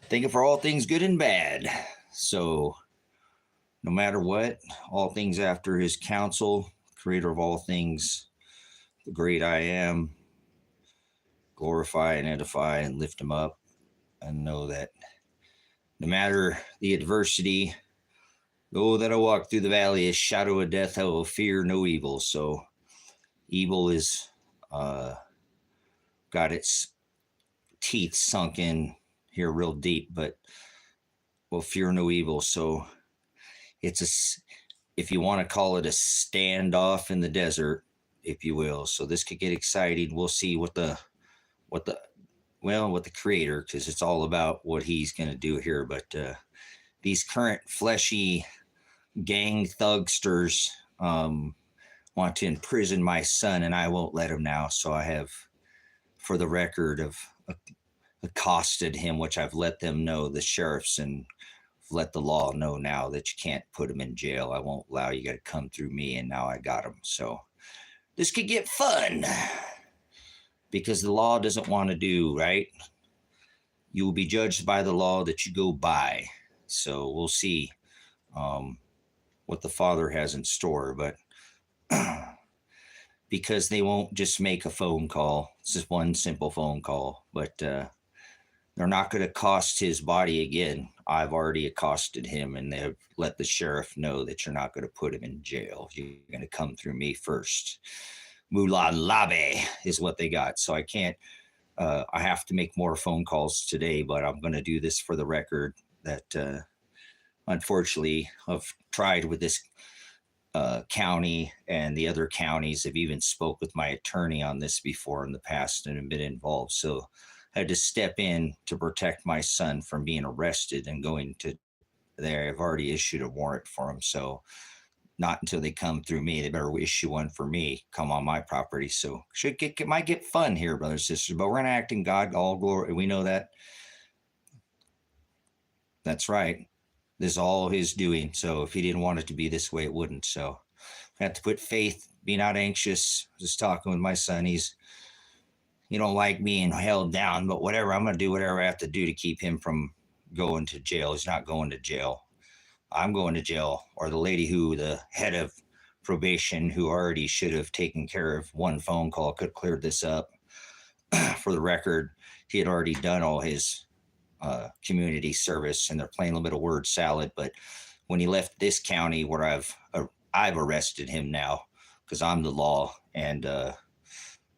Thinking for all things good and bad. So no matter what, all things after his counsel, creator of all things, the great I am, glorify and edify and lift him up, and know that no matter the adversity, though that I walk through the valley of shadow of death, I will fear no evil. So evil is got its teeth sunk in here real deep, but will fear no evil. So it's if you want to call it a standoff in the desert, if you will. So this could get exciting. We'll see what the creator, because it's all about what he's going to do here. But these current fleshy gang thugsters want to imprison my son, and I won't let him now. So I have, for the record, of accosted him, which I've let them know, the sheriffs, and let the law know now that you can't put him in jail. I won't allow you to come through me, and now I got him. So this could get fun because the law doesn't want to do right. You will be judged by the law that you go by. So we'll see what the Father has in store, but because they won't just make a phone call. It's just one simple phone call, but they're not going to cost his body again. I've already accosted him, and they've let the sheriff know that you're not going to put him in jail. You're going to come through me first. Mulan Labe is what they got. So I can't, I have to make more phone calls today, but I'm going to do this for the record that unfortunately I've tried with this county, and the other counties have even spoke with my attorney on this before in the past and have been involved. So I had to step in to protect my son from being arrested and going to there. I've already issued a warrant for him. So not until they come through me, they better issue one for me, come on my property. So might get fun here, brothers and sisters, but we're going to act in God, all glory. We know that. That's right. This is all his doing. So if he didn't want it to be this way, it wouldn't. So I have to put faith, be not anxious. Just talking with my son. He don't like being held down, but whatever. I'm going to do whatever I have to do to keep him from going to jail. He's not going to jail. I'm going to jail. Or the lady the head of probation, who already should have taken care of one phone call, could have cleared this up. For the record, he had already done all his community service, and they're playing a little word salad. But when he left this county where I've arrested him now, because I'm the law, and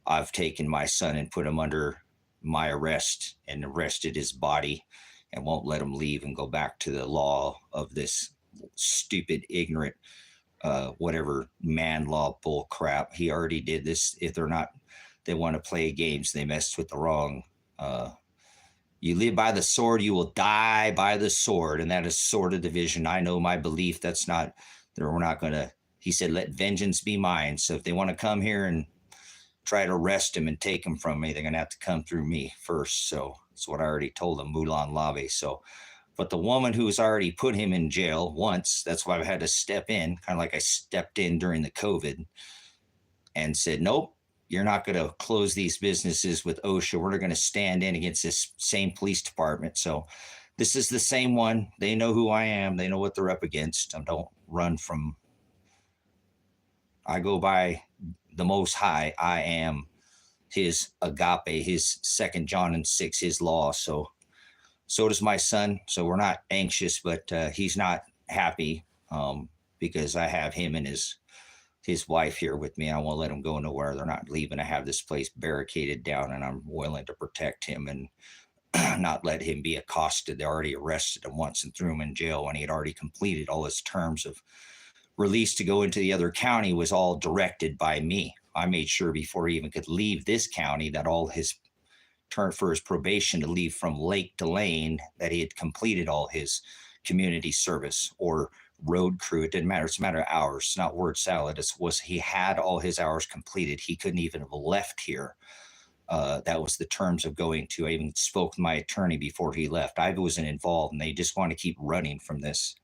I've taken my son and put him under my arrest and arrested his body, and won't let him leave and go back to the law of this stupid, ignorant, whatever man law bull crap. He already did this. If they want to play games, they messed with the wrong. You live by the sword, you will die by the sword. And that is sword of division. I know my belief. We're not going to, he said, let vengeance be mine. So if they want to come here and try to arrest him and take him from me, they're going to have to come through me first. So that's what I already told them, Mulan Lave. So, but the woman who's already put him in jail once, that's why I had to step in, kind of like I stepped in during the COVID and said, nope, you're not going to close these businesses with OSHA. We're going to stand in against this same police department. So this is the same one. They know who I am. They know what they're up against. I don't run from, I go by the Most High. I am his agape, his 2 John and 6, his law. So does my son. So we're not anxious, but he's not happy because I have him and his wife here with me. I won't let him go nowhere. They're not leaving. I have this place barricaded down, and I'm willing to protect him and not let him be accosted. They already arrested him once and threw him in jail when he had already completed all his terms of release to go into the other county. Was all directed by me. I made sure before he even could leave this county that all his turn for his probation to leave from Lake to Lane, that he had completed all his community service or road crew. It didn't matter. It's a matter of hours. It's not word salad. He had all his hours completed. He couldn't even have left here. That was the terms of going to. I even spoke to my attorney before he left. I wasn't involved, and they just want to keep running from this.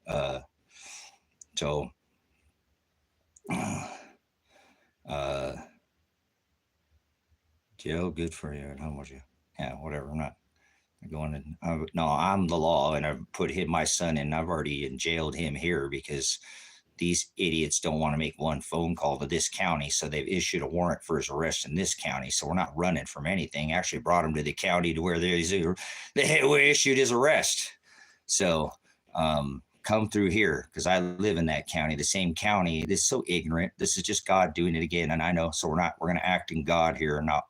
Joe, good for you. How much you? Yeah, whatever. I'm not Going, no, I'm the law, and I've put my son in. I've already jailed him here because these idiots don't want to make one phone call to this county. So they've issued a warrant for his arrest in this county. So we're not running from anything. Actually brought him to the county to where they issued his arrest. So come through here, because I live in that county, the same county. This is so ignorant. This is just God doing it again. And I know, so we're going to act in God here, and not,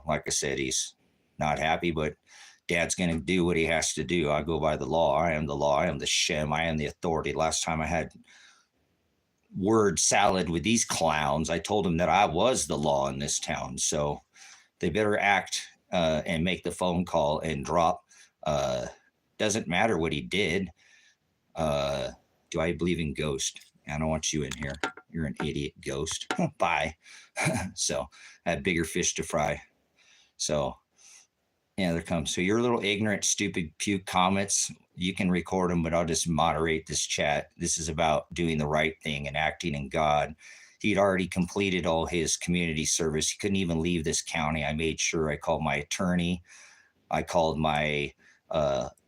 like I said, he's not happy, but Dad's going to do what he has to do. I go by the law. I am the law. I am the Shem. I am the authority. Last time I had word salad with these clowns, I told them that I was the law in this town. So they better act and make the phone call and drop. Doesn't matter what he did. Do I believe in ghost? I don't want you in here. You're an idiot, ghost. Bye. So I had bigger fish to fry. So yeah, there comes. So your little ignorant, stupid puke comments, you can record them, but I'll just moderate this chat. This is about doing the right thing and acting in God. He'd already completed all his community service. He couldn't even leave this county. I made sure I called my attorney. I called my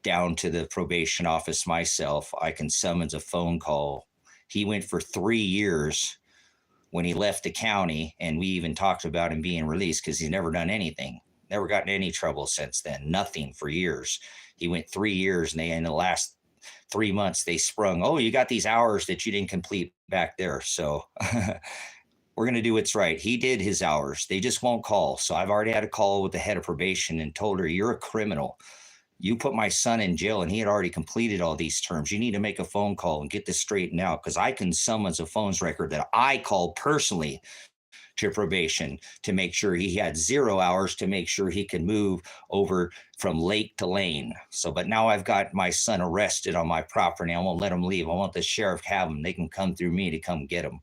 down to the probation office myself. I can summons a phone call. He went for 3 years when he left the county, and we even talked about him being released because he's never done anything. Never gotten any trouble since then. Nothing for years. He went 3 years, and in the last 3 months, they sprung, oh, you got these hours that you didn't complete back there. So we're going to do what's right. He did his hours. They just won't call. So I've already had a call with the head of probation and told her, you're a criminal. You put my son in jail, and he had already completed all these terms. You need to make a phone call and get this straightened out, because I can summons a phones record that I called personally to probation to make sure he had 0 hours to make sure he could move over from lake to lane. So, but now I've got my son arrested on my property. I won't let him leave. I want the sheriff to have him. They can come through me to come get him.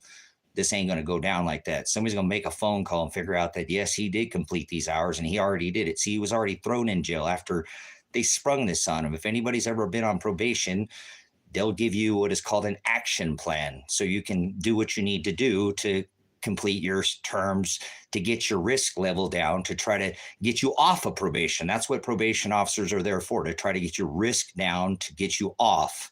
This ain't going to go down like that. Somebody's going to make a phone call and figure out that, yes, he did complete these hours, and he already did it. See, he was already thrown in jail after they sprung this on him. If anybody's ever been on probation, they'll give you what is called an action plan, so you can do what you need to do to complete your terms, to get your risk level down, to try to get you off of probation. That's what probation officers are there for, to try to get your risk down, to get you off.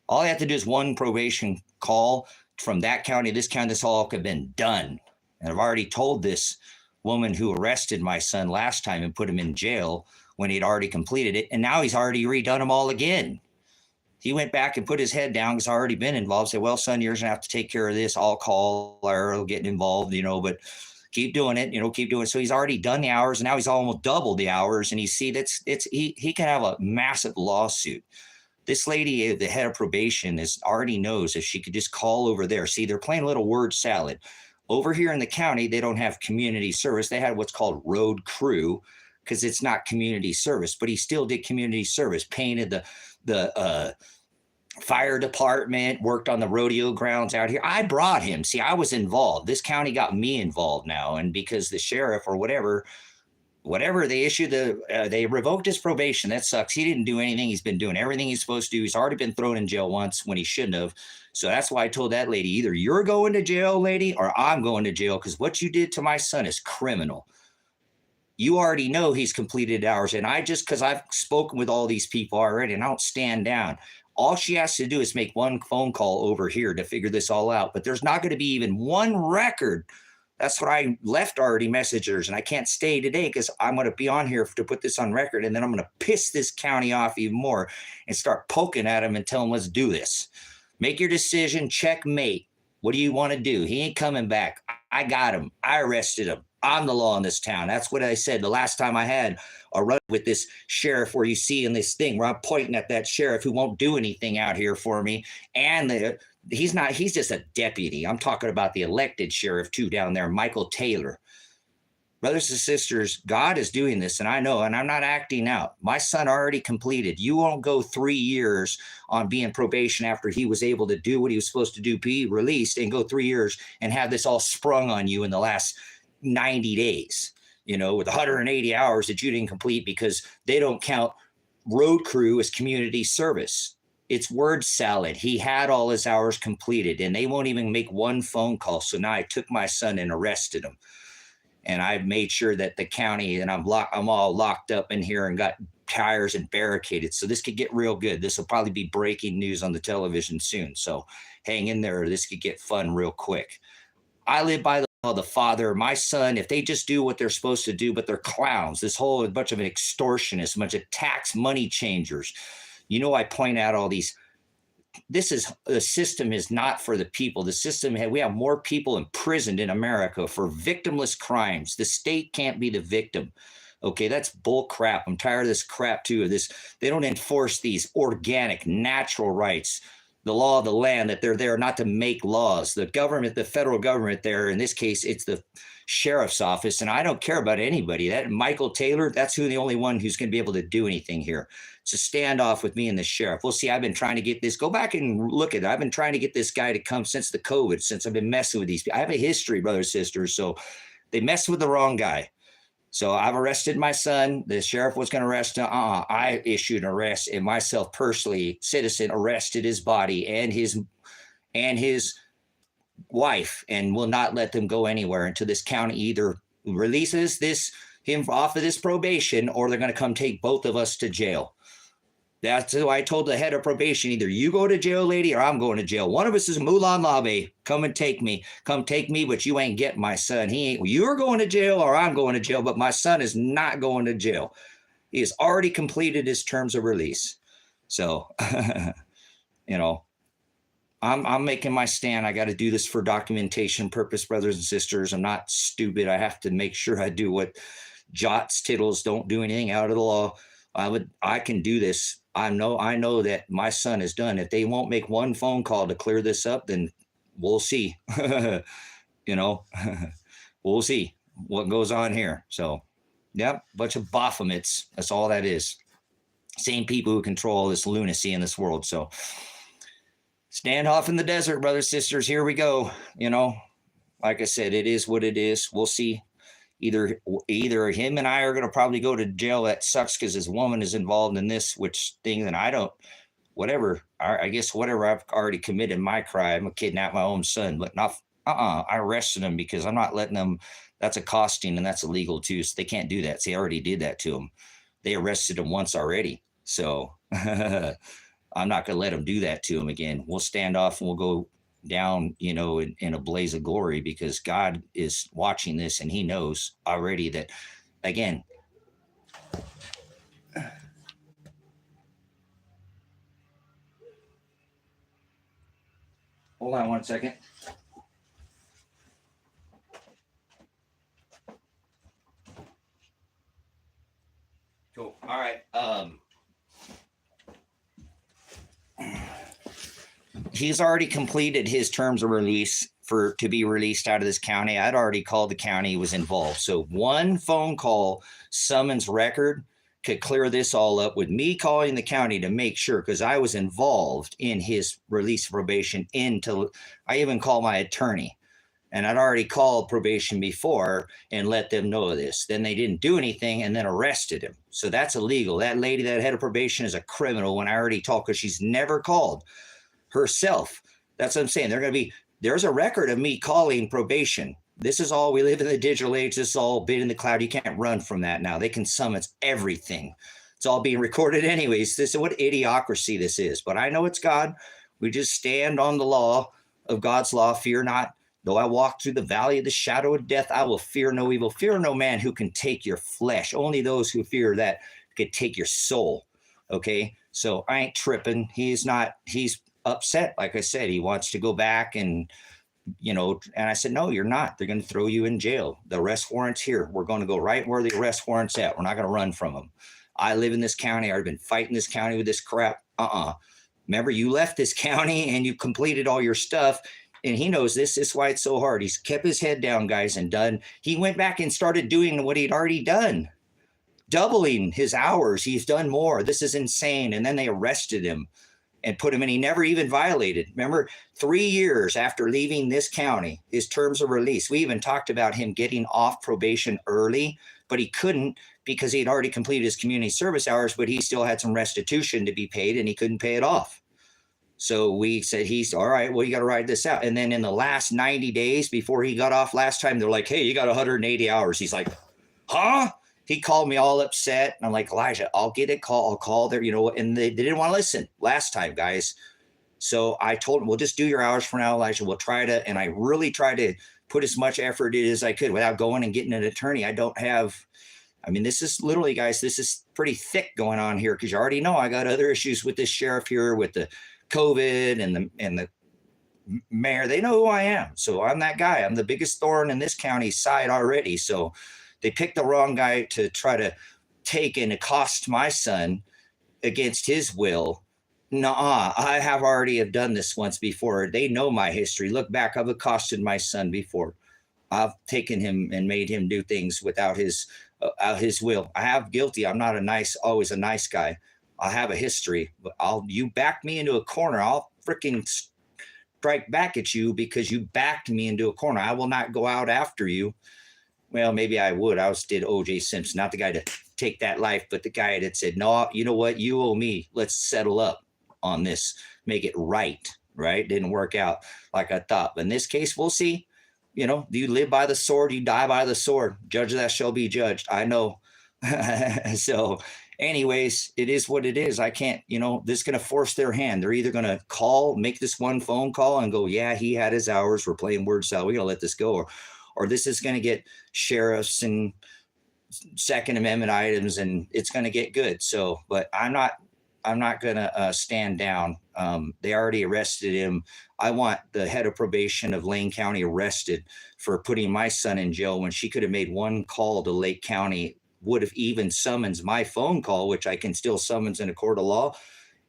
All I have to do is one probation call from that county, this county, this all could have been done. And I've already told this woman who arrested my son last time and put him in jail when he'd already completed it, and now he's already redone them all again. He went back and put his head down because I've already been involved. Said, well, son, you're going to have to take care of this. I'll call or I'll get involved, but keep doing it, keep doing it. So he's already done the hours, and now he's almost doubled the hours. And he can have a massive lawsuit. This lady, the head of probation, already knows if she could just call over there. See, they're playing a little word salad. Over here in the county, they don't have community service. They had what's called road crew, because it's not community service, but he still did community service, painted the fire department, worked on the rodeo grounds out here. I brought him. See, I was involved. This county got me involved now. And because the sheriff or whatever, they issued they revoked his probation. That sucks. He didn't do anything. He's been doing everything he's supposed to do. He's already been thrown in jail once when he shouldn't have. So that's why I told that lady, either you're going to jail, lady, or I'm going to jail, because what you did to my son is criminal. You already know he's completed hours. And because I've spoken with all these people already, and I don't stand down. All she has to do is make one phone call over here to figure this all out. But there's not going to be even one record. That's what I left already messengers, and I can't stay today because I'm going to be on here to put this on record, and then I'm going to piss this county off even more and start poking at him and tell him, let's do this. Make your decision, checkmate. What do you want to do? He ain't coming back. I got him. I arrested him. I'm the law in this town. That's what I said the last time I had a run with this sheriff, where you see in this thing where I'm pointing at that sheriff who won't do anything out here for me. And he's just a deputy. I'm talking about the elected sheriff too down there, Michael Taylor. Brothers and sisters, God is doing this, and I know, and I'm not acting out. My son already completed. You won't go 3 years on being probation after he was able to do what he was supposed to do, be released, and go 3 years and have this all sprung on you in the last 90 days, with 180 hours that you didn't complete, because they don't count road crew as community service. It's word salad. He had all his hours completed, and they won't even make one phone call. So now I took my son and arrested him. And I made sure that the county, and I'm all locked up in here and got tires and barricaded. So this could get real good. This will probably be breaking news on the television soon. So hang in there. This could get fun real quick. I live by the law of the Father. My son, if they just do what they're supposed to do, but they're clowns, this whole bunch of extortionists, a bunch of tax money changers. You know, I point out all these. The system is not for the people. The system, we have more people imprisoned in America for victimless crimes. The state can't be the victim. Okay, that's bull crap. I'm tired of this crap too. Of this, they don't enforce these organic, natural rights, the law of the land, that they're there not to make laws. The government, the federal government there, in this case, it's the sheriff's office, and I don't care about anybody. That Michael Taylor, that's the only one who's going to be able to do anything here. It's a standoff with me and the sheriff. We'll see. I've been trying to get this. Go back and look at it. I've been trying to get this guy to come since the COVID, since I've been messing with these people. I have a history, brothers and sisters. So they messed with the wrong guy. So I've arrested my son. The sheriff was going to arrest him. I issued an arrest, and myself personally, citizen, arrested his body and his wife, and will not let them go anywhere until this county either releases him off of this probation, or they're going to come take both of us to jail. That's why I told the head of probation, either you go to jail, lady, or I'm going to jail. One of us is Mulan Labe. Come and take me. Come take me, but you ain't getting my son. You're going to jail, or I'm going to jail, but my son is not going to jail. He has already completed his terms of release. So, you know, I'm making my stand. I got to do this for documentation purpose, brothers and sisters. I'm not stupid. I have to make sure I do what jots, tittles, don't do anything out of the law. I can do this. I know that my son is done. If they won't make one phone call to clear this up, then we'll see. You know, we'll see what goes on here. So, yep, bunch of Baphomets. That's all that is. Same people who control this lunacy in this world. So, standoff in the desert, brothers, sisters. Here we go. You know, like I said, it is what it is. We'll see. Either him and I are going to probably go to jail. That sucks because his woman is involved in this, which thing that I don't, whatever. I guess whatever, I've already committed my crime. I kidnapped my own son, but not, I arrested him because I'm not letting them. That's accosting, and that's illegal too. So they can't do that. See, I already did that to him. They arrested him once already. So I'm not going to let them do that to him again. We'll stand off and we'll go down, you know, in a blaze of glory, because God is watching this and he knows already that, again, hold on one second. Cool. All right. He's already completed his terms of release to be released out of this county. I'd already called the county, was involved. So one phone call summons record could clear this all up with me calling the county to make sure, because I was involved in his release of probation. I even called my attorney, and I'd already called probation before and let them know of this. Then they didn't do anything and then arrested him. So that's illegal. That lady, that head of probation, is a criminal when I already told, because she's never called herself. That's what I'm saying. There's a record of me calling probation. This is all, we live in the digital age. This is all been in the cloud. You can't run from that now. They can summons everything. It's all being recorded anyways. This is what idiocracy this is. But I know it's God. We just stand on the law of God's law. Fear not. Though I walk through the valley of the shadow of death, I will fear no evil. Fear no man who can take your flesh. Only those who fear that could take your soul. Okay? So I ain't tripping. He's upset. Like I said, he wants to go back and, you know, and I said, no, you're not. They're going to throw you in jail. The arrest warrant's here. We're going to go right where the arrest warrant's at. We're not going to run from them. I live in this county. I've been fighting this county with this crap. Remember, you left this county and you completed all your stuff. And he knows this. This is why it's so hard. He's kept his head down, guys, and done. He went back and started doing what he'd already done, doubling his hours. He's done more. This is insane. And then they arrested him and put him in. He never even violated. Remember, 3 years after leaving this county, his terms of release, we even talked about him getting off probation early, but he couldn't because he had already completed his community service hours, but he still had some restitution to be paid and he couldn't pay it off. So we said, he's all right, well, you got to ride this out. And then in the last 90 days before he got off last time, they're like, hey, you got 180 hours. He's like, huh? he called me all upset. And I'm like, Elijah, I'll get a call. I'll call there, and they didn't want to listen last time, guys. So I told him, we'll just do your hours for now, Elijah. We'll try to, and I really tried to put as much effort in as I could without going and getting an attorney. This is literally, guys, this is pretty thick going on here, because you already know I got other issues with this sheriff here with the COVID and the mayor. They know who I am. So I'm that guy. I'm the biggest thorn in this county's side already. So they picked the wrong guy to try to take and accost my son against his will. Nuh-uh. I have already have done this once before. They know my history. Look back, I've accosted my son before. I've taken him and made him do things without his will. I have guilty. I'm not always a nice guy. I have a history. But you backed me into a corner, I'll freaking strike back at you because you backed me into a corner. I will not go out after you. Well, maybe I would. I did O.J. Simpson, not the guy to take that life, but the guy that said, no, you know what? You owe me. Let's settle up on this. Make it right. Right? Didn't work out like I thought. But in this case, we'll see. Do you live by the sword? You die by the sword. Judge that shall be judged. I know. So anyways, it is what it is. I can't, this is going to force their hand. They're either going to make this one phone call and go, yeah, he had his hours. We're playing word salad. We're going to let this go. Or this is going to get sheriffs and Second Amendment items, and it's going to get good. So, but I'm not going to stand down. They already arrested him. I want the head of probation of Lane County arrested for putting my son in jail when she could have made one call to Lake County, would have even summons my phone call, which I can still summons in a court of law,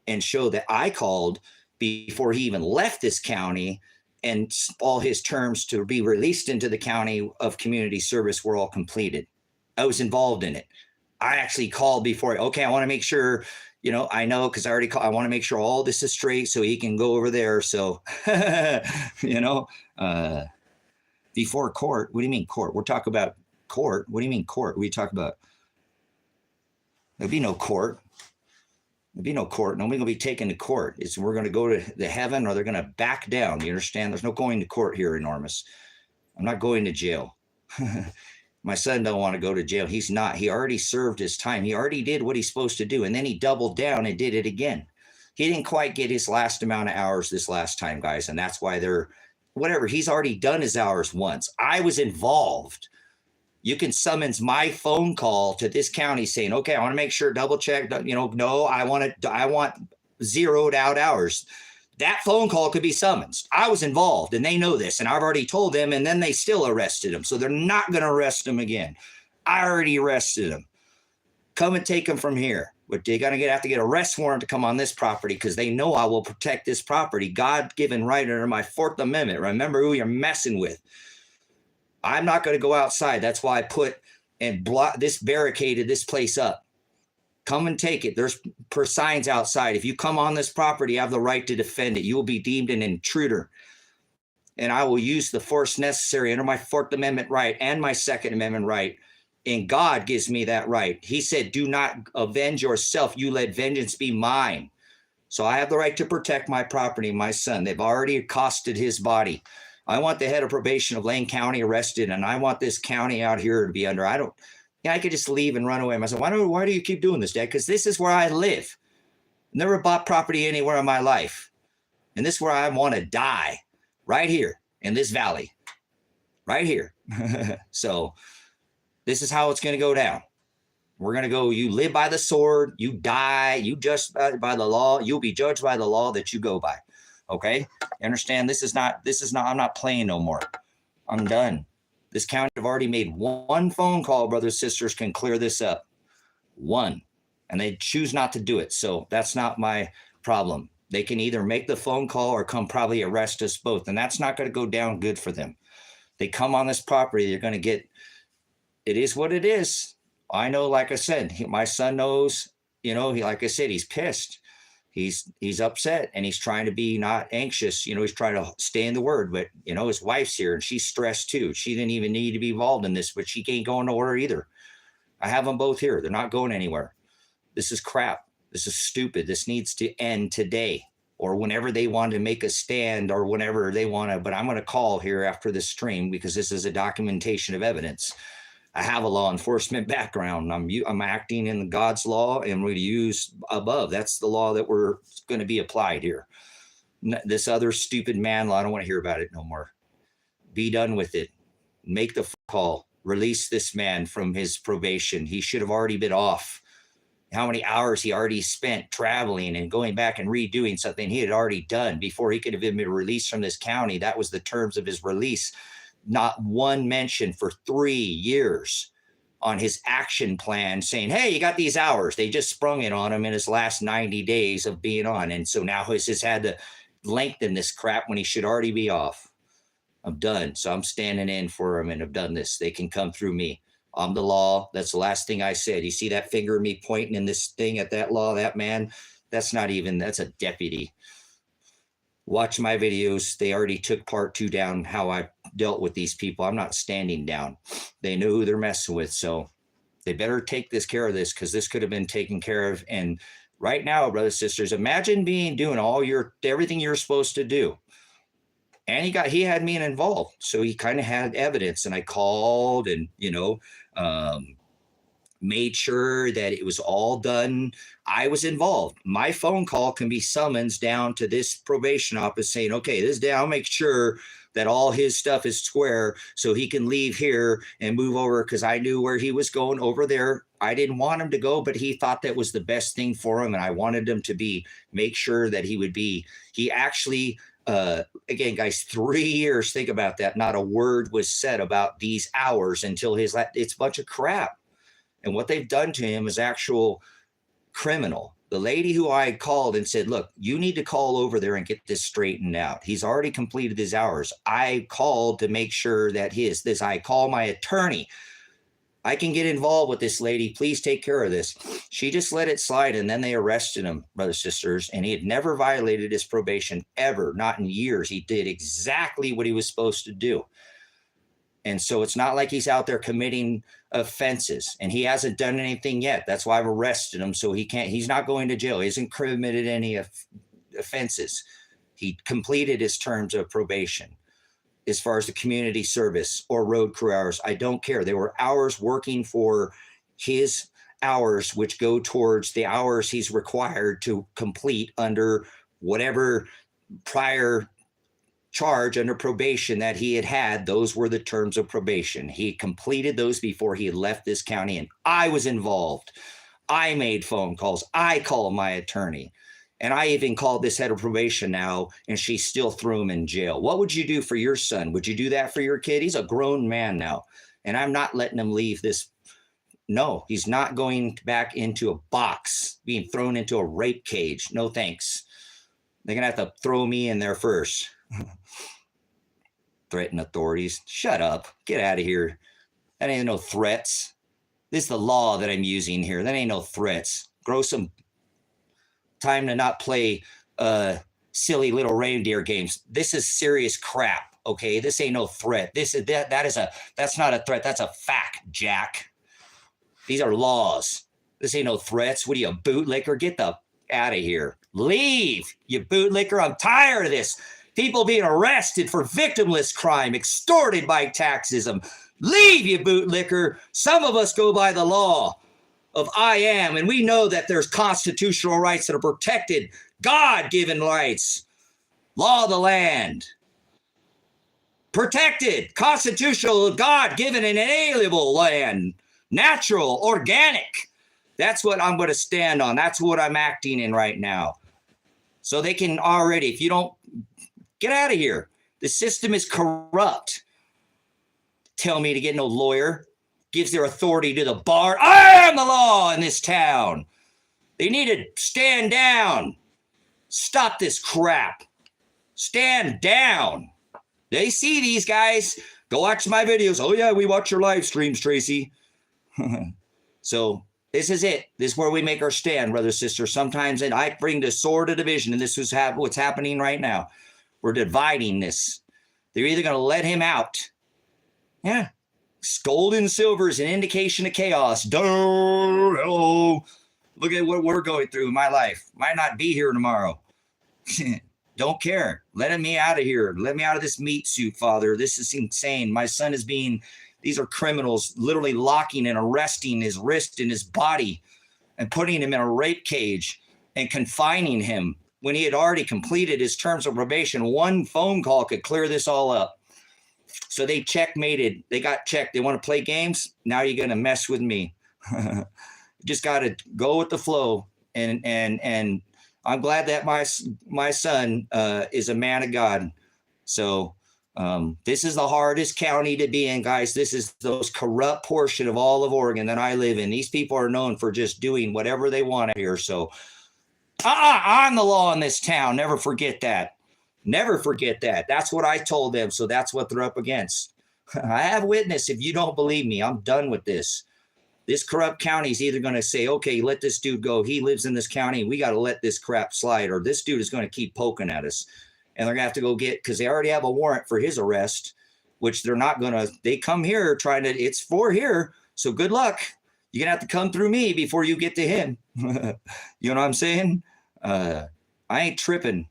and show that I called before he even left this county, and all his terms to be released into the county of community service were all completed. I was involved in it. I actually called before. Okay, I want to make sure, I know, because I already called. I want to make sure all this is straight so he can go over there. So, before court. What do you mean court? We're talking about court. What do you mean court? What are you talking about? There'll be no court. There'll be no court. Nobody's going to be taken to court. We're going to go to the heaven, or they're going to back down. You understand? There's no going to court here, Enormous. I'm not going to jail. My son don't want to go to jail. He's not. He already served his time. He already did what he's supposed to do. And then he doubled down and did it again. He didn't quite get his last amount of hours this last time, guys. And that's why he's already done his hours once. I was involved. You can summons my phone call to this county saying, okay, I want to make sure, double check, no, I want zeroed out hours. That phone call could be summoned. I was involved, and they know this, and I've already told them, and then they still arrested him. So they're not going to arrest him again. I already arrested him. Come and take him from here. But they're going to have to get a arrest warrant to come on this property, because they know I will protect this property. God-given right under my Fourth Amendment. Remember who you're messing with. I'm not going to go outside. That's why I put and barricaded this place up. Come and take it. There's signs outside. If you come on this property, you have the right to defend it. You will be deemed an intruder. And I will use the force necessary under my Fourth Amendment right and my Second Amendment right. And God gives me that right. He said, do not avenge yourself. You let vengeance be mine. So I have the right to protect my property, my son. They've already accosted his body. I want the head of probation of Lane County arrested, and I want this county out here to be under. I could just leave and run away. I said, why do you keep doing this, Dad? Because this is where I live. Never bought property anywhere in my life. And this is where I want to die, right here in this valley, right here. So this is how it's going to go down. We're going to go, you live by the sword, you die, you judge by the law, you'll be judged by the law that you go by. Okay? You understand? This is not, I'm not playing no more. I'm done. This county have already made one phone call, brothers, sisters, can clear this up. One. And they choose not to do it. So that's not my problem. They can either make the phone call or come probably arrest us both. And that's not going to go down good for them. They come on this property, they're going to get, it is what it is. I know, like I said, my son knows, like I said, he's pissed. He's upset, and he's trying to be not anxious. He's trying to stay in the word, but his wife's here and she's stressed too. She didn't even need to be involved in this, but she can't go nowhere either. I have them both here. They're not going anywhere. This is crap. This is stupid. This needs to end today, or whenever they want to make a stand, or whenever they want to, but I'm going to call here after this stream, because this is a documentation of evidence. I have a law enforcement background. I'm acting in God's law, and we're going to use above. That's the law that we're going to be applied here. This other stupid man law, I don't want to hear about it no more. Be done with it. Make the call. Release this man from his probation. He should have already been off. How many hours he already spent traveling and going back and redoing something he had already done before he could have been released from this county. That was the terms of his release. Not one mention for 3 years on his action plan saying, hey, you got these hours. They just sprung it on him in his last 90 days of being on. And so now he's just had to lengthen this crap when he should already be off. I'm done. So I'm standing in for him, and I've done this. They can come through me. I'm the law. That's the last thing I said. You see that finger of me pointing in this thing at that law, that man? That's a deputy. Watch my videos. They already took part 2 down, how I dealt with these people. I'm not standing down. They know who they're messing with. So they better take care of this, because this could have been taken care of. And right now, brothers and sisters, imagine doing everything you're supposed to do. And he had me involved. So he kind of had evidence, and I called and, made sure that it was all done. I was involved. My phone call can be summons down to this probation office saying, okay, this day I'll make sure that all his stuff is square so he can leave here and move over, because I knew where he was going over there. I didn't want him to go, but he thought that was the best thing for him. And I wanted him to make sure that he actually, again, guys, 3 years, think about that. Not a word was said about these hours until it's a bunch of crap. And what they've done to him is actual criminal. The lady who I called and said, look, you need to call over there and get this straightened out. He's already completed his hours. I called to make sure that I call my attorney. I can get involved with this lady. Please take care of this. She just let it slide, and then they arrested him, brothers and sisters, and he had never violated his probation ever, not in years. He did exactly what he was supposed to do. And so it's not like he's out there committing offenses, and he hasn't done anything yet. That's why I've arrested him. So he's not going to jail. He hasn't committed any offenses. He completed his terms of probation. As far as the community service or road crew hours, I don't care. There were hours working for his hours, which go towards the hours he's required to complete under whatever prior charge under probation that he had. Those were the terms of probation. He completed those before he had left this county, and I was involved. I made phone calls. I called my attorney. And I even called this head of probation now, and she still threw him in jail. What would you do for your son? Would you do that for your kid? He's a grown man now, and I'm not letting him leave this. No, he's not going back into a box, being thrown into a rape cage. No, thanks. They're going to have to throw me in there first. Threaten authorities. Shut up. Get out of here. That ain't no threats. This is the law that I'm using here. That ain't no threats. Grow some time to not play silly little reindeer games. This is serious crap. Okay, this ain't no threat. That's not a threat. That's a fact, Jack. These are laws. This ain't no threats. What are you, a bootlicker? Get the out of here. Leave, you bootlicker. I'm tired of this. People being arrested for victimless crime, extorted by taxism. Leave, you bootlicker. Some of us go by the law of I am, and we know that there's constitutional rights that are protected, God-given rights, law of the land, protected, constitutional, God-given, and inalienable land, natural, organic. That's what I'm going to stand on. That's what I'm acting in right now. So they can already, if you don't, get out of here. The system is corrupt. Tell me to get no lawyer. Gives their authority to the bar. I am the law in this town. They need to stand down. Stop this crap. Stand down. They see these guys. Go watch my videos. Oh, yeah, we watch your live streams, Tracy. So this is it. This is where we make our stand, brother, sister. Sometimes and I bring the sword of division, and this is what's happening right now. We're dividing this. They're either going to let him out. Yeah. Gold and silver is an indication of chaos. Hello. Look at what we're going through in my life. Might not be here tomorrow. Don't care. Let me out of here. Let me out of this meat suit, Father. This is insane. My son is being These are criminals literally locking and arresting his wrist and his body and putting him in a rape cage and confining him when he had already completed his terms of probation. One phone call could clear this all up. So they checkmated. They got checked. They want to play games? Now you're going to mess with me. Just got to go with the flow. And I'm glad that my son is a man of God. So this is the hardest county to be in, guys. This is the most corrupt portion of all of Oregon that I live in. These people are known for just doing whatever they want here. So I'm the law in this town. Never forget that. Never forget that. That's what I told them. So that's what they're up against. I have witness. If you don't believe me, I'm done with this. This corrupt county is either going to say, okay, let this dude go. He lives in this county. We got to let this crap slide, or this dude is going to keep poking at us. And they're going to have to go get, because they already have a warrant for his arrest, which they're not going to, they come here trying to, it's for here. So good luck. You're going to have to come through me before you get to him. You know what I'm saying? I ain't tripping.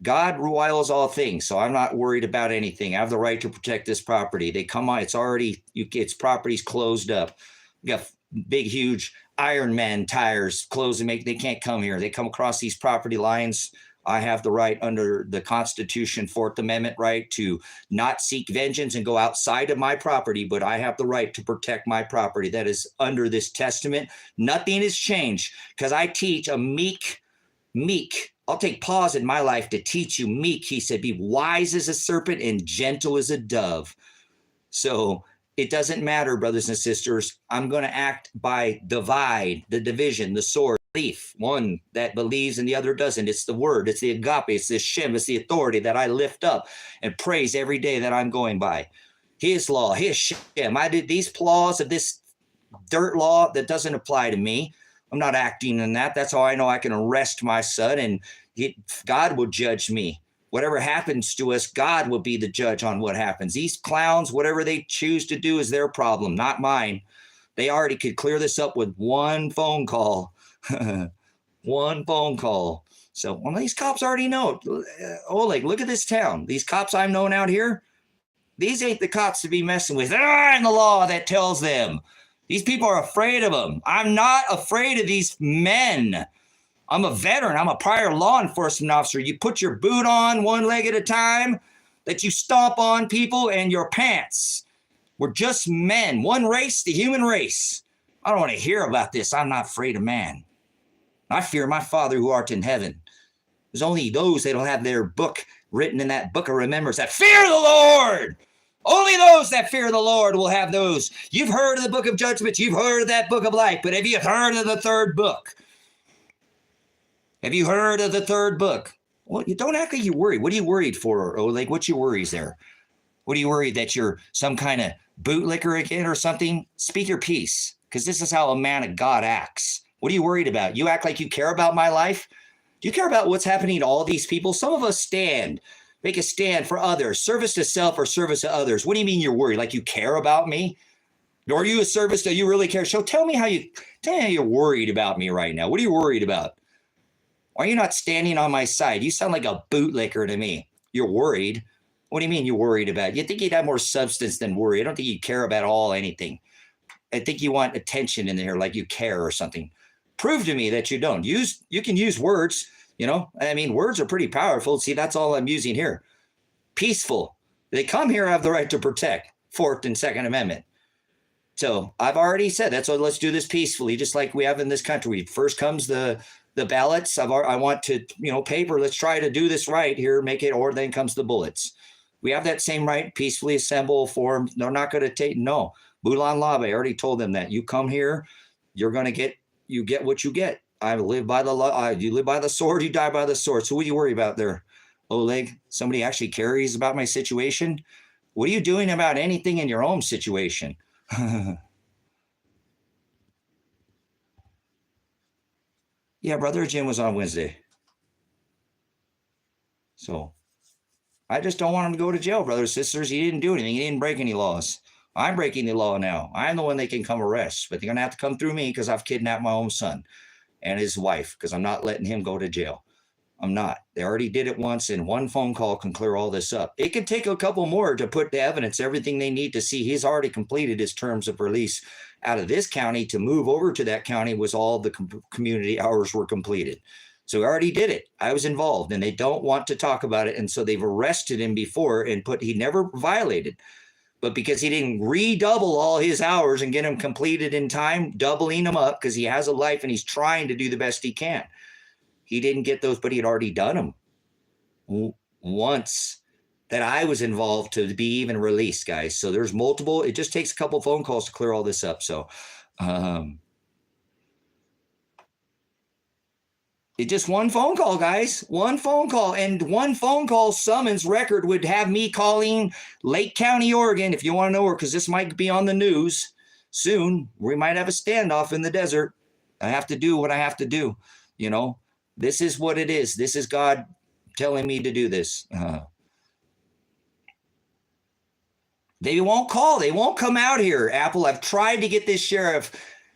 God rules all things, so I'm not worried about anything. I have the right to protect this property. They come on, it's already, its property's closed up. We got big, huge Iron Man tires closed and they can't come here. They come across these property lines. I have the right under the Constitution, 4th Amendment right to not seek vengeance and go outside of my property, but I have the right to protect my property. That is under this testament. Nothing has changed because I teach a meek. I'll take pause in my life to teach you meek. He said, be wise as a serpent and gentle as a dove. So it doesn't matter, brothers and sisters. I'm going to act by divide, the division, the sword, belief. One that believes and the other doesn't. It's the word. It's the agape. It's the shem. It's the authority that I lift up and praise every day that I'm going by. His law, his shem. I did these laws of this dirt law that doesn't apply to me. I'm not acting in that. That's how I know I can arrest my son, and God will judge me. Whatever happens to us, God will be the judge on what happens. These clowns, whatever they choose to do is their problem, not mine. They already could clear this up with one phone call. One phone call. So well, these cops already know. Oleg, look at this town. These cops I've known out here, these ain't the cops to be messing with. They're in the law that tells them. These people are afraid of them. I'm not afraid of these men. I'm a veteran. I'm a prior law enforcement officer. You put your boot on one leg at a time, that you stomp on people, and your pants. We're just men. One race, the human race. I don't want to hear about this. I'm not afraid of man. I fear my Father who art in heaven. There's only those that will have their book written in that book of remembrance that fear the Lord. Only those that fear the Lord will have those. You've heard of the book of judgment. You've heard of that book of life. But have you heard of the third book? Have you heard of the third book? Well, you don't act like you're worried. What are you worried for? Oh, like, what's your worries there? What are you worried that you're some kind of bootlicker again or something? Speak your peace, because this is how a man of God acts. What are you worried about? You act like you care about my life? Do you care about what's happening to all these people? Some of us make a stand for others, service to self or service to others. What do you mean you're worried? Like you care about me? Or are you a service that you really care? So tell me how you're worried about me right now. What are you worried about? Why are you not standing on my side? You sound like a bootlicker to me. You're worried. What do you mean you're worried about? You think you'd have more substance than worry. I don't think you care about anything. I think you want attention in there, like you care or something. Prove to me that you don't. You can use words, I mean, words are pretty powerful. See, that's all I'm using here. Peaceful. They come here, have the right to protect. 4th and 2nd Amendment. So I've already said that's why let's do this peacefully, just like we have in this country. First comes the ballots. I want to, paper. Let's try to do this right here, make it, or then comes the bullets. We have that same right, peacefully assemble, form. They're not going to take, no. Bulan Labe, I already told them that. You come here, you're going to get what you get. I live by the law. You live by the sword, you die by the sword. So what do you worry about there, Oleg? Somebody actually cares about my situation? What are you doing about anything in your own situation? Yeah, Brother Jim was on Wednesday. So I just don't want him to go to jail, brothers, sisters. He didn't do anything. He didn't break any laws. I'm breaking the law now. I'm the one they can come arrest, but they're going to have to come through me because I've kidnapped my own son and his wife because I'm not letting him go to jail. I'm not. They already did it once, and one phone call can clear all this up. It could take a couple more to put the evidence, everything they need to see he's already completed his terms of release out of this county. To move over to that county was all the community hours were completed. So he already did it. I was involved, and they don't want to talk about it. And so they've arrested him before and he never violated. But because he didn't redouble all his hours and get them completed in time, doubling them up because he has a life and he's trying to do the best he can. He didn't get those, but he had already done them once that I was involved to be even released, guys. So there's multiple. It just takes a couple phone calls to clear all this up. So it just one phone call, guys. One phone call, and one phone call summons record would have me calling Lake County, Oregon, if you want to know where, because this might be on the news soon. We might have a standoff in the desert. I have to do what I have to do. You know, this is what it is. This is God telling me to do this. They won't call. They won't come out here, Apple. I've tried to get this sheriff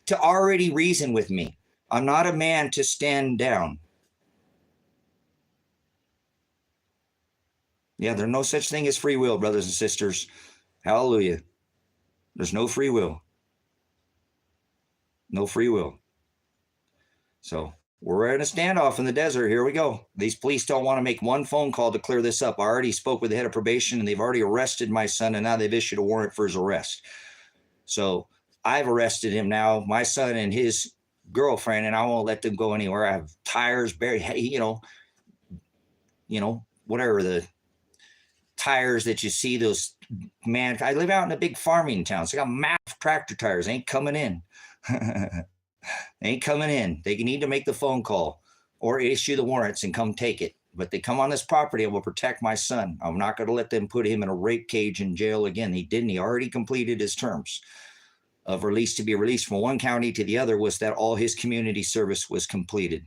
to already reason with me. I'm not a man to stand down. Yeah, there's no such thing as free will, brothers and sisters. Hallelujah. There's no free will. No free will. So we're in a standoff in the desert. Here we go. These police don't want to make one phone call to clear this up. I already spoke with the head of probation, and they've already arrested my son, and now they've issued a warrant for his arrest. So I've arrested him now, my son and his girlfriend, and I won't let them go anywhere. I have tires buried, you know, whatever the tires that you see, those, man, I live out in a big farming town, so I got massive tractor tires. They ain't coming in. They ain't coming in. They need to make the phone call or issue the warrants and come take it. But they come on this property, I will protect my son. I'm not going to let them put him in a rape cage in jail again. He didn't. He already completed his terms of release. To be released from one county to the other was that all his community service was completed.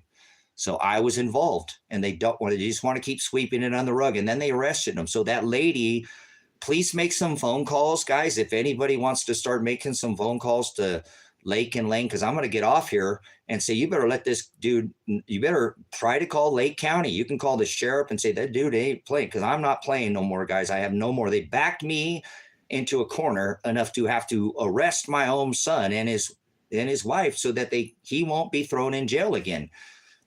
So I was involved, and they don't want to, they just want to keep sweeping it on the rug. And then they arrested him. So that lady, please make some phone calls, guys. If anybody wants to start making some phone calls to Lake and Lane, because I'm going to get off here and say, you better let this dude, you better try to call Lake County. You can call the sheriff and say, that dude ain't playing, because I'm not playing no more, guys. I have no more. They backed me into a corner enough to have to arrest my own son and his wife so that he won't be thrown in jail again.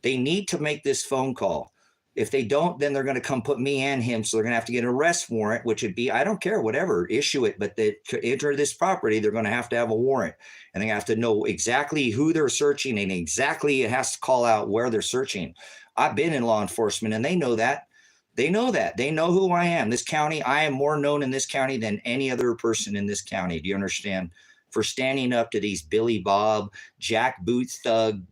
They need to make this phone call. If they don't, then they're going to come put me and him. So they're going to have to get an arrest warrant, which would be, I don't care, whatever, issue it. But to enter this property, they're going to have a warrant. And they have to know exactly who they're searching, and exactly it has to call out where they're searching. I've been in law enforcement, and they know that. They know that. They know who I am. This county, I am more known in this county than any other person in this county. Do you understand? For standing up to these Billy Bob, jackboot thug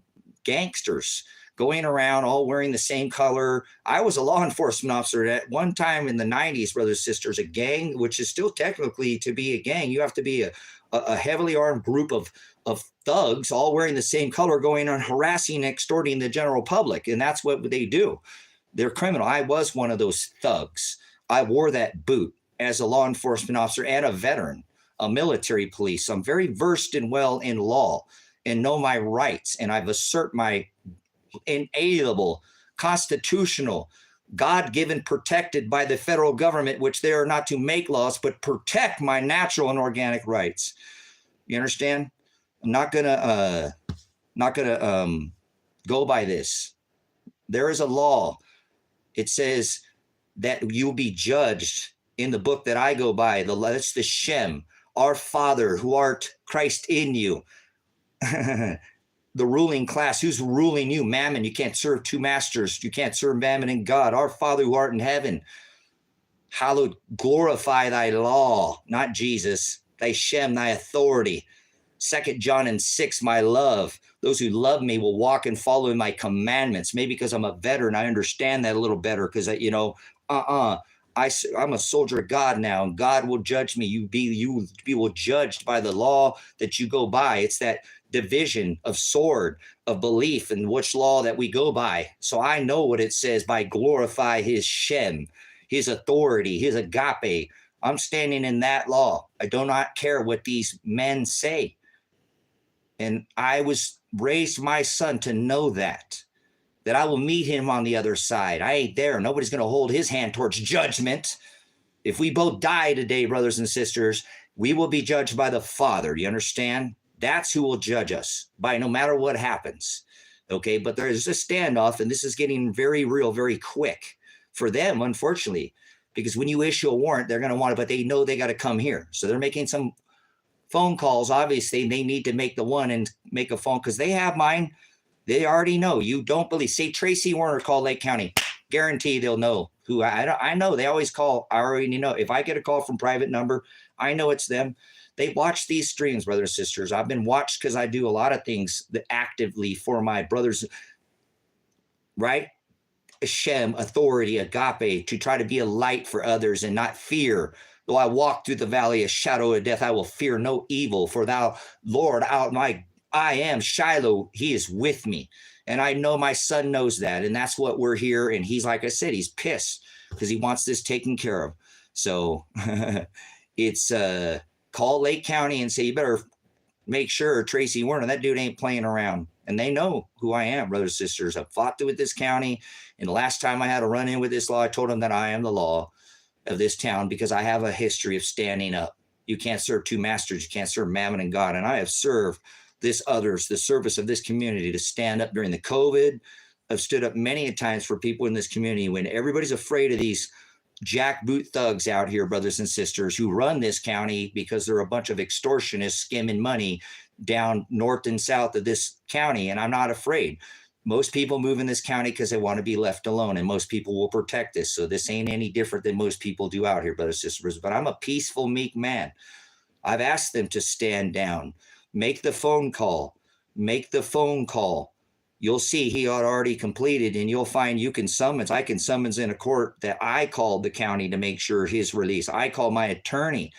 gangsters going around all wearing the same color. I was a law enforcement officer at one time in the 90s, brothers and sisters. A gang, which is still technically, to be a gang, you have to be a heavily armed group of thugs all wearing the same color, going on harassing, extorting the general public. And that's what they do. They're criminal. I was one of those thugs. I wore that boot as a law enforcement officer and a veteran, a military police. I'm very versed and well in law and know my rights. And I've assert my inalienable, constitutional, God-given, protected by the federal government, which they are not to make laws, but protect my natural and organic rights. You understand? I'm not gonna go by this. There is a law. It says that you'll be judged in the book that I go by. That's the Shem, our Father who art Christ in you. The ruling class, who's ruling you? Mammon. You can't serve two masters. You can't serve Mammon and God. Our Father who art in heaven, hallowed, glorify thy law, not Jesus, thy Shem, thy authority. 2 John and 6, my love. Those who love me will walk and follow in my commandments. Maybe because I'm a veteran, I understand that a little better, because, I'm a soldier of God now, and God will judge me. You will judged by the law that you go by. It's that division of sword of belief and which law that we go by. So I know what it says by glorify his Shem, his authority, his agape. I'm standing in that law. I do not care what these men say. And I was raised my son to know that. that I will meet him on the other side. I ain't there. Nobody's going to hold his hand towards judgment. If we both die today, brothers and sisters, we will be judged by the Father. Do you understand? That's who will judge us by no matter what happens. Okay, but there is a standoff, and this is getting very real, very quick for them, unfortunately, because when you issue a warrant, they're going to want it, but they know they got to come here. So they're making some phone calls. Obviously, they need to make the one and make a phone because they have mine. They already know. You don't believe. Say Tracy Warner called Lake County. Guarantee they'll know who I know. They always call. I already know. If I get a call from private number, I know it's them. They watch these streams, brothers and sisters. I've been watched because I do a lot of things that actively for my brothers, right? Hashem, authority, agape, to try to be a light for others and not fear. Though I walk through the valley of shadow of death, I will fear no evil. For thou, Lord, I am Shiloh. He is with me. And I know my son knows that. And that's what we're here. And he's, like I said, he's pissed because he wants this taken care of. So it's call Lake County and say, you better make sure Tracy Warner, that dude ain't playing around. And they know who I am, brothers and sisters. I've fought with this county. And the last time I had a run-in with this law, I told them that I am the law of this town because I have a history of standing up. You can't serve two masters. You can't serve Mammon and God. And I have served this others, the service of this community, to stand up during the COVID. I've stood up many times for people in this community when everybody's afraid of these jackboot thugs out here, brothers and sisters, who run this county because they're a bunch of extortionists skimming money down north and south of this county. And I'm not afraid. Most people move in this county because they want to be left alone, and most people will protect this. So this ain't any different than most people do out here, brothers and sisters. But I'm a peaceful, meek man. I've asked them to stand down. Make the phone call. Make the phone call. You'll see he had already completed, and you'll find you can summons. I can summons in a court that I called the county to make sure his release. I called my attorney.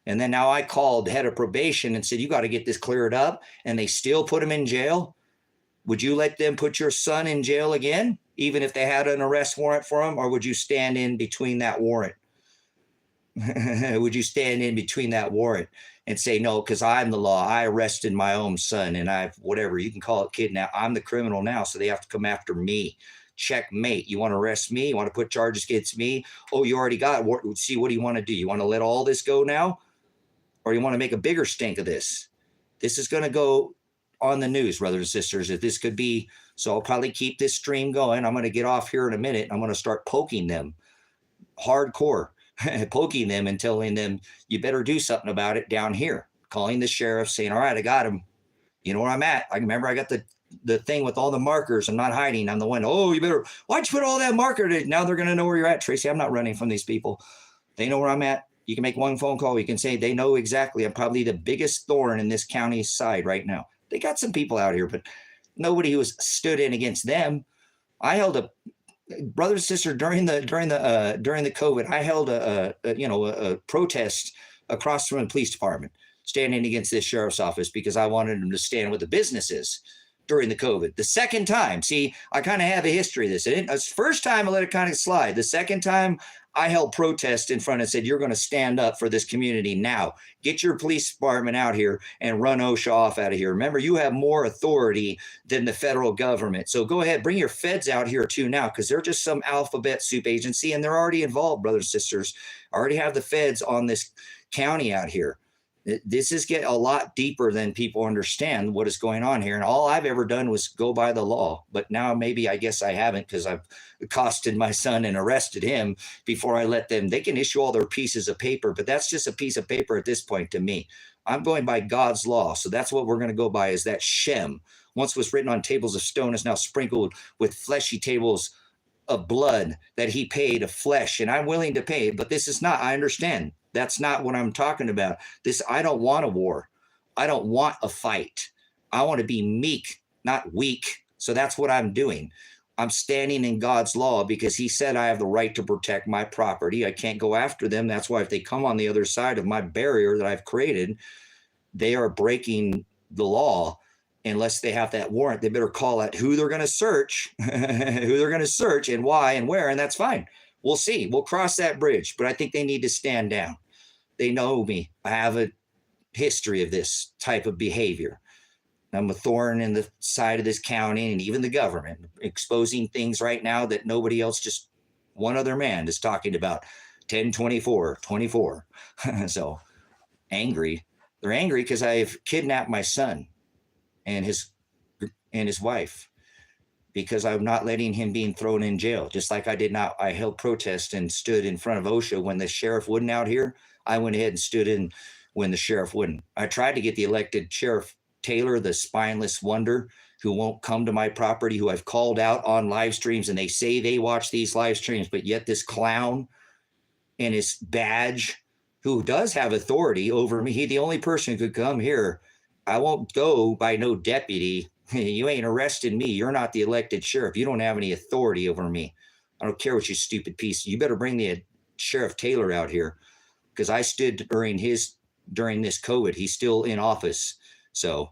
And then now I called the head of probation and said, you got to get this cleared up. And they still put him in jail. Would you let them put your son in jail again, even if they had an arrest warrant for him? Or would you stand in between that warrant? Would you stand in between that warrant and say, no, because I'm the law. I arrested my own son and I've whatever. You can call it kidnap. I'm the criminal now, so they have to come after me. Checkmate. You want to arrest me? You want to put charges against me? Oh, you already got it. See, what do you want to do? You want to let all this go now? Or you want to make a bigger stink of this? This is going to go on the news, brothers and sisters. If this could be, so I'll probably keep this stream going. I'm going to get off here in a minute. I'm going to start poking them hardcore, poking them and telling them, you better do something about it down here. Calling the sheriff saying, all right, I got him. You know where I'm at. I remember I got the thing with all the markers. I'm not hiding. I'm the one. Oh, you better, why'd you put all that marker? Now they're going to know where you're at, Tracy. I'm not running from these people. They know where I'm at. You can make one phone call. You can say they know exactly. I'm probably the biggest thorn in this county's side right now. They got some people out here, but nobody who has stood in against them. I held a brother and sister during the COVID. I held a protest across from the police department, standing against this sheriff's office because I wanted them to stand with the businesses during the COVID. The second time, see, I kind of have a history of this. It's the first time I let it kind of slide. The second time I held protest in front and said, you're going to stand up for this community now. Get your police department out here and run OSHA off out of here. Remember, you have more authority than the federal government. So go ahead, bring your feds out here too now, because they're just some alphabet soup agency and they're already involved, brothers and sisters. I already have the feds on this county out here. This is getting a lot deeper than people understand what is going on here. And all I've ever done was go by the law. But now maybe I guess I haven't, because I've accosted my son and arrested him before I let them. They can issue all their pieces of paper, but that's just a piece of paper at this point to me. I'm going by God's law. So that's what we're going to go by, is that Shem. Once was written on tables of stone is now sprinkled with fleshy tables of blood that he paid of flesh. And I'm willing to pay, but this is not, I understand. That's not what I'm talking about. I don't want a war. I don't want a fight. I want to be meek, not weak. So that's what I'm doing. I'm standing in God's law because he said I have the right to protect my property. I can't go after them. That's why if they come on the other side of my barrier that I've created, they are breaking the law. Unless they have that warrant, they better call out who they're going to search, and why and where, and that's fine. We'll see. We'll cross that bridge, but I think they need to stand down. They know me. I have a history of this type of behavior. I'm a thorn in the side of this county and even the government, exposing things right now that nobody else, just one other man is talking about. 10/24/24. So angry. They're angry because I've kidnapped my son and his wife, because I'm not letting him being thrown in jail. Just like I held protest and stood in front of OSHA when the sheriff wouldn't out here. I went ahead and stood in when the sheriff wouldn't. I tried to get the elected Sheriff Taylor, the spineless wonder who won't come to my property, who I've called out on live streams, and they say they watch these live streams, but yet this clown and his badge, who does have authority over me, he the only person who could come here. I won't go by no deputy. You ain't arresting me. You're not the elected sheriff. You don't have any authority over me. I don't care what you stupid piece. You better bring the Sheriff Taylor out here, because I stood during this COVID. He's still in office. So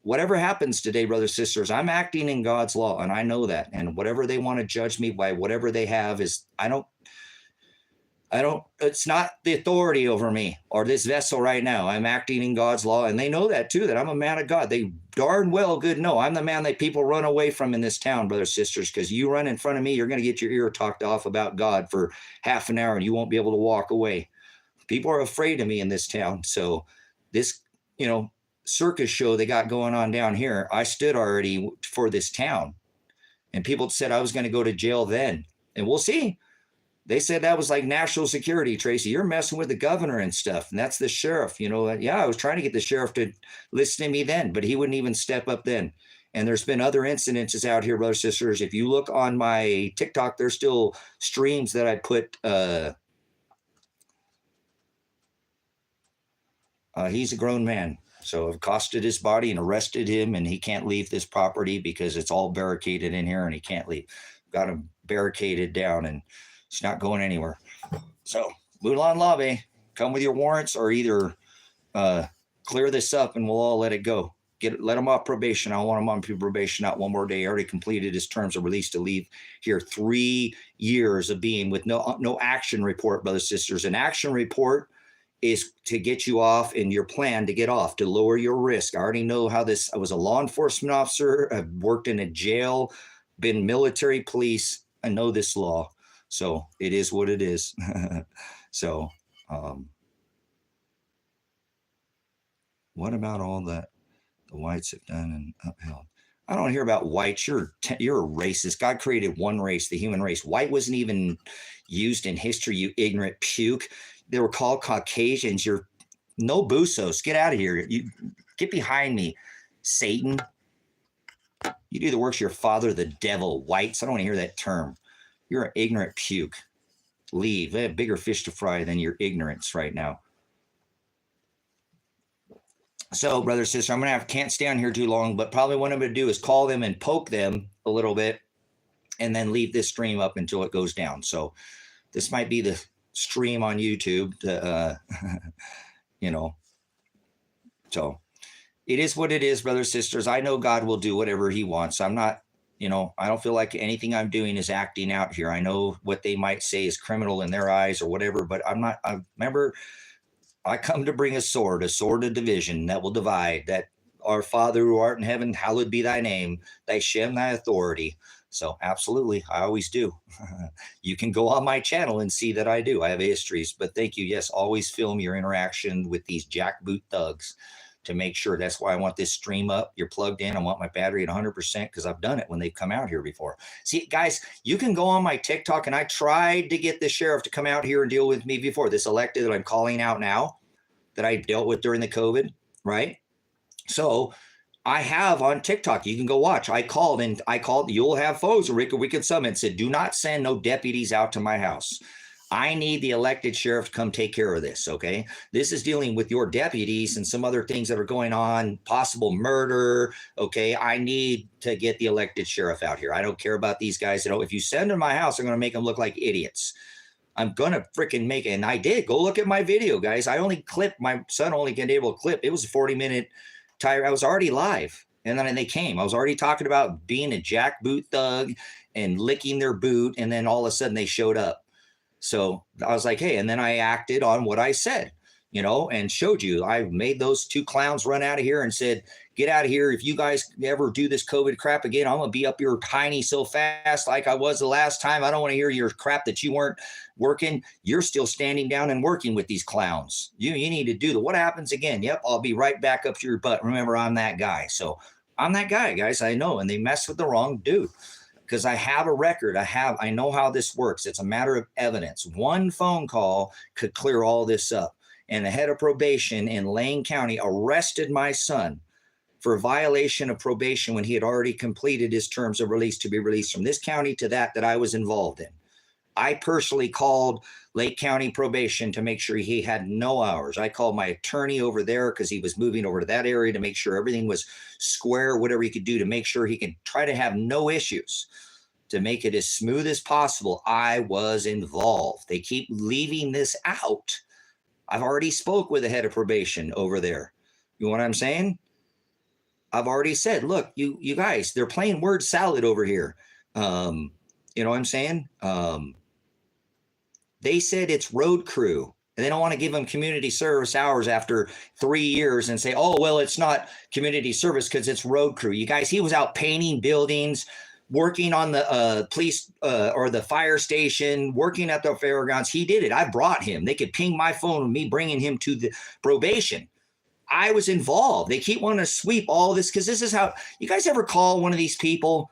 whatever happens today, brothers, sisters, I'm acting in God's law, and I know that. And whatever they want to judge me by, whatever they have, is, it's not the authority over me or this vessel right now. I'm acting in God's law, and they know that too, that I'm a man of God. They darn well good know I'm the man that people run away from in this town, brothers, sisters, because you run in front of me, you're going to get your ear talked off about God for half an hour and you won't be able to walk away. People are afraid of me in this town. So this, circus show they got going on down here, I stood already for this town, and people said I was going to go to jail then, and we'll see. They said that was like national security, Tracy. You're messing with the governor and stuff. And that's the sheriff. Yeah, I was trying to get the sheriff to listen to me then, but he wouldn't even step up then. And there's been other incidences out here, brothers, sisters. If you look on my TikTok, there's still streams that I put. He's a grown man. So I've accosted his body and arrested him, and he can't leave this property because it's all barricaded in here and he can't leave. Got him barricaded down, and it's not going anywhere. So, Mulan Lave, come with your warrants, or either clear this up and we'll all let it go. Let him off probation. I want him on probation, not one more day. He already completed his terms of release to leave here. 3 years of being with no action report, brothers, sisters. An action report is to get you off, and your plan to get off, to lower your risk. I already know how this. I was a law enforcement officer. I've worked in a jail, been military police. I know this law. So it is what it is. So what about all that the whites have done and upheld? I don't hear about whites. You're a racist. God created one race, the human race. White wasn't even used in history, you ignorant puke. They were called Caucasians. You're no busos. Get out of here. You get behind me, Satan. You do the works of your father, the devil. Whites. I don't want to hear that term. You're an ignorant puke. Leave. They have bigger fish to fry than your ignorance right now. So, brother, sister, can't stay on here too long, but probably what I'm going to do is call them and poke them a little bit and then leave this stream up until it goes down. So this might be the stream on YouTube to, so it is what it is, brothers, sisters. I know God will do whatever he wants. I'm not, I don't feel like anything I'm doing is acting out here. I know what they might say is criminal in their eyes or whatever, but I'm not. Remember, I come to bring a sword of division that will divide, that our Father who art in heaven, hallowed be thy name, thy Shem, thy authority. So absolutely, I always do. You can go on my channel and see that I do. I have histories, but thank you. Yes, always film your interaction with these jackboot thugs to make sure. That's why I want this stream up. You're plugged in. I want my battery at 100% because I've done it when they've come out here before. See, guys, you can go on my TikTok, and I tried to get the sheriff to come out here and deal with me before. This elected that I'm calling out now, that I dealt with during the COVID, right? So I have on TikTok, you can go watch. I called, you'll have foes, we could summon, said, do not send no deputies out to my house. I need the elected sheriff to come take care of this, okay? This is dealing with your deputies and some other things that are going on, possible murder, okay? I need to get the elected sheriff out here. I don't care about these guys. If you send them to my house, I'm going to make them look like idiots. I'm going to freaking make it. And I did. Go look at my video, guys. I only clipped. My son only been able to clip. It was a 40-minute tire. I was already live. And then they came. I was already talking about being a jackboot thug and licking their boot. And then all of a sudden they showed up. So I was like, hey, and then I acted on what I said. you know, and showed you. I made those two clowns run out of here and said, get out of here. If you guys ever do this COVID crap again, I'm going to be up your tiny so fast like I was the last time. I don't want to hear your crap that you weren't working. You're still standing down and working with these clowns. You need to do the what happens again. Yep, I'll be right back up to your butt. Remember, I'm that guy. So I'm that guy, guys. I know. And they mess with the wrong dude. Because I have a record. I know how this works. It's a matter of evidence. One phone call could clear all this up. And the head of probation in Lane County arrested my son for violation of probation when he had already completed his terms of release to be released from this county to that I was involved in. I personally called Lake County probation to make sure he had no hours. I called my attorney over there because he was moving over to that area to make sure everything was square, whatever he could do to make sure he could try to have no issues, to make it as smooth as possible. I was involved. They keep leaving this out. I've already spoke with the head of probation over there. You know what I'm saying? I've already said, look, you guys, they're playing word salad over here. You know what I'm saying? They said it's road crew, and they don't want to give them community service hours after 3 years and say, oh, well, it's not community service because it's road crew. You guys, he was out painting buildings, working on the police or the fire station, working at the fairgrounds. He did it. I brought him. They could ping my phone with me bringing him to the probation. I was involved. They keep wanting to sweep all this because this is how you guys ever call one of these people?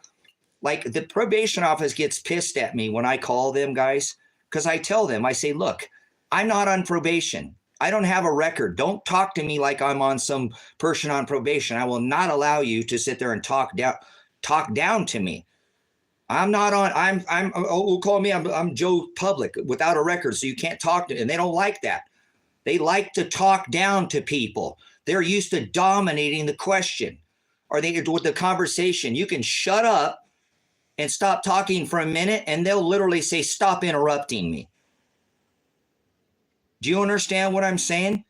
Like the probation office gets pissed at me when I call them, guys, because I tell them, I say, look, I'm not on probation. I don't have a record. Don't talk to me like I'm on some person on probation. I will not allow you to sit there and talk down to me. I'm not on, we'll call me, I'm Joe Public without a record, so you can't talk to me. And they don't like that. They like to talk down to people. They're used to dominating the question or with the conversation. You can shut up and stop talking for a minute, and they'll literally say, stop interrupting me. Do you understand what I'm saying?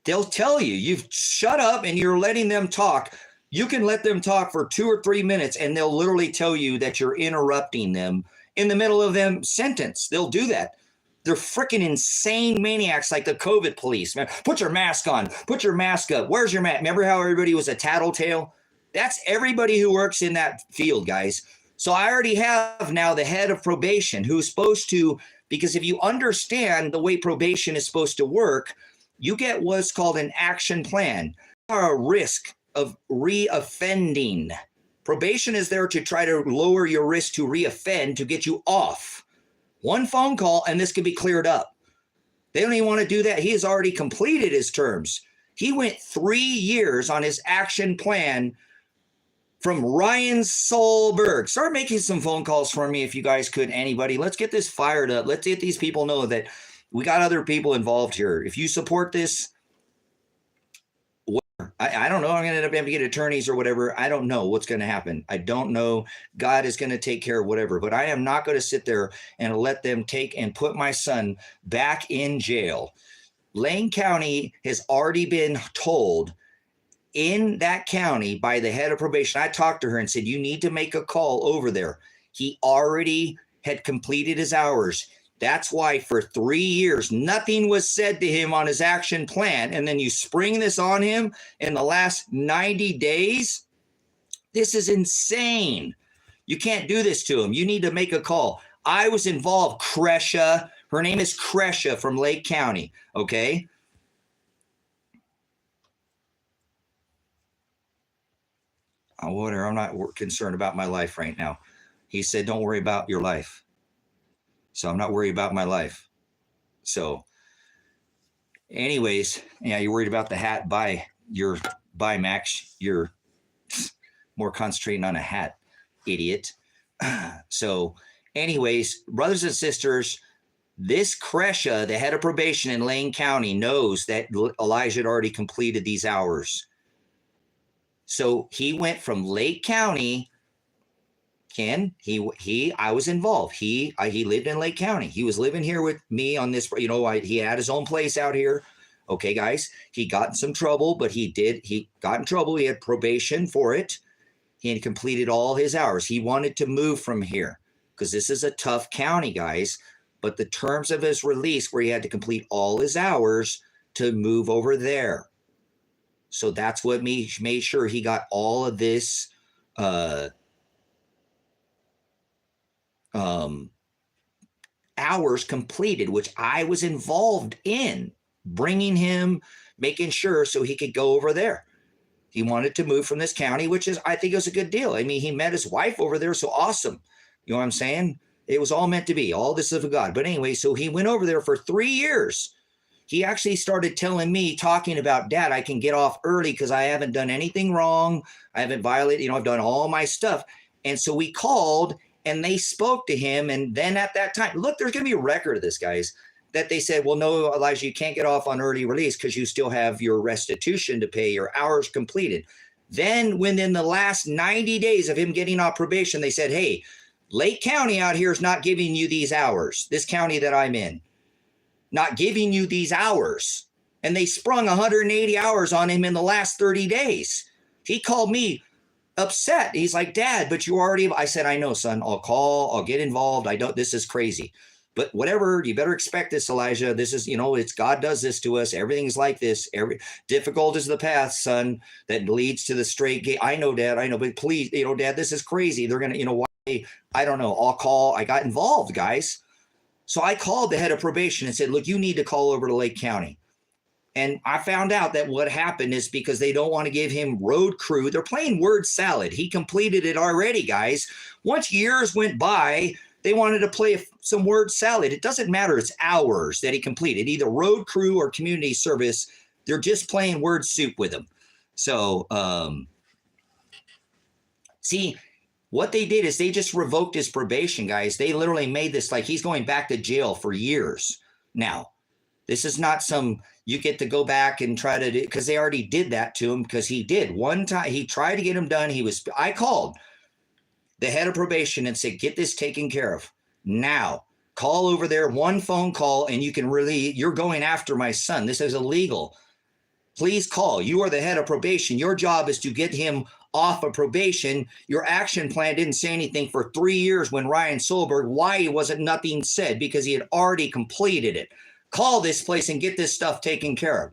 They'll tell you, you've shut up and you're letting them talk. You can let them talk for 2 or 3 minutes, and they'll literally tell you that you're interrupting them in the middle of them sentence. They'll do that. They're freaking insane maniacs like the COVID police. Man, put your mask on. Put your mask up. Where's your mask? Remember how everybody was a tattletale? That's everybody who works in that field, guys. So I already have now the head of probation who's supposed to, because if you understand the way probation is supposed to work, you get what's called an action plan. You are a risk of reoffending. Probation is there to try to lower your risk to reoffend, to get you off. One phone call and this can be cleared up. They don't even want to do that. He has already completed his terms. He went 3 years on his action plan from Ryan Solberg. Start making some phone calls for me if you guys could, anybody. Let's get this fired up. Let's get these people know that we got other people involved here. If you support this, I don't know. I'm going to end up having to get attorneys or whatever. I don't know what's going to happen. I don't know. God is going to take care of whatever. But I am not going to sit there and let them take and put my son back in jail. Lane County has already been told in that county by the head of probation. I talked to her and said, you need to make a call over there. He already had completed his hours. That's why for 3 years, nothing was said to him on his action plan. And then you spring this on him in the last 90 days. This is insane. You can't do this to him. You need to make a call. I was involved. Kresha. Her name is Kresha from Lake County. Okay. Whatever. I'm not concerned about my life right now. He said, don't worry about your life. So I'm not worried about my life. So anyways, yeah, you're worried about the hat. Buy Max. You're more concentrating on a hat, idiot. So anyways, brothers and sisters, this Kresha, the head of probation in Lane County, knows that Elijah had already completed these hours. So he went from Lake County. Ken, I was involved. He lived in Lake County. He was living here with me on this, he had his own place out here. Okay, guys, he got in some trouble, but he got in trouble. He had probation for it. He had completed all his hours. He wanted to move from here because this is a tough county, guys. But the terms of his release where he had to complete all his hours to move over there. So that's what made sure he got all of this hours completed, which I was involved in bringing him, making sure so he could go over there. He wanted to move from this county, which is, I think it was a good deal. I mean, he met his wife over there. So awesome. You know what I'm saying? It was all meant to be. All this is of God. But anyway, so he went over there for 3 years. He actually started telling me, talking about, Dad, I can get off early because I haven't done anything wrong. I haven't violated, I've done all my stuff. And so we called and they spoke to him. And then at that time, look, there's going to be a record of this, guys, that they said, well, no, Elijah, you can't get off on early release because you still have your restitution to pay, your hours completed. Then within the last 90 days of him getting off probation, they said, hey, Lake County out here is not giving you these hours. This county that I'm in, not giving you these hours. And they sprung 180 hours on him in the last 30 days. He called me upset. He's like, Dad, but you already, I said, I know, son, I'll call, I'll get involved. This is crazy, but whatever, you better expect this, Elijah. This is, it's God does this to us. Everything's like this. Difficult is the path, son, that leads to the straight gate. I know, Dad, I know, but please, Dad, this is crazy. They're going to, why? I don't know. I'll call. I got involved, guys. So I called the head of probation and said, look, you need to call over to Lake County. And I found out that what happened is because they don't want to give him road crew. They're playing word salad. He completed it already, guys. Once years went by, they wanted to play some word salad. It doesn't matter. It's hours that he completed, either road crew or community service. They're just playing word soup with him. So, see, what they did is they just revoked his probation, guys. They literally made this like he's going back to jail for years now. This is not some, you get to go back and try to do, because they already did that to him, because he did. One time, he tried to get him done. I called the head of probation and said, get this taken care of now. Call over there, one phone call, and you can really, you're going after my son. This is illegal. Please call. You are the head of probation. Your job is to get him off of probation. Your action plan didn't say anything for 3 years when Ryan Solberg, why wasn't nothing said? Because he had already completed it. Call this place and get this stuff taken care of.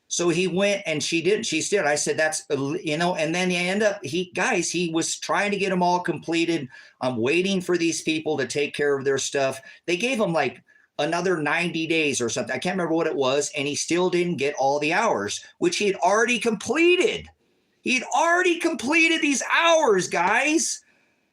So he went and she did. She did. I said, that's, and then he was trying to get them all completed. I'm waiting for these people to take care of their stuff. They gave him like another 90 days or something. I can't remember what it was. And he still didn't get all the hours, which he had already completed. He'd already completed these hours, guys.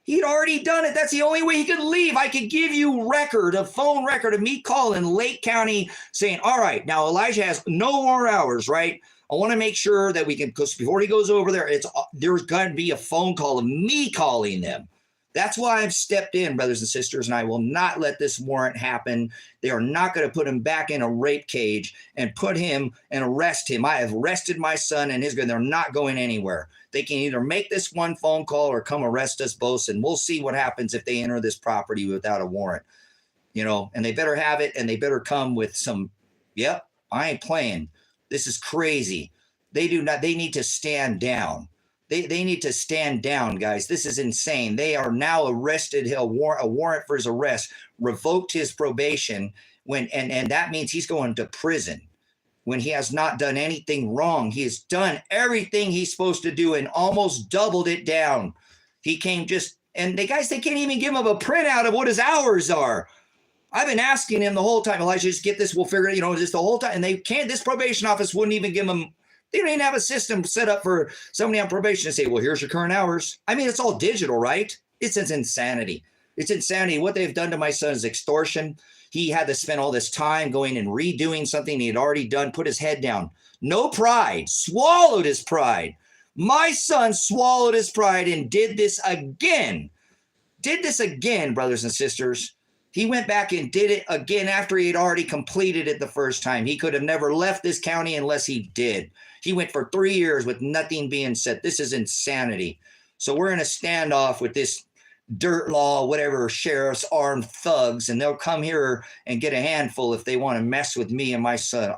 He'd already done it. That's the only way he could leave. I could give you a phone record of me calling Lake County saying, all right, now Elijah has no more hours, right? I want to make sure that we can, because before he goes over there, there's going to be a phone call of me calling them. That's why I've stepped in, brothers and sisters, and I will not let this warrant happen. They are not going to put him back in a rape cage and put him and arrest him. I have arrested my son and his girl. They're not going anywhere. They can either make this one phone call or come arrest us both, and we'll see what happens if they enter this property without a warrant. And they better have it, and they better come with some, yep, I ain't playing. This is crazy. They need to stand down. They need to stand down, guys. This is insane. They are now arrested. A warrant for his arrest, revoked his probation, and that means he's going to prison when he has not done anything wrong. He has done everything he's supposed to do and almost doubled it down. He came and they can't even give him a printout of what his hours are. I've been asking him the whole time, Elijah, just get this, we'll figure it, just the whole time. And they can't, this probation office wouldn't even give him. They don't even have a system set up for somebody on probation to say, well, here's your current hours. I mean, it's all digital, right? It's insanity. It's insanity. What they've done to my son is extortion. He had to spend all this time going and redoing something he had already done, put his head down. No pride, swallowed his pride. My son swallowed his pride and did this again. Brothers and sisters. He went back and did it again after he had already completed it the first time. He could have never left this county unless he did. He went for 3 years with nothing being said. This is insanity. So we're in a standoff with this dirt law, whatever, sheriff's armed thugs, and they'll come here and get a handful if they want to mess with me and my son.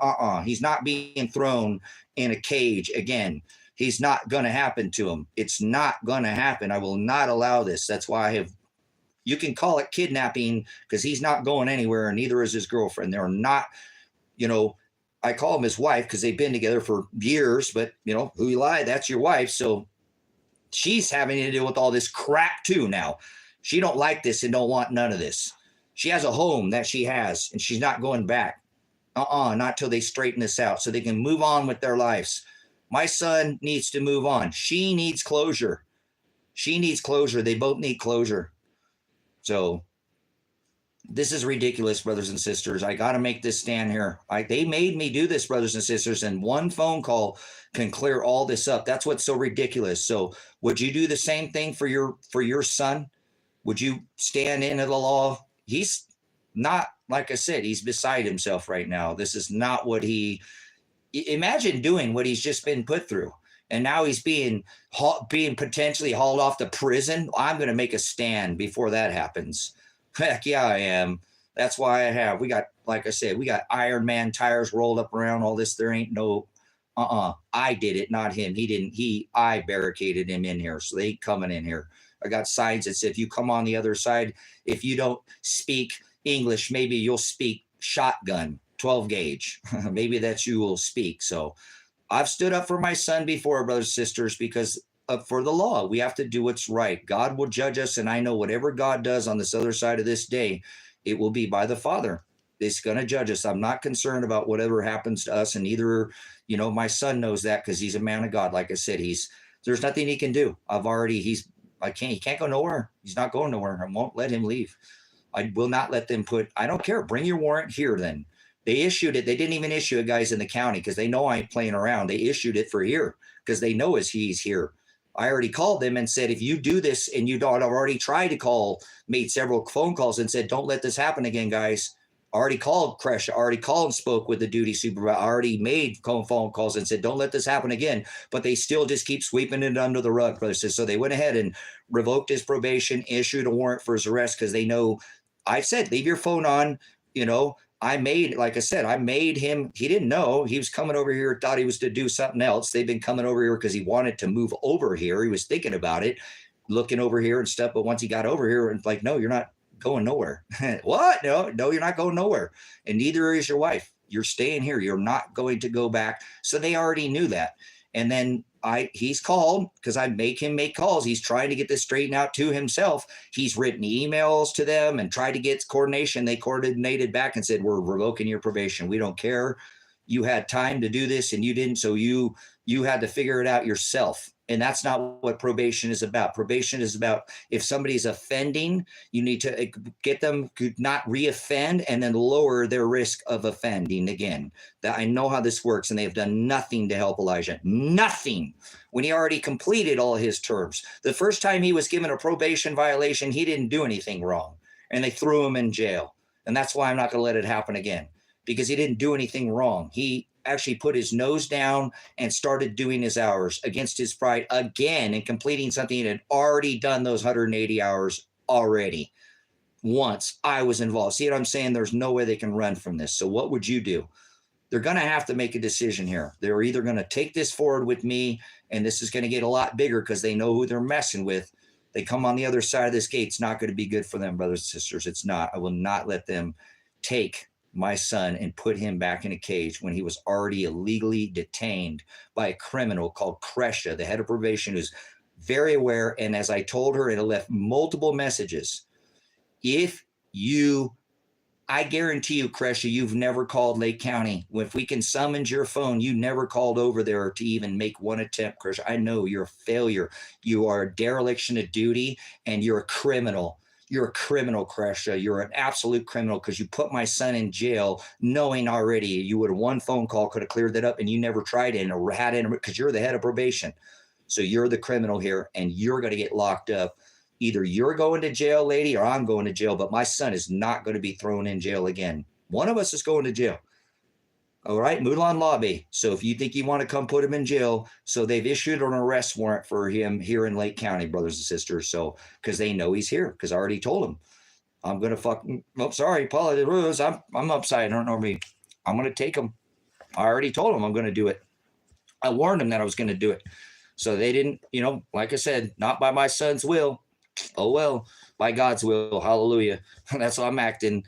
He's not being thrown in a cage again. He's not going to happen to him. It's not going to happen. I will not allow this. That's why you can call it kidnapping, because he's not going anywhere, and neither is his girlfriend. They're not, I call him his wife because they've been together for years, but who you lie, that's your wife. So she's having to deal with all this crap too now. She don't like this and don't want none of this. She has a home that she has, and she's not going back. Not till they straighten this out so they can move on with their lives. My son needs to move on. She needs closure. She needs closure. They both need closure. So this is ridiculous, brothers and sisters. I got to make this stand here. They made me do this, brothers and sisters, and one phone call can clear all this up. That's what's so ridiculous. So would you do the same thing for your son? Would you stand into the law? He's not, like I said, he's beside himself right now. This is not what imagine doing what he's just been put through. And now he's being potentially hauled off to prison. I'm going to make a stand before that happens. Heck yeah, I am. That's why we got, like I said, we got Iron Man tires rolled up around all this. There ain't no, I did it, not him. He didn't, I barricaded him in here. So they ain't coming in here. I got signs that said, if you come on the other side, if you don't speak English, maybe you'll speak shotgun, 12 gauge. Maybe that you will speak. So I've stood up for my son before, brothers and sisters, because for the law, we have to do what's right. God will judge us. And I know whatever God does on this other side of this day, it will be by the Father. It's going to judge us. I'm not concerned about whatever happens to us. And either, my son knows that because he's a man of God. Like I said, there's nothing he can do. He can't go nowhere. He's not going nowhere. I won't let him leave. I will not let them I don't care. Bring your warrant here then. They issued it. They didn't even issue it, guys, in the county because they know I ain't playing around. They issued it for here because they know he's here. I already called them and said, if you do this, and you don't, I've already tried to made several phone calls and said, don't let this happen again, guys. I already called Kresh. I already called and spoke with the duty supervisor. I already made phone calls and said, don't let this happen again. But they still just keep sweeping it under the rug, brothers. So they went ahead and revoked his probation, issued a warrant for his arrest because they know I said, leave your phone on. I made him, he didn't know he was coming over here, thought he was to do something else. They've been coming over here because he wanted to move over here. He was thinking about it, looking over here and stuff. But once he got over here and like, no, you're not going nowhere. What? No, you're not going nowhere. And neither is your wife. You're staying here. You're not going to go back. So they already knew that. And then he's called because I make him make calls. He's trying to get this straightened out to himself. He's written emails to them and tried to get coordination. They coordinated back and said, we're revoking your probation. We don't care. You had time to do this and you didn't. So you had to figure it out yourself. And that's not what probation is about. Probation is about if somebody's offending, you need to get them to not reoffend and then lower their risk of offending again. That I know how this works, and they have done nothing to help Elijah. Nothing. When he already completed all his terms. The first time he was given a probation violation, he didn't do anything wrong. And they threw him in jail. And that's why I'm not going to let it happen again. Because he didn't do anything wrong. He actually put his nose down and started doing his hours against his pride again and completing something he had already done those 180 hours already. Once I was involved. See what I'm saying? There's no way they can run from this. So what would you do? They're going to have to make a decision here. They're either going to take this forward with me, and this is going to get a lot bigger because they know who they're messing with. They come on the other side of this gate. It's not going to be good for them, brothers and sisters. It's not. I will not let them take my son and put him back in a cage when he was already illegally detained by a criminal called Kresha, the head of probation, who's very aware. And as I told her, it left multiple messages. I guarantee you, Kresha, you've never called Lake County. If we can summons your phone, you never called over there to even make one attempt, Kresha. I know you're a failure. You are a dereliction of duty, and you're a criminal. You're a criminal, Kresha. You're an absolute criminal because you put my son in jail knowing already you would have one phone call could have cleared that up, and you never tried it or had it because you're the head of probation. So you're the criminal here, and you're going to get locked up. Either you're going to jail, lady, or I'm going to jail, but my son is not going to be thrown in jail again. One of us is going to jail. All right, Mulan Lobby. So if you think you want to come put him in jail, so they've issued an arrest warrant for him here in Lake County, brothers and sisters. So because they know he's here, because I already told him, I'm going to sorry, Paula, I'm upside. I don't know me. I'm going to take him. I already told him I'm going to do it. I warned him that I was going to do it. So they didn't, like I said, not by my son's will. Oh, well, by God's will. Hallelujah. That's how I'm acting.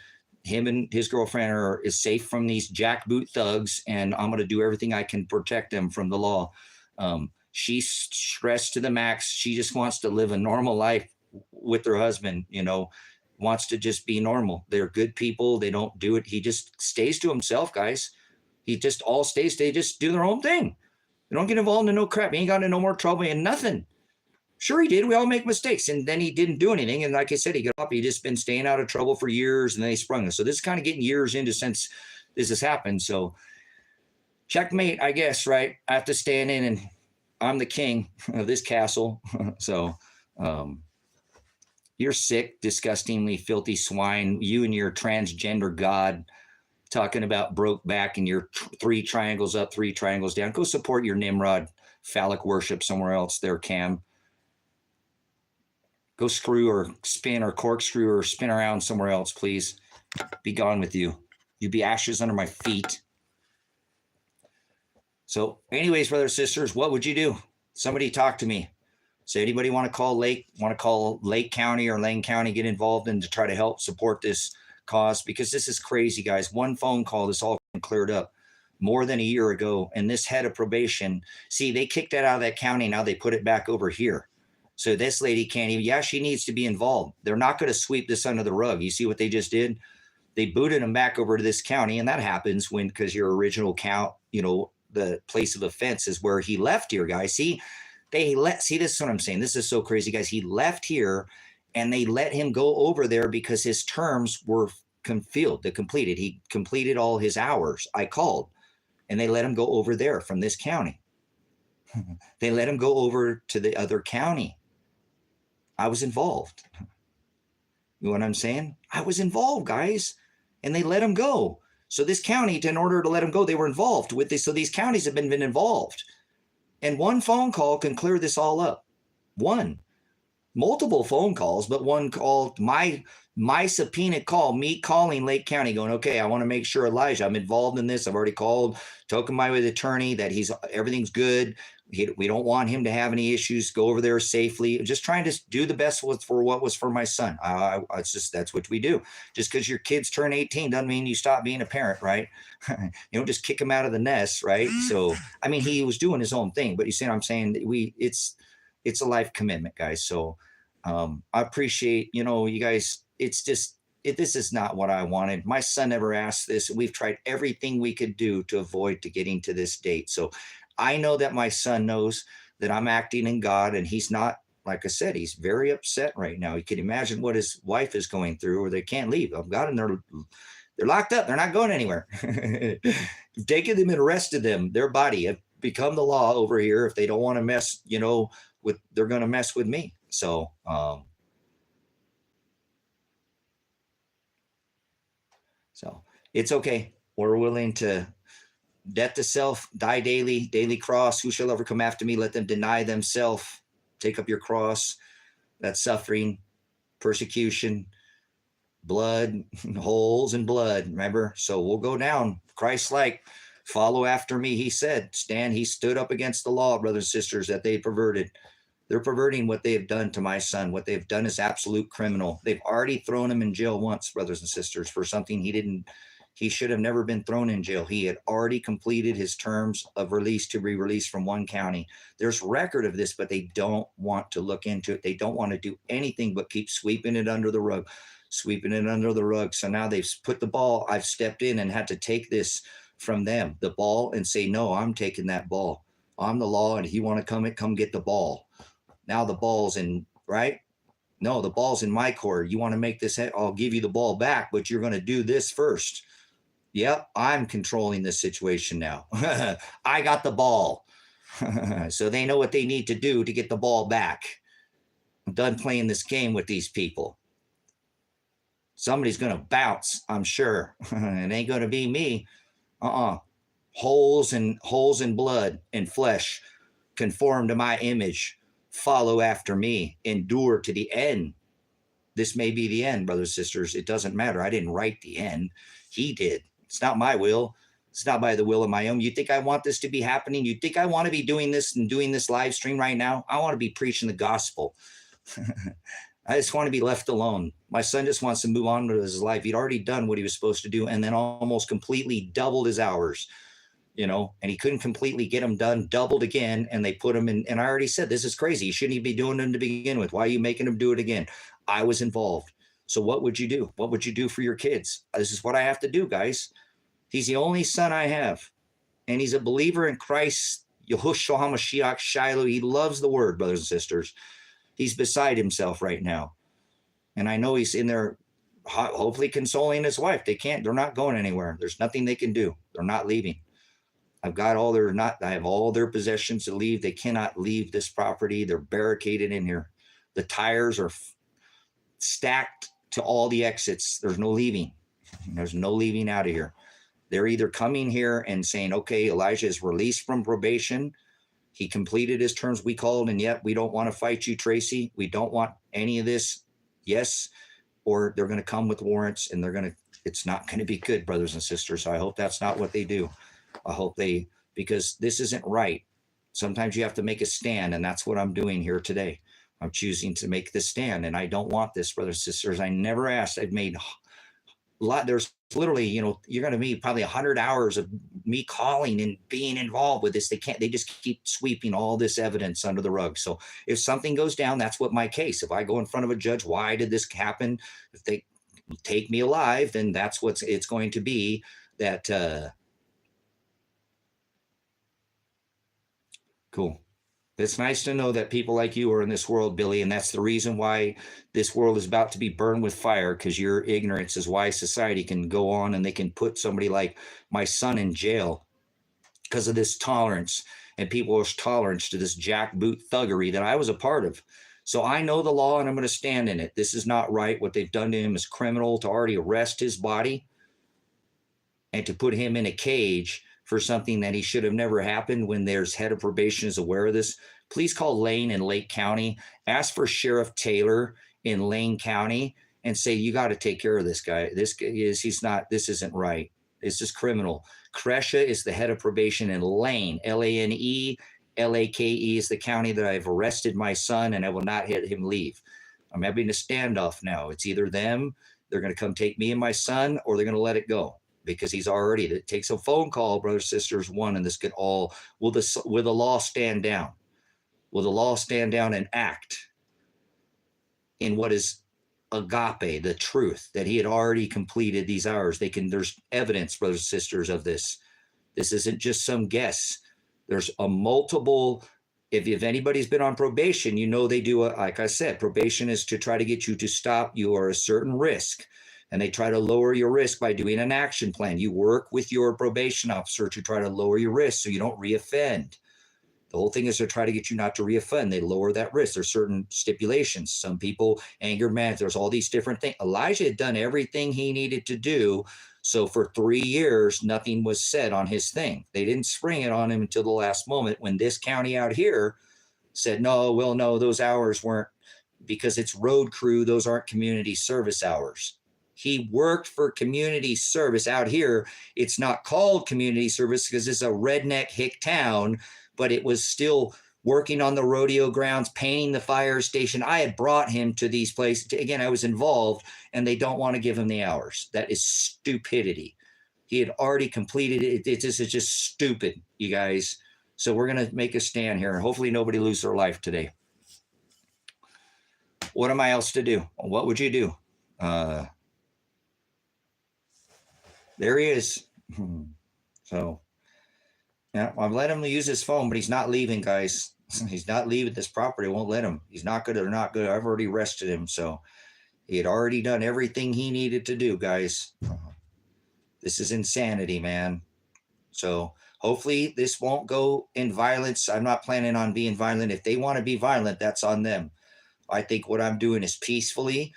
him and his girlfriend is safe from these jackboot thugs, and I'm going to do everything I can protect them from the law. She's stressed to the max. She just wants to live a normal life with her husband, wants to just be normal. They're good people. They don't do it. He just stays to himself, guys. He just all stays. They just do their own thing. They don't get involved in no crap. He ain't got into no more trouble and nothing. Sure, he did. We all make mistakes. And then he didn't do anything. And like I said, he got up. He just been staying out of trouble for years, and then he sprung us. So this is kind of getting years into since this has happened. So checkmate, I guess, right? I have to stand in, and I'm the king of this castle. So you're sick, disgustingly filthy swine. You and your transgender god talking about broke back and your 3 triangles up, 3 triangles down. Go support your Nimrod phallic worship somewhere else there, Cam. Go screw or spin or corkscrew or spin around somewhere else, please. Be gone with you. You be ashes under my feet. So anyways, brothers and sisters, what would you do? Somebody talk to me. So anybody want to call Lake County or Lane County, get involved in to try to help support this cause? Because this is crazy, guys. One phone call, this all cleared up more than a year ago. And this head of probation, see, they kicked that out of that county. Now they put it back over here. So this lady can't even, yeah, she needs to be involved. They're not going to sweep this under the rug. You see what they just did? They booted him back over to this county. And that happens because your original count, the place of offense is where he left here, guys. See, this is what I'm saying. This is so crazy, guys. He left here and they let him go over there because his terms were completed. He completed all his hours. I called and they let him go over there from this county. They let him go over to the other county. I was involved. You know what I'm saying? I was involved, guys. And they let him go. So this county, in order to let him go, they were involved with this. So these counties have been involved. And one phone call can clear this all up. One. Multiple phone calls, but one call, my subpoena call, me calling Lake County going, okay, I want to make sure Elijah, I'm involved in this. I've already called, token my attorney that everything's good. We don't want him to have any issues. Go over there safely. Just trying to do the best for what was for my son. That's what we do. Just because your kids turn 18 doesn't mean you stop being a parent, right? You don't just kick him out of the nest, right? So, I mean, he was doing his own thing, but you see what I'm saying? It's a life commitment, guys. So I appreciate, you guys, this is not what I wanted. My son never asked this. We've tried everything we could do to avoid getting to this date. So I know that my son knows that I'm acting in God, and he's not, like I said, he's very upset right now. You can imagine what his wife is going through, or they can't leave. I've got them. They're locked up. They're not going anywhere. You've taken them and arrested them. Their body have become the law over here. If they don't want to mess, they're going to mess with me. So, so it's okay. We're willing to death to self, die daily cross. Who shall ever come after me? Let them deny themselves, take up your cross. That's suffering, persecution, blood, holes in blood. Remember? So we'll go down Christ-like. Follow after me, he said. He stood up against the law, brothers and sisters, that they perverted. They're perverting what they have done to my son. What they've done is absolute criminal. They've already thrown him in jail once, brothers and sisters, for something he should have never been thrown in jail. He had already completed his terms of release to be released from one county. There's record of this, but they don't want to look into it. They don't want to do anything but keep sweeping it under the rug. So now they've put the ball. I've stepped in and had to take this from them, the ball, and say, no, I'm taking that ball. I'm the law, and you want to come get the ball. Now the ball's in, right? No, the ball's in my court. You want to make this, I'll give you the ball back, but you're going to do this first. Yep, I'm controlling this situation now. I got the ball. So they know what they need to do to get the ball back. I'm done playing this game with these people. Somebody's going to bounce, I'm sure. It ain't going to be me. Holes in blood and flesh. Conform to my image. Follow after me. Endure to the end. This may be the end, brothers and sisters. It doesn't matter. I didn't write the end. He did. It's not my will. It's not by the will of my own. You think I want this to be happening? You think I want to be doing this and doing this live stream right now? I want to be preaching the gospel. I just want to be left alone. My son just wants to move on with his life. He'd already done what he was supposed to do and then almost completely doubled his hours, and he couldn't completely get them done, doubled again, and they put him in. And I already said, this is crazy. You shouldn't even be doing them to begin with. Why are you making him do it again? I was involved. So what would you do? What would you do for your kids? This is what I have to do, guys. He's the only son I have. And he's a believer in Christ, Yahushua HaMashiach Shiloh. He loves the word, brothers and sisters. He's beside himself right now. And I know he's in there hopefully consoling his wife. They're not going anywhere. There's nothing they can do. They're not leaving. I have all their possessions to leave. They cannot leave this property. They're barricaded in here. The tires are stacked to all the exits. There's no leaving. There's no leaving out of here. They're either coming here and saying, okay, Elijah is released from probation. He completed his terms. We called, and yet we don't want to fight you, Tracy. We don't want any of this. Yes. Or they're going to come with warrants, and it's not going to be good, brothers and sisters. So I hope that's not what they do. I hope because this isn't right. Sometimes you have to make a stand, and that's what I'm doing here today. I'm choosing to make this stand, and I don't want this, brothers and sisters. I never asked. I've made a lot. There's literally, you're going to meet probably 100 hours of me calling and being involved with this. They just keep sweeping all this evidence under the rug. So if something goes down, that's what my case. If I go in front of a judge, why did this happen? If they take me alive, then that's what it's going to be. That, cool. It's nice to know that people like you are in this world, Billy, and that's the reason why this world is about to be burned with fire, because your ignorance is why society can go on and they can put somebody like my son in jail because of this tolerance, and people's tolerance to this jackboot thuggery that I was a part of. So I know the law, and I'm going to stand in it. This is not right. What they've done to him is criminal, to already arrest his body and to put him in a cage for something that he should have never happened. When there's head of probation is aware of this, please call Lane in Lake County, ask for Sheriff Taylor in Lane County and say, you got to take care of this guy. This isn't right. This is criminal. Kresha is the head of probation in Lane, Lane, Lake is the county that I've arrested my son, and I will not let him leave. I'm having a standoff now. It's either them, they're going to come take me and my son, or they're going to let it go. Because it takes a phone call, brothers, sisters, and this could all, will the law stand down? Will the law stand down and act in what is agape, the truth, that he had already completed these hours? There's evidence, brothers and sisters, of this. This isn't just some guess. There's a multiple, if anybody's been on probation, they do, like I said, probation is to try to get you to stop. You are a certain risk. And they try to lower your risk by doing an action plan. You work with your probation officer to try to lower your risk so you don't reoffend. The whole thing is to try to get you not to reoffend. They lower that risk. There's certain stipulations. Some people, anger management, there's all these different things. Elijah had done everything he needed to do. So for 3 years, nothing was said on his thing. They didn't spring it on him until the last moment when this county out here said, no, those hours weren't, because it's road crew. Those aren't community service hours. He worked for community service out here. It's not called community service because it's a redneck hick town, but it was still working on the rodeo grounds, painting the fire station. I had brought him to these places. Again, I was involved, and they don't want to give him the hours. That is stupidity. He had already completed it. This is just stupid, you guys. So we're going to make a stand here, and hopefully nobody lose their life today. What am I else to do? What would you do? There he is. So, yeah, I've let him use his phone, but he's not leaving, guys. He's not leaving this property. I won't let him. He's not good or not good. I've already arrested him. So he had already done everything he needed to do, guys. This is insanity, man. So hopefully this won't go in violence. I'm not planning on being violent. If they want to be violent, that's on them. I think what I'm doing is peacefully.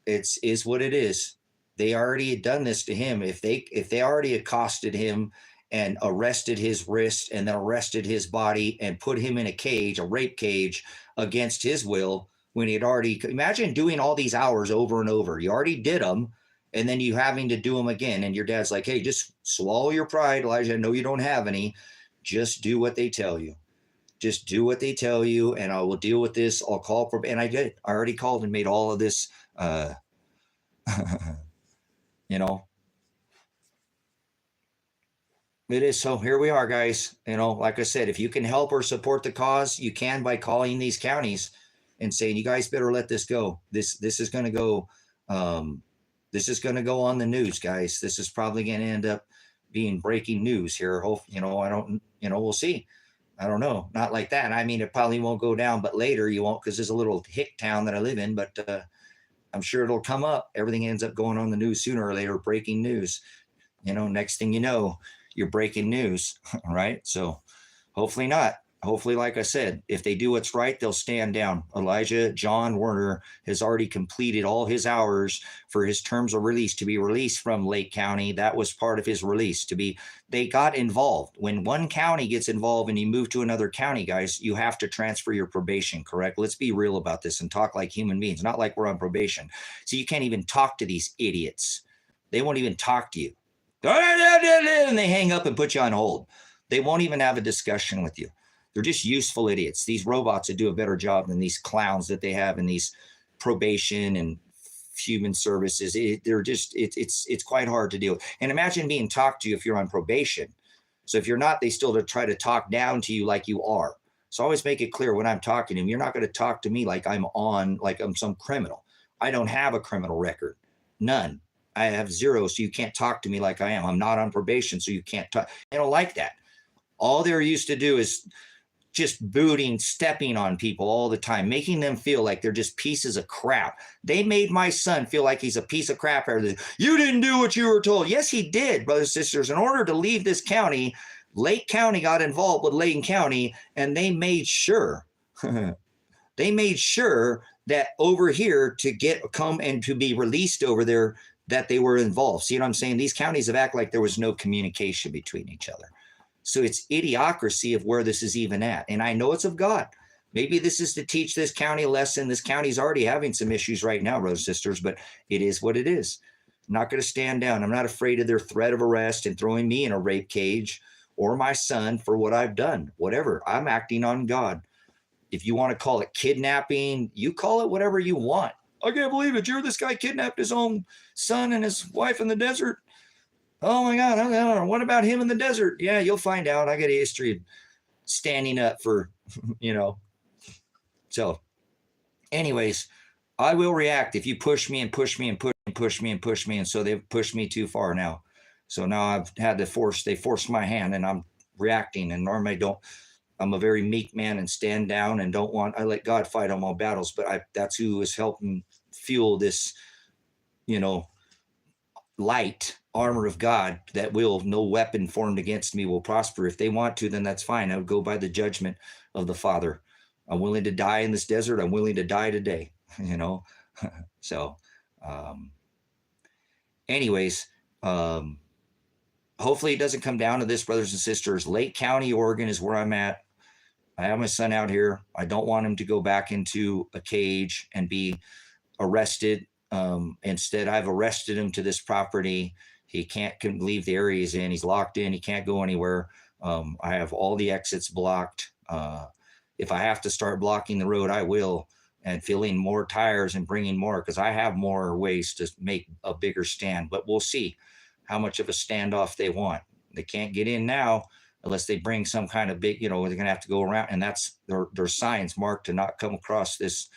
Is what it is. They already had done this to him. If they already accosted him and arrested his wrist and then arrested his body and put him in a cage, a rape cage, against his will, when he had already, imagine doing all these hours over and over. You already did them, and then you having to do them again. And your dad's like, hey, just swallow your pride, Elijah. I know you don't have any. Just do what they tell you. Just do what they tell you, and I will deal with this. I'll call for, and I did. I already called and made all of this, you know, it is. So here we are, guys. Like I said, if you can help or support the cause, you can by calling these counties and saying, you guys better let this go. This is going to go. This is going to go on the news, guys. This is probably going to end up being breaking news here. Hope, I don't, we'll see. I don't know. Not like that. I mean, it probably won't go down, but later you won't, because there's a little hick town that I live in, but I'm sure it'll come up. Everything ends up going on the news sooner or later, breaking news. Next thing you know, you're breaking news, right? So hopefully not. Hopefully, like I said, if they do what's right, they'll stand down. Elijah John Werner has already completed all his hours for his terms of release to be released from Lake County. That was part of his release they got involved. When one county gets involved and you move to another county, guys, you have to transfer your probation, correct? Let's be real about this and talk like human beings, not like we're on probation. So you can't even talk to these idiots. They won't even talk to you. And they hang up and put you on hold. They won't even have a discussion with you. They're just useful idiots. These robots that do a better job than these clowns that they have in these probation and human services. It's quite hard to deal with. And imagine being talked to if you're on probation. So if you're not, they still try to talk down to you like you are. So always make it clear when I'm talking to them, you're not going to talk to me like I'm some criminal. I don't have a criminal record. None. I have zero, so you can't talk to me like I am. I'm not on probation, so you can't talk. They don't like that. All they're used to do is just stepping on people all the time, making them feel like they're just pieces of crap. They made my son feel like he's a piece of crap. You didn't do what you were told. Yes, he did, brothers and sisters. In order to leave this county, Lake County got involved with Layton County, and they made sure, that over here to come and to be released over there, that they were involved. See what I'm saying? These counties have acted like there was no communication between each other. So it's idiocracy of where this is even at. And I know it's of God. Maybe this is to teach this county a lesson. This county's already having some issues right now, brothers and sisters, but it is what it is. I'm not going to stand down. I'm not afraid of their threat of arrest and throwing me in a rape cage or my son for what I've done. Whatever. I'm acting on God. If you want to call it kidnapping, you call it whatever you want. I can't believe it. This guy kidnapped his own son and his wife in the desert. Oh my God, what about him in the desert? Yeah, you'll find out. I got a history of standing up for, So anyways, I will react if you push me and push me and push me and push me. And so they've pushed me too far now. So now I've had they forced my hand and I'm reacting. And normally I'm a very meek man and stand down and I let God fight all my battles. But that's who is helping fuel this, light armor of God that no weapon formed against me will prosper. If they want to, then that's fine. I would go by the judgment of the Father. I'm willing to die in this desert. I'm willing to die today, So, anyways, hopefully it doesn't come down to this, brothers and sisters. Lake County, Oregon is where I'm at. I have my son out here. I don't want him to go back into a cage and be arrested. Instead, I've arrested him to this property. He can't leave the area he's in. He's locked in. He can't go anywhere. I have all the exits blocked. If I have to start blocking the road, I will, and filling more tires and bringing more, because I have more ways to make a bigger stand. But we'll see how much of a standoff they want. They can't get in now unless they bring some kind of big, they're going to have to go around. And that's there's signs marked to not come across this.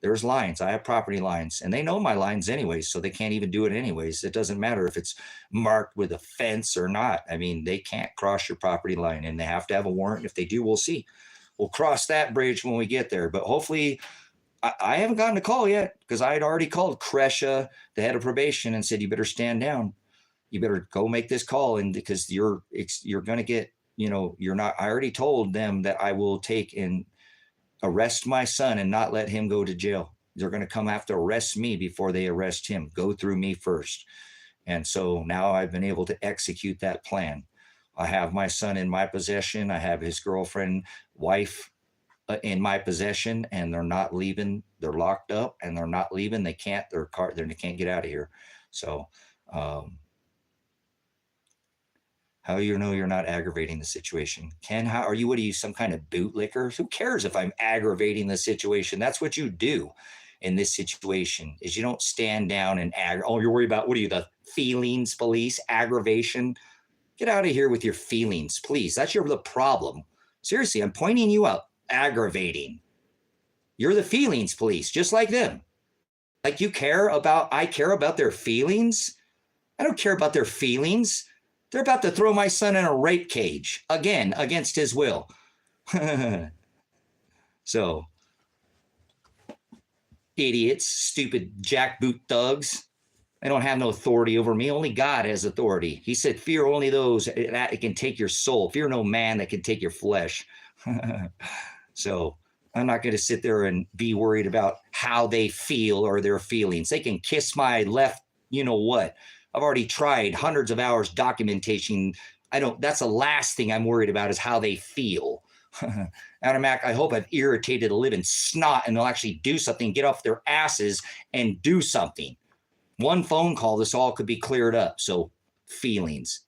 There's lines. I have property lines, and they know my lines anyways, so they can't even do it anyways. It doesn't matter if it's marked with a fence or not. I mean, they can't cross your property line, and they have to have a warrant. If they do, we'll see. We'll cross that bridge when we get there. But hopefully, I haven't gotten a call yet, because I had already called Kresha, the head of probation, and said, you better stand down. You better go make this call, and because you're going to get, you're not. I already told them that I will take and arrest my son and not let him go to jail. They're going to come have to arrest me before they arrest him. Go through me first. And so now I've been able to execute that plan. I have my son in my possession. I have his girlfriend, wife in my possession, and they're not leaving. They're locked up and they're not leaving. They can't, they can't get out of here. So, How you know you're not aggravating the situation? Ken, how are you? What are you, some kind of bootlicker? Who cares if I'm aggravating the situation? That's what you do in this situation, is you don't stand down and oh, you're worried about, what are you, the feelings police? Aggravation? Get out of here with your feelings, please. That's the problem. Seriously, I'm pointing you out. Aggravating. You're the feelings police, just like them. Like I care about their feelings. I don't care about their feelings. They're about to throw my son in a rape cage, again, against his will. So, idiots, stupid jackboot thugs. They don't have no authority over me. Only God has authority. He said, fear only those that can take your soul. Fear no man that can take your flesh. So I'm not going to sit there and be worried about how they feel or their feelings. They can kiss my left, you know what. I've already tried hundreds of hours documentation. That's the last thing I'm worried about, is how they feel. Adam Mac, I hope I've irritated the living snot and they'll actually do something, get off their asses and do something. One phone call, this all could be cleared up. So feelings.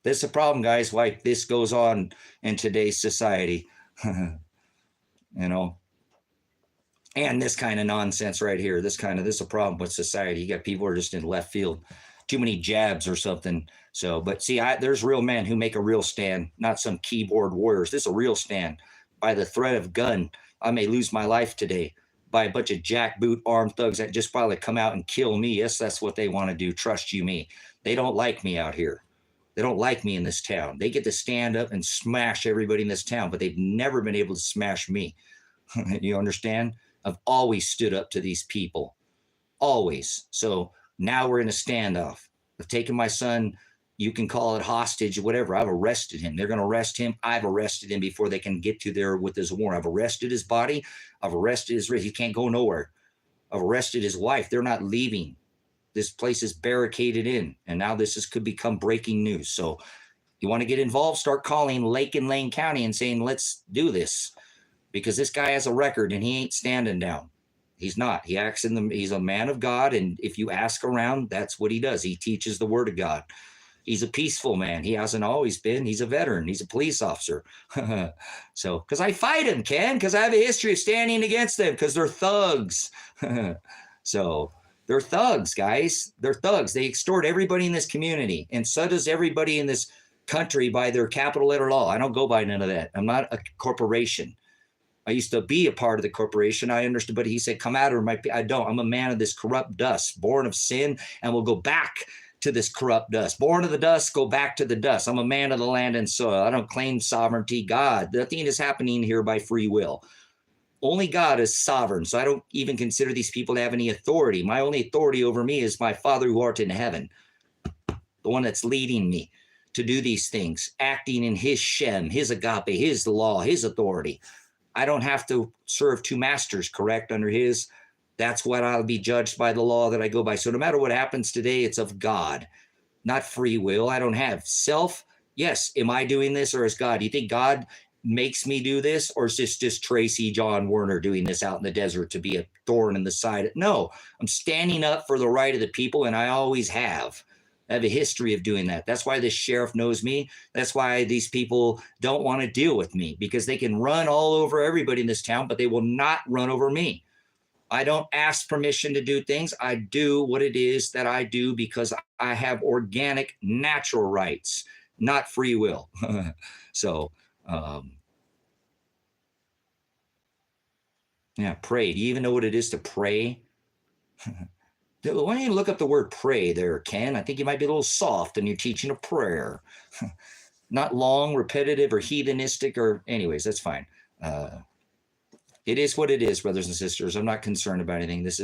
This is a problem, guys, why this goes on in today's society. You know, and this kind of nonsense right here, this is a problem with society. You got people who are just in left field, too many jabs or something. So, but see, there's real men who make a real stand, not some keyboard warriors. This is a real stand. By the threat of gun, I may lose my life today. By a bunch of jackboot armed thugs that just probably come out and kill me. Yes, that's what they want to do. Trust you me. They don't like me out here. They don't like me in this town. They get to stand up and smash everybody in this town, but they've never been able to smash me. You understand? I've always stood up to these people. Always. So now we're in a standoff. I've taken my son. You can call it hostage or whatever. I've arrested him. They're going to arrest him. I've arrested him before they can get to there with his warrant. I've arrested his body. I've arrested his wrist. He can't go nowhere. I've arrested his wife. They're not leaving. This place is barricaded in. And now could become breaking news. So you want to get involved, start calling Lake and Lane County and saying, let's do this. Because this guy has a record and he ain't standing down. He's not. He's a man of God. And if you ask around, that's what he does. He teaches the word of God. He's a peaceful man. He hasn't always been. He's a veteran. He's a police officer. So, because I fight him, Ken, because I have a history of standing against them, because they're thugs. So, they're thugs, guys. They're thugs. They extort everybody in this community. And so does everybody in this country by their capital letter law. I don't go by none of that. I'm not a corporation. I used to be a part of the corporation. I understood, but he said, come out or I don't. I'm a man of this corrupt dust, born of sin, and will go back to this corrupt dust. Born of the dust, go back to the dust. I'm a man of the land and soil. I don't claim sovereignty. God, nothing is happening here by free will. Only God is sovereign. So I don't even consider these people to have any authority. My only authority over me is my Father who art in heaven, the one that's leading me to do these things, acting in his Shem, his Agape, his law, his authority. I don't have to serve two masters, correct, under his. That's what I'll be judged by the law that I go by. So no matter what happens today, it's of God, not free will. I don't have self. Yes, am I doing this or is God? Do you think God makes me do this, or is this just Tracy John Werner doing this out in the desert to be a thorn in the side? No, I'm standing up for the right of the people, and I always have. I have a history of doing that. That's why this sheriff knows me. That's why these people don't want to deal with me, because they can run all over everybody in this town, but they will not run over me. I don't ask permission to do things. I do what it is that I do because I have organic, natural rights, not free will. So, yeah, pray. Do you even know what it is to pray? Why don't you look up the word pray there, Ken? I think you might be a little soft and you're teaching a prayer. Not long, repetitive, or heathenistic, or anyways, that's fine. It is what it is, brothers and sisters. I'm not concerned about anything. This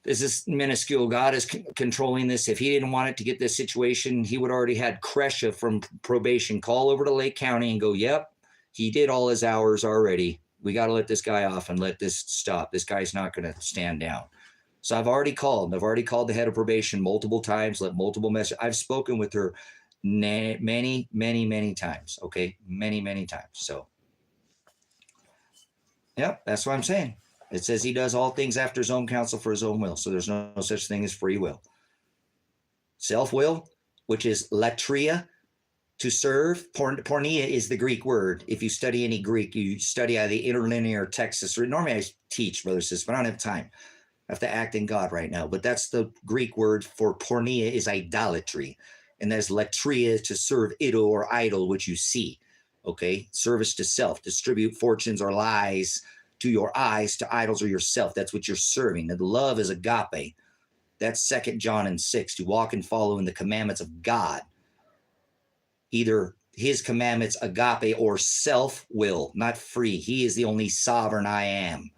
is minuscule. God is controlling this. If he didn't want it to get this situation, he would already had Kresha from probation call over to Lake County and go, yep, he did all his hours already. We got to let this guy off and let this stop. This guy's not going to stand down. So I've already called. I've already called the head of probation multiple times, let multiple messages. I've spoken with her many, many, many times. Okay, many, many times. So, yep, that's what I'm saying. It says he does all things after his own counsel for his own will. So there's no such thing as free will. Self-will, which is latria, to serve. Porneia is the Greek word. If you study any Greek, you study out of the interlinear texts. Normally I teach, brother, sisters, but I don't have time. I have to act in God right now. But that's the Greek word for porneia, is idolatry. And there's latria, to serve idol or idol, which you see. Okay, service to self, distribute fortunes or lies to your eyes, to idols or yourself. That's what you're serving. And the love is agape. That's 2 John and 6, to walk and follow in the commandments of God. Either his commandments, agape, or self-will, not free. He is the only sovereign I am.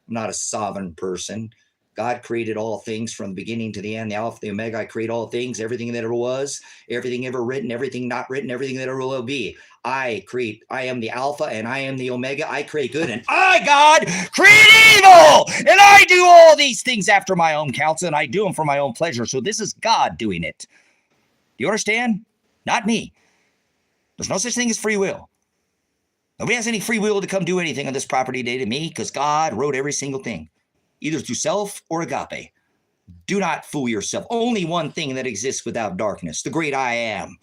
I'm not a sovereign person. God created all things from the beginning to the end, the Alpha, the Omega. I create all things, everything that ever was, everything ever written, everything not written, everything that ever will be. I create. I am the Alpha and I am the Omega. I create good and I, God, create evil. And I do all these things after my own counsel, and I do them for my own pleasure. So this is God doing it. Do you understand? Not me. There's no such thing as free will. Nobody has any free will to come do anything on this property today to me, because God wrote every single thing, either through self or agape. Do not fool yourself. Only one thing that exists without darkness, the great I am.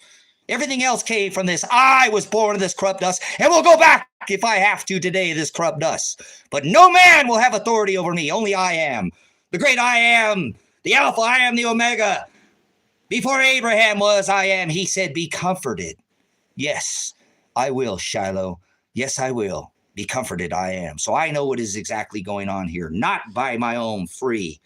Everything else came from this. I was born of this corrupt dust, and will go back if I have to today, this corrupt dust. But no man will have authority over me. Only I am. The great I am, the Alpha, I am the Omega. Before Abraham was, I am. He said, be comforted. Yes, I will, Shiloh. Yes, I will. Be comforted, I am. So I know what is exactly going on here. Not by my own free.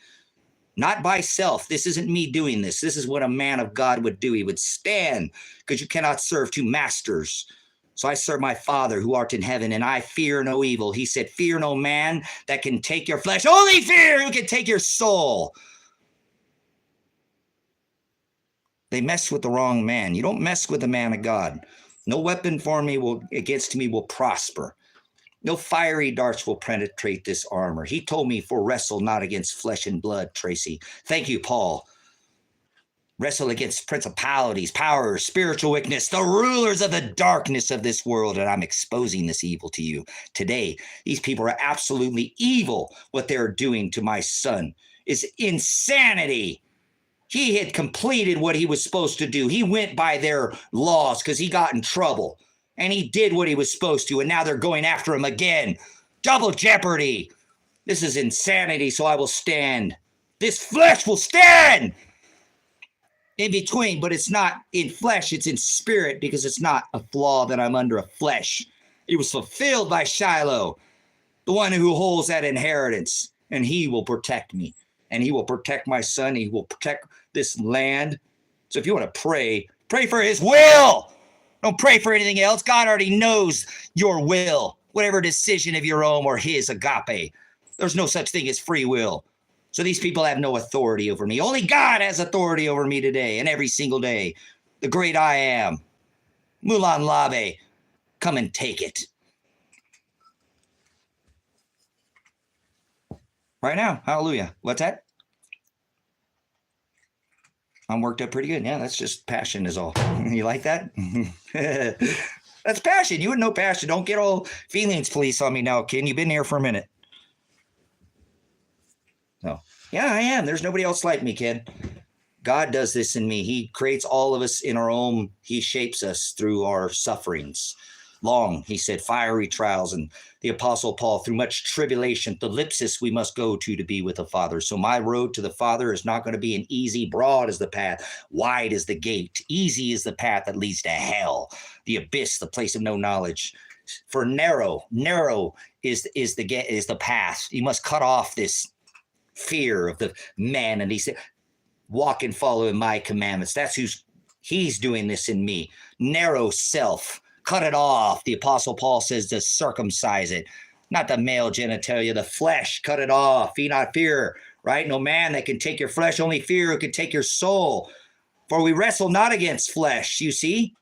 Not by self. This isn't me doing this. This is what a man of God would do. He would stand, because you cannot serve two masters. So I serve my Father who art in heaven, and I fear no evil. He said, fear no man that can take your flesh. Only fear who can take your soul. They mess with the wrong man. You don't mess with the man of God. No weapon against me will prosper. No fiery darts will penetrate this armor. He told me, for wrestle not against flesh and blood, Tracy. Thank you, Paul. Wrestle against principalities, powers, spiritual wickedness, the rulers of the darkness of this world. And I'm exposing this evil to you today. These people are absolutely evil. What they're doing to my son is insanity. He had completed what he was supposed to do. He went by their laws because he got in trouble. And he did what he was supposed to. And now they're going after him again. Double jeopardy. This is insanity, so I will stand. This flesh will stand in between, but it's not in flesh. It's in spirit, because it's not a flaw that I'm under a flesh. It was fulfilled by Shiloh, the one who holds that inheritance. And he will protect me. And he will protect my son. He will protect this land. So if you want to pray, pray for his will. Don't pray for anything else. God already knows your will, whatever decision of your own or his, agape. There's no such thing as free will. So these people have no authority over me. Only God has authority over me today and every single day. The great I am. Mulan Labe, come and take it. Right now. Hallelujah. What's that? I'm worked up pretty good. Yeah, that's just passion is all. You like that? That's passion. You wouldn't know passion. Don't get all feelings police on me now, Ken. You've been here for a minute. No. Yeah, I am. There's nobody else like me, Ken. God does this in me. He creates all of us in our own. He shapes us through our sufferings. Long, he said, fiery trials. And the Apostle Paul, through much tribulation, thlipsis we must go to be with the Father. So my road to the Father is not going to be an easy. Broad is the path, wide is the gate, easy is the path that leads to hell, the abyss, the place of no knowledge. For narrow is the path. You must cut off this fear of the man, and he said, walk and follow in my commandments. That's he's doing this in me. Narrow self. Cut it off. The Apostle Paul says to circumcise it, not the male genitalia, the flesh. Cut it off. Fear not fear, right? No man that can take your flesh, only fear who can take your soul. For we wrestle not against flesh. You see,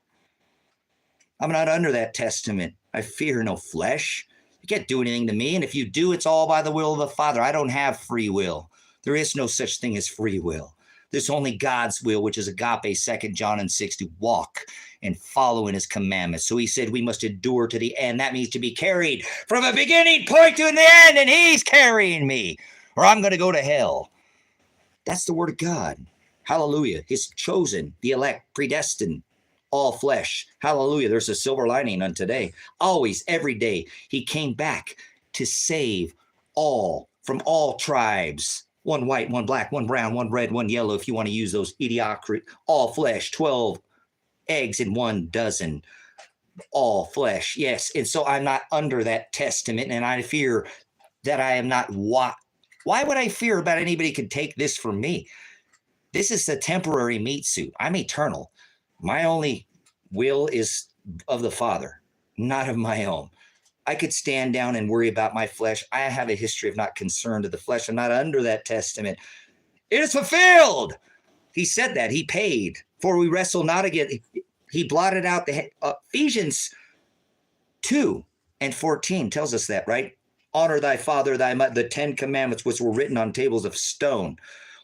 I'm not under that testament. I fear no flesh. You can't do anything to me. And if you do, it's all by the will of the Father. I don't have free will. There is no such thing as free will. There's only God's will, which is agape, 2 John and 6, to walk and follow in his commandments. So he said we must endure to the end. That means to be carried from a beginning point to an end, and he's carrying me, or I'm going to go to hell. That's the word of God. Hallelujah. His chosen, the elect, predestined, all flesh. Hallelujah. There's a silver lining on today. Always, every day, he came back to save all from all tribes. One white, one black, one brown, one red, one yellow, if you want to use those idiocracy, all flesh, 12 eggs in 1 dozen, all flesh. Yes. And so I'm not under that testament, and I fear that I am not. Why would I fear about anybody could take this from me? This is a temporary meat suit. I'm eternal. My only will is of the Father, not of my own. I could stand down and worry about my flesh. I have a history of not concerned of the flesh. I'm not under that testament. It is fulfilled. He said that. He paid. For we wrestle not against. He blotted out the Ephesians 2:14 tells us that, right? Honor thy father, thy mother. The 10 commandments which were written on tables of stone.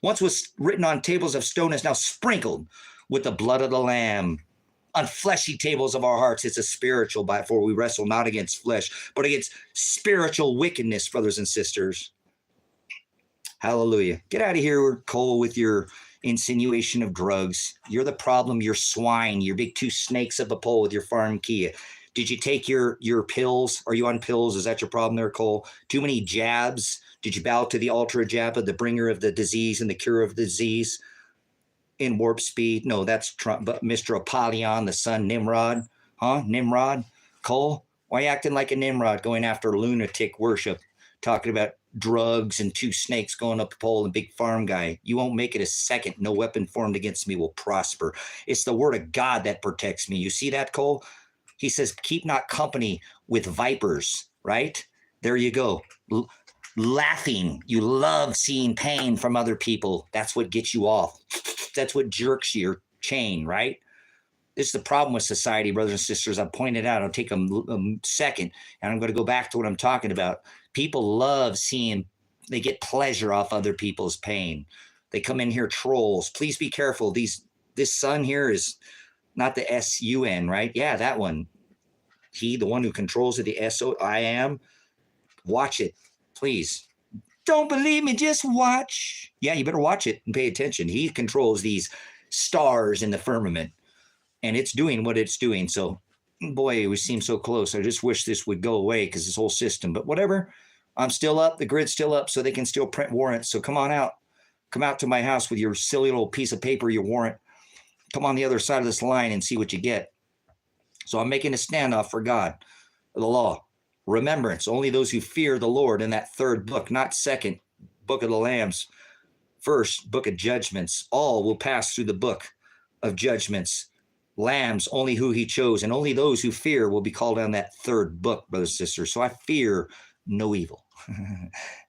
Once was written on tables of stone is now sprinkled with the blood of the Lamb. On fleshy tables of our hearts, it's a spiritual, for we wrestle not against flesh, but against spiritual wickedness, brothers and sisters. Hallelujah. Get out of here, Cole, with your insinuation of drugs. You're the problem. You're swine. You're big 2 snakes of a pole with your farm Kia. Did you take your pills? Are you on pills? Is that your problem there, Cole? Too many jabs? Did you bow to the altar of Jabba, the bringer of the disease and the cure of the disease? In warp speed? No, that's Trump, but Mr. Apollyon, the son Nimrod. Huh? Nimrod? Cole? Why are you acting like a Nimrod going after lunatic worship? Talking about drugs and 2 snakes going up a pole and big farm guy. You won't make it a second. No weapon formed against me will prosper. It's the word of God that protects me. You see that, Cole? He says, keep not company with vipers, right? There you go. Laughing. You love seeing pain from other people. That's what gets you off. That's what jerks your chain, right? This is the problem with society, brothers and sisters. I pointed out. I'll take a second, and I'm going to go back to what I'm talking about. People love seeing, they get pleasure off other people's pain. They come in here trolls. Please be careful. This sun here is not the S-U-N, right? Yeah, that one. He, the one who controls it, the S-O, I am. Watch it, please. Don't believe me, just watch. Yeah, you better watch it and pay attention. He controls these stars in the firmament, and it's doing what it's doing. So, boy, we seem so close. I just wish this would go away because this whole system, but whatever. I'm still up. The grid's still up, so they can still print warrants. So come on out. Come out to my house with your silly little piece of paper, your warrant. Come on the other side of this line and see what you get. So I'm making a standoff for God, the law. Remembrance, only those who fear the Lord in that 3rd book, not 2nd book of the Lambs, 1st book of judgments. All will pass through the book of judgments. Lambs, only who he chose, and only those who fear will be called on that 3rd book, brothers and sisters. So I fear no evil.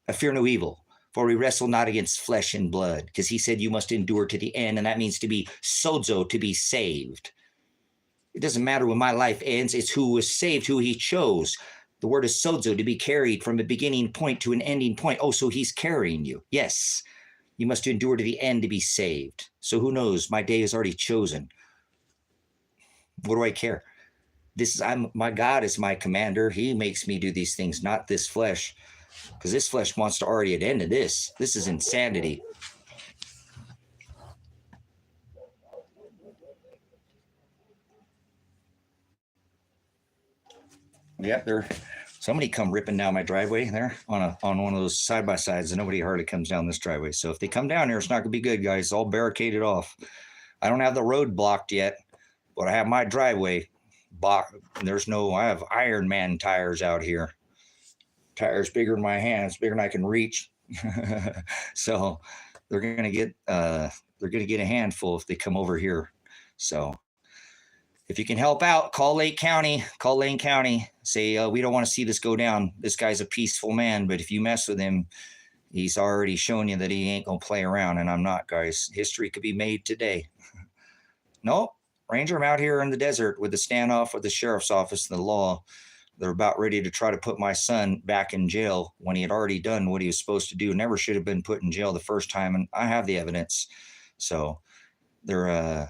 I fear no evil, for we wrestle not against flesh and blood, because he said you must endure to the end, and that means to be sozo, to be saved. It doesn't matter when my life ends. It's who was saved, who he chose. The word is sozo, to be carried from a beginning point to an ending point. Oh, so he's carrying you. Yes, you must endure to the end to be saved. So who knows? My day is already chosen. What do I care? My God is my commander. He makes me do these things, not this flesh, because this flesh wants to already at end of this. This is insanity. Yep, somebody come ripping down my driveway there on one of those side-by-sides, and nobody hardly comes down this driveway. So if they come down here, it's not going to be good, guys. It's all barricaded off. I don't have the road blocked yet, but I have my driveway blocked. I have Iron Man tires out here. Tires bigger than my hands, bigger than I can reach. So they're going to get a handful if they come over here. So if you can help out, call Lane County. Say, we don't want to see this go down. This guy's a peaceful man, but if you mess with him, he's already shown you that he ain't going to play around, and I'm not, guys. History could be made today. Nope. Ranger, I'm out here in the desert with the standoff with the sheriff's office and the law. They're about ready to try to put my son back in jail when he had already done what he was supposed to do. Never should have been put in jail the first time, and I have the evidence. So they're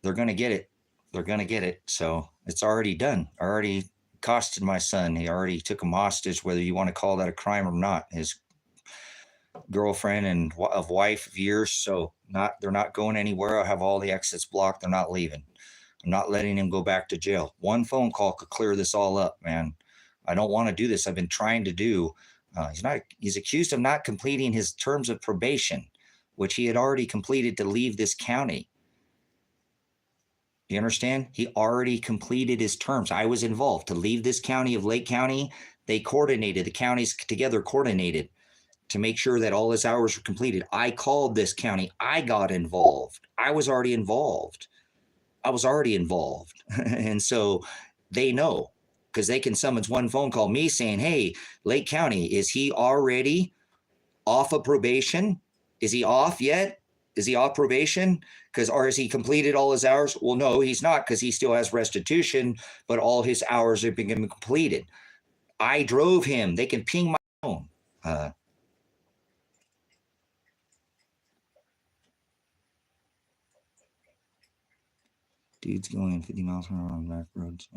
going to get it. They're going to get it. So it's already done. I already costed my son. He already took him hostage, whether you want to call that a crime or not. girlfriend and of wife of years. So they're not going anywhere. I have all the exits blocked. They're not leaving. I'm not letting him go back to jail. One phone call could clear this all up, man. I don't want to do this. I've been trying to do. He's accused of not completing his terms of probation, which he had already completed to leave this county. You understand? He already completed his terms. I was involved to leave this county of Lake County. They coordinated, the counties together coordinated to make sure that all his hours were completed. I called this county. I got involved. I was already involved. And so they know, because they can summons one phone call me saying, hey, Lake County, is he already off of probation? Is he off yet? Is he off probation? Or has he completed all his hours? Well, no, he's not, because he still has restitution, but all his hours have been completed. I drove him. They can ping my phone. Dude's going 50 miles per hour on back roads.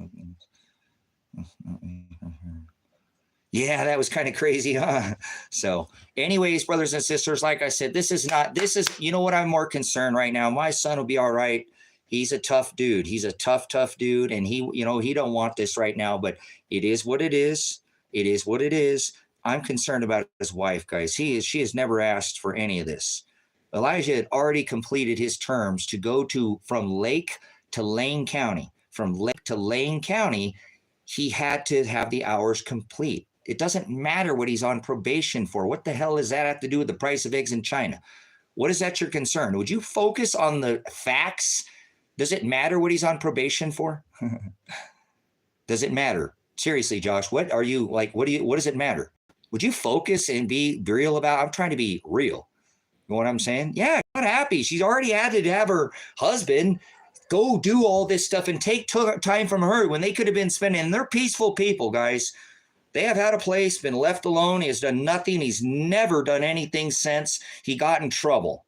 Yeah, that was kind of crazy, huh? So anyways, brothers and sisters, like I said, this is, you know what, I'm more concerned right now. My son will be all right. He's a tough dude. He's a tough dude. And he don't want this right now, but it is what it is. It is what it is. I'm concerned about his wife, guys. She has never asked for any of this. Elijah had already completed his terms to go from Lake to Lane County. From Lake to Lane County, he had to have the hours complete. It doesn't matter what he's on probation for. What the hell does that have to do with the price of eggs in China? What is that your concern? Would you focus on the facts? Does it matter what he's on probation for? Does it matter? Seriously, Josh, what does it matter? Would you focus and be real about? I'm trying to be real. You know what I'm saying? Yeah, not happy. She's already had to have her husband go do all this stuff and take time from her when they could have been spending. And they're peaceful people, guys. They have had a place, been left alone. He has done nothing. He's never done anything since he got in trouble.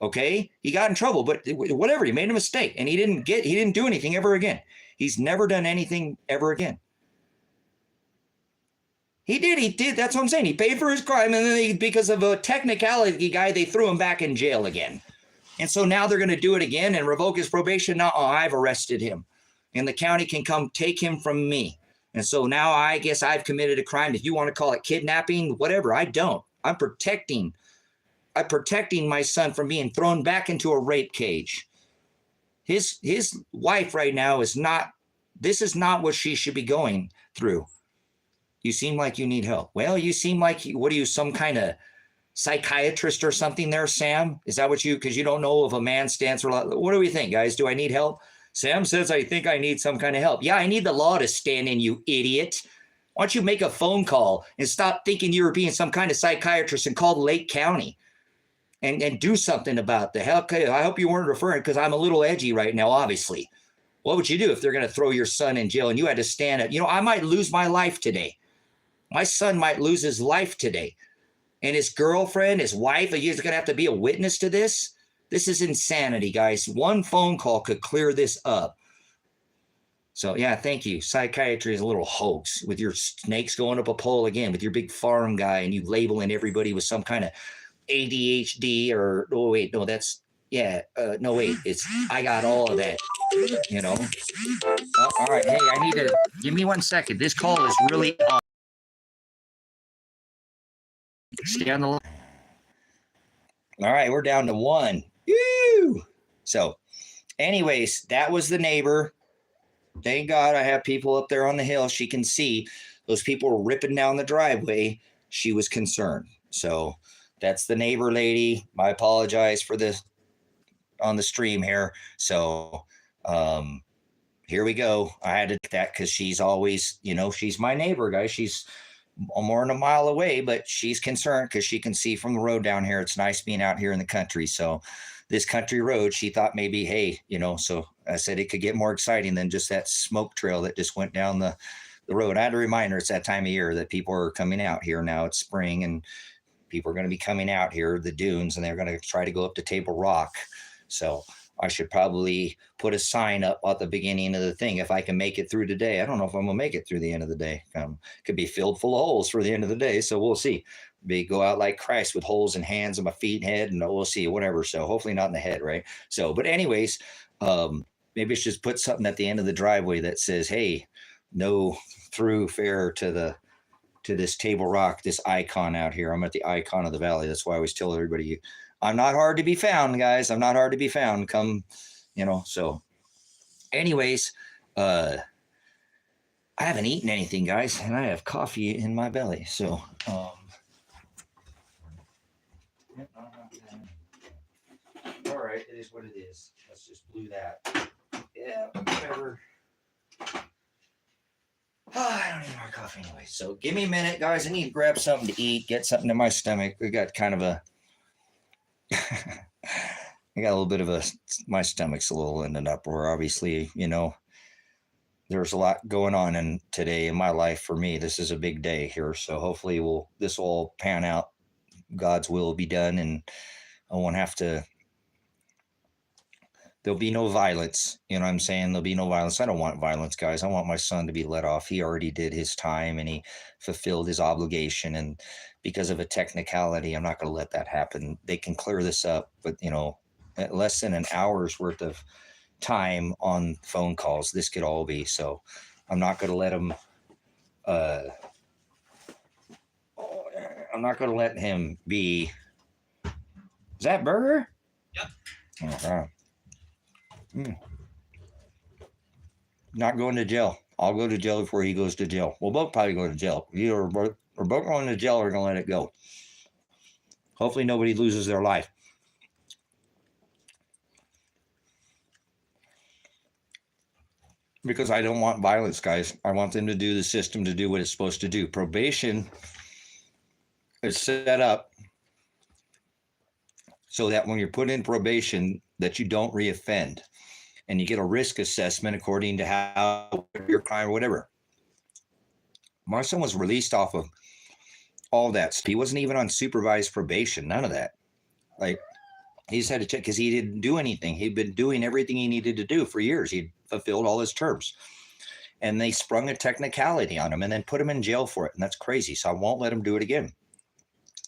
Okay? He got in trouble, but whatever. He made a mistake, and he didn't do anything ever again. He's never done anything ever again. He did. That's what I'm saying. He paid for his crime, and then because of a technicality guy, they threw him back in jail again. And so now they're going to do it again and revoke his probation. No, I've arrested him, and the county can come take him from me. And so now I guess I've committed a crime. If you want to call it kidnapping, whatever, I don't. I'm protecting my son from being thrown back into a rape cage. His wife right now this is not what she should be going through. You seem like you need help. Well, you seem like, what are you, some kind of psychiatrist or something there, Sam? Is that what because you don't know if a man stands for, what do we think, guys? Do I need help? Sam says, I think I need some kind of help. Yeah, I need the law to stand in, you idiot. Why don't you make a phone call and stop thinking you were being some kind of psychiatrist and call Lake County and do something about the hell. I hope you weren't referring, because I'm a little edgy right now, obviously. What would you do if they're going to throw your son in jail and you had to stand up? I might lose my life today. My son might lose his life today. And his girlfriend, his wife, he's going to have to be a witness to this? This is insanity, guys. One phone call could clear this up. So, yeah, thank you. Psychiatry is a little hoax with your snakes going up a pole again, with your big farm guy, and you labeling everybody with some kind of ADHD or, oh, wait, no, that's, yeah, no, wait, it's, I got all of that, all right, hey, I need to, give me 1 second. This call is really on. Stay on the line. All right, we're down to 1. Woo! So, anyways, that was the neighbor. Thank God I have people up there on the hill. She can see those people were ripping down the driveway. She was concerned. So, that's the neighbor lady. I apologize for this on the stream here. So, here we go. I had to do that because she's always, she's my neighbor, guys. She's more than a mile away, but she's concerned because she can see from the road down here. It's nice being out here in the country. So this country road, she thought maybe, hey, so I said it could get more exciting than just that smoke trail that just went down the road. I had to remind her it's that time of year that people are coming out here. Now it's spring and people are going to be coming out here, the dunes, and they're going to try to go up to Table Rock. So I should probably put a sign up at the beginning of the thing if I can make it through today. I don't know if I'm going to make it through the end of the day. Could be filled full of holes for the end of the day, so we'll see. They go out like Christ with holes in hands and my feet and head, and we'll see, whatever. So hopefully not in the head, right? So, but anyways, maybe it's just put something at the end of the driveway that says, "Hey, no through fare to this Table Rock, this icon out here. I'm at the icon of the valley." That's why I always tell everybody, I'm not hard to be found, guys. I'm not hard to be found. Come, So, anyways, I haven't eaten anything, guys, and I have coffee in my belly. So, all right, it is what it is. Let's just blew that. Yeah, whatever. I don't need more coffee anyway. So give me a minute, guys. I need to grab something to eat, get something in my stomach. We got kind of a, I got a little bit of my stomach's a little in an uproar. Obviously, there's a lot going on today in my life for me. This is a big day here. So hopefully this will all pan out. God's will be done, and I won't have to. There'll be no violence. You know what I'm saying? There'll be no violence. I don't want violence, guys. I want my son to be let off. He already did his time and he fulfilled his obligation. And because of a technicality, I'm not going to let that happen. They can clear this up, but at less than an hour's worth of time on phone calls, this could all be. So I'm not going to let him, I'm not going to let him be. Is that burger? Yep. Okay. Not going to jail. I'll go to jail before he goes to jail. We'll both probably go to jail. Either we're both going to jail or we're going to let it go. Hopefully nobody loses their life. Because I don't want violence, guys. I want them to do the system to do what it's supposed to do. Probation is set up so that when you're put in probation, that you don't reoffend. And you get a risk assessment according to how your crime or whatever. My son was released off of all that. He wasn't even on supervised probation, none of that. Like, he just had to check because he didn't do anything. He'd been doing everything he needed to do for years. He'd fulfilled all his terms. And they sprung a technicality on him and then put him in jail for it. And that's crazy. So I won't let him do it again.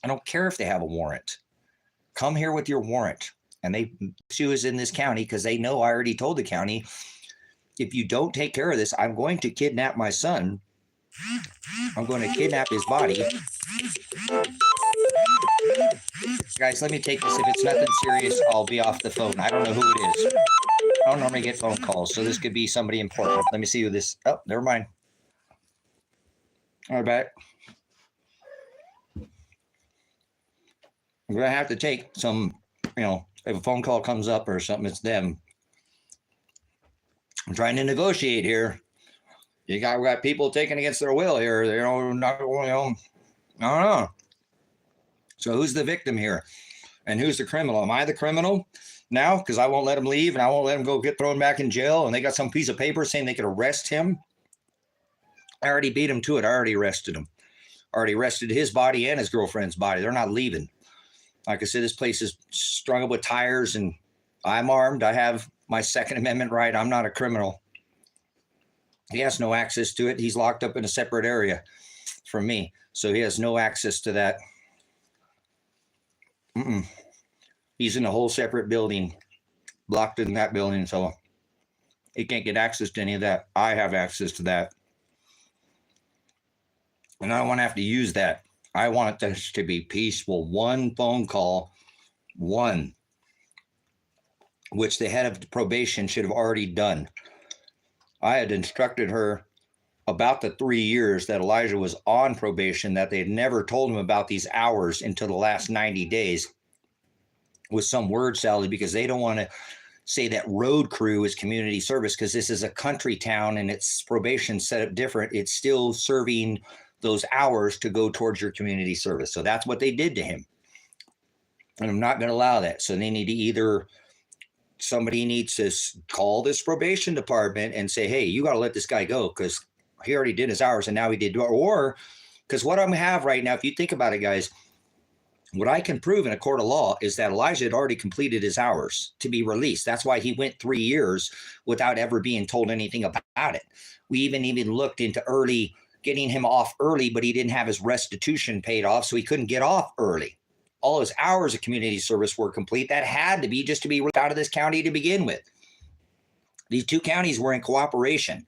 I don't care if they have a warrant. Come here with your warrant. And they issue is in this county because they know I already told the county, if you don't take care of this, I'm going to kidnap my son. I'm going to kidnap his body. Guys, let me take this. If it's nothing serious, I'll be off the phone. I don't know who it is. I don't normally get phone calls, so this could be somebody important. Let me see who this. Oh, never mind. All right, back. I'm going to have to take some, if a phone call comes up or something, it's them. I'm trying to negotiate here. We got people taking against their will here. I don't know. So who's the victim here? And who's the criminal? Am I the criminal now? Because I won't let him leave and I won't let him go get thrown back in jail. And they got some piece of paper saying they could arrest him. I already beat him to it. I already arrested him. I already arrested his body and his girlfriend's body. They're not leaving. Like I said, this place is strung up with tires and I'm armed. I have my Second Amendment right. I'm not a criminal. He has no access to it. He's locked up in a separate area from me. So he has no access to that. He's in a whole separate building, blocked in that building. So he can't get access to any of that. I have access to that. And I don't want to have to use that. I want this to be peaceful. One phone call, which the head of probation should have already done. I had instructed her about the 3 years that Elijah was on probation, that they had never told him about these hours until the last 90 days with some word salad, because they don't want to say that road crew is community service because this is a country town and its probation set up different. It's still serving those hours to go towards your community service. So that's what they did to him. And I'm not going to allow that. So they need to somebody needs to call this probation department and say, hey, you got to let this guy go because he already did his hours and now he did. Or because what I'm going to have right now, if you think about it, guys, what I can prove in a court of law is that Elijah had already completed his hours to be released. That's why he went 3 years without ever being told anything about it. We even looked into early getting him off early, but he didn't have his restitution paid off, so he couldn't get off early. All his hours of community service were complete. That had to be just to be out of this county to begin with. These two counties were in cooperation.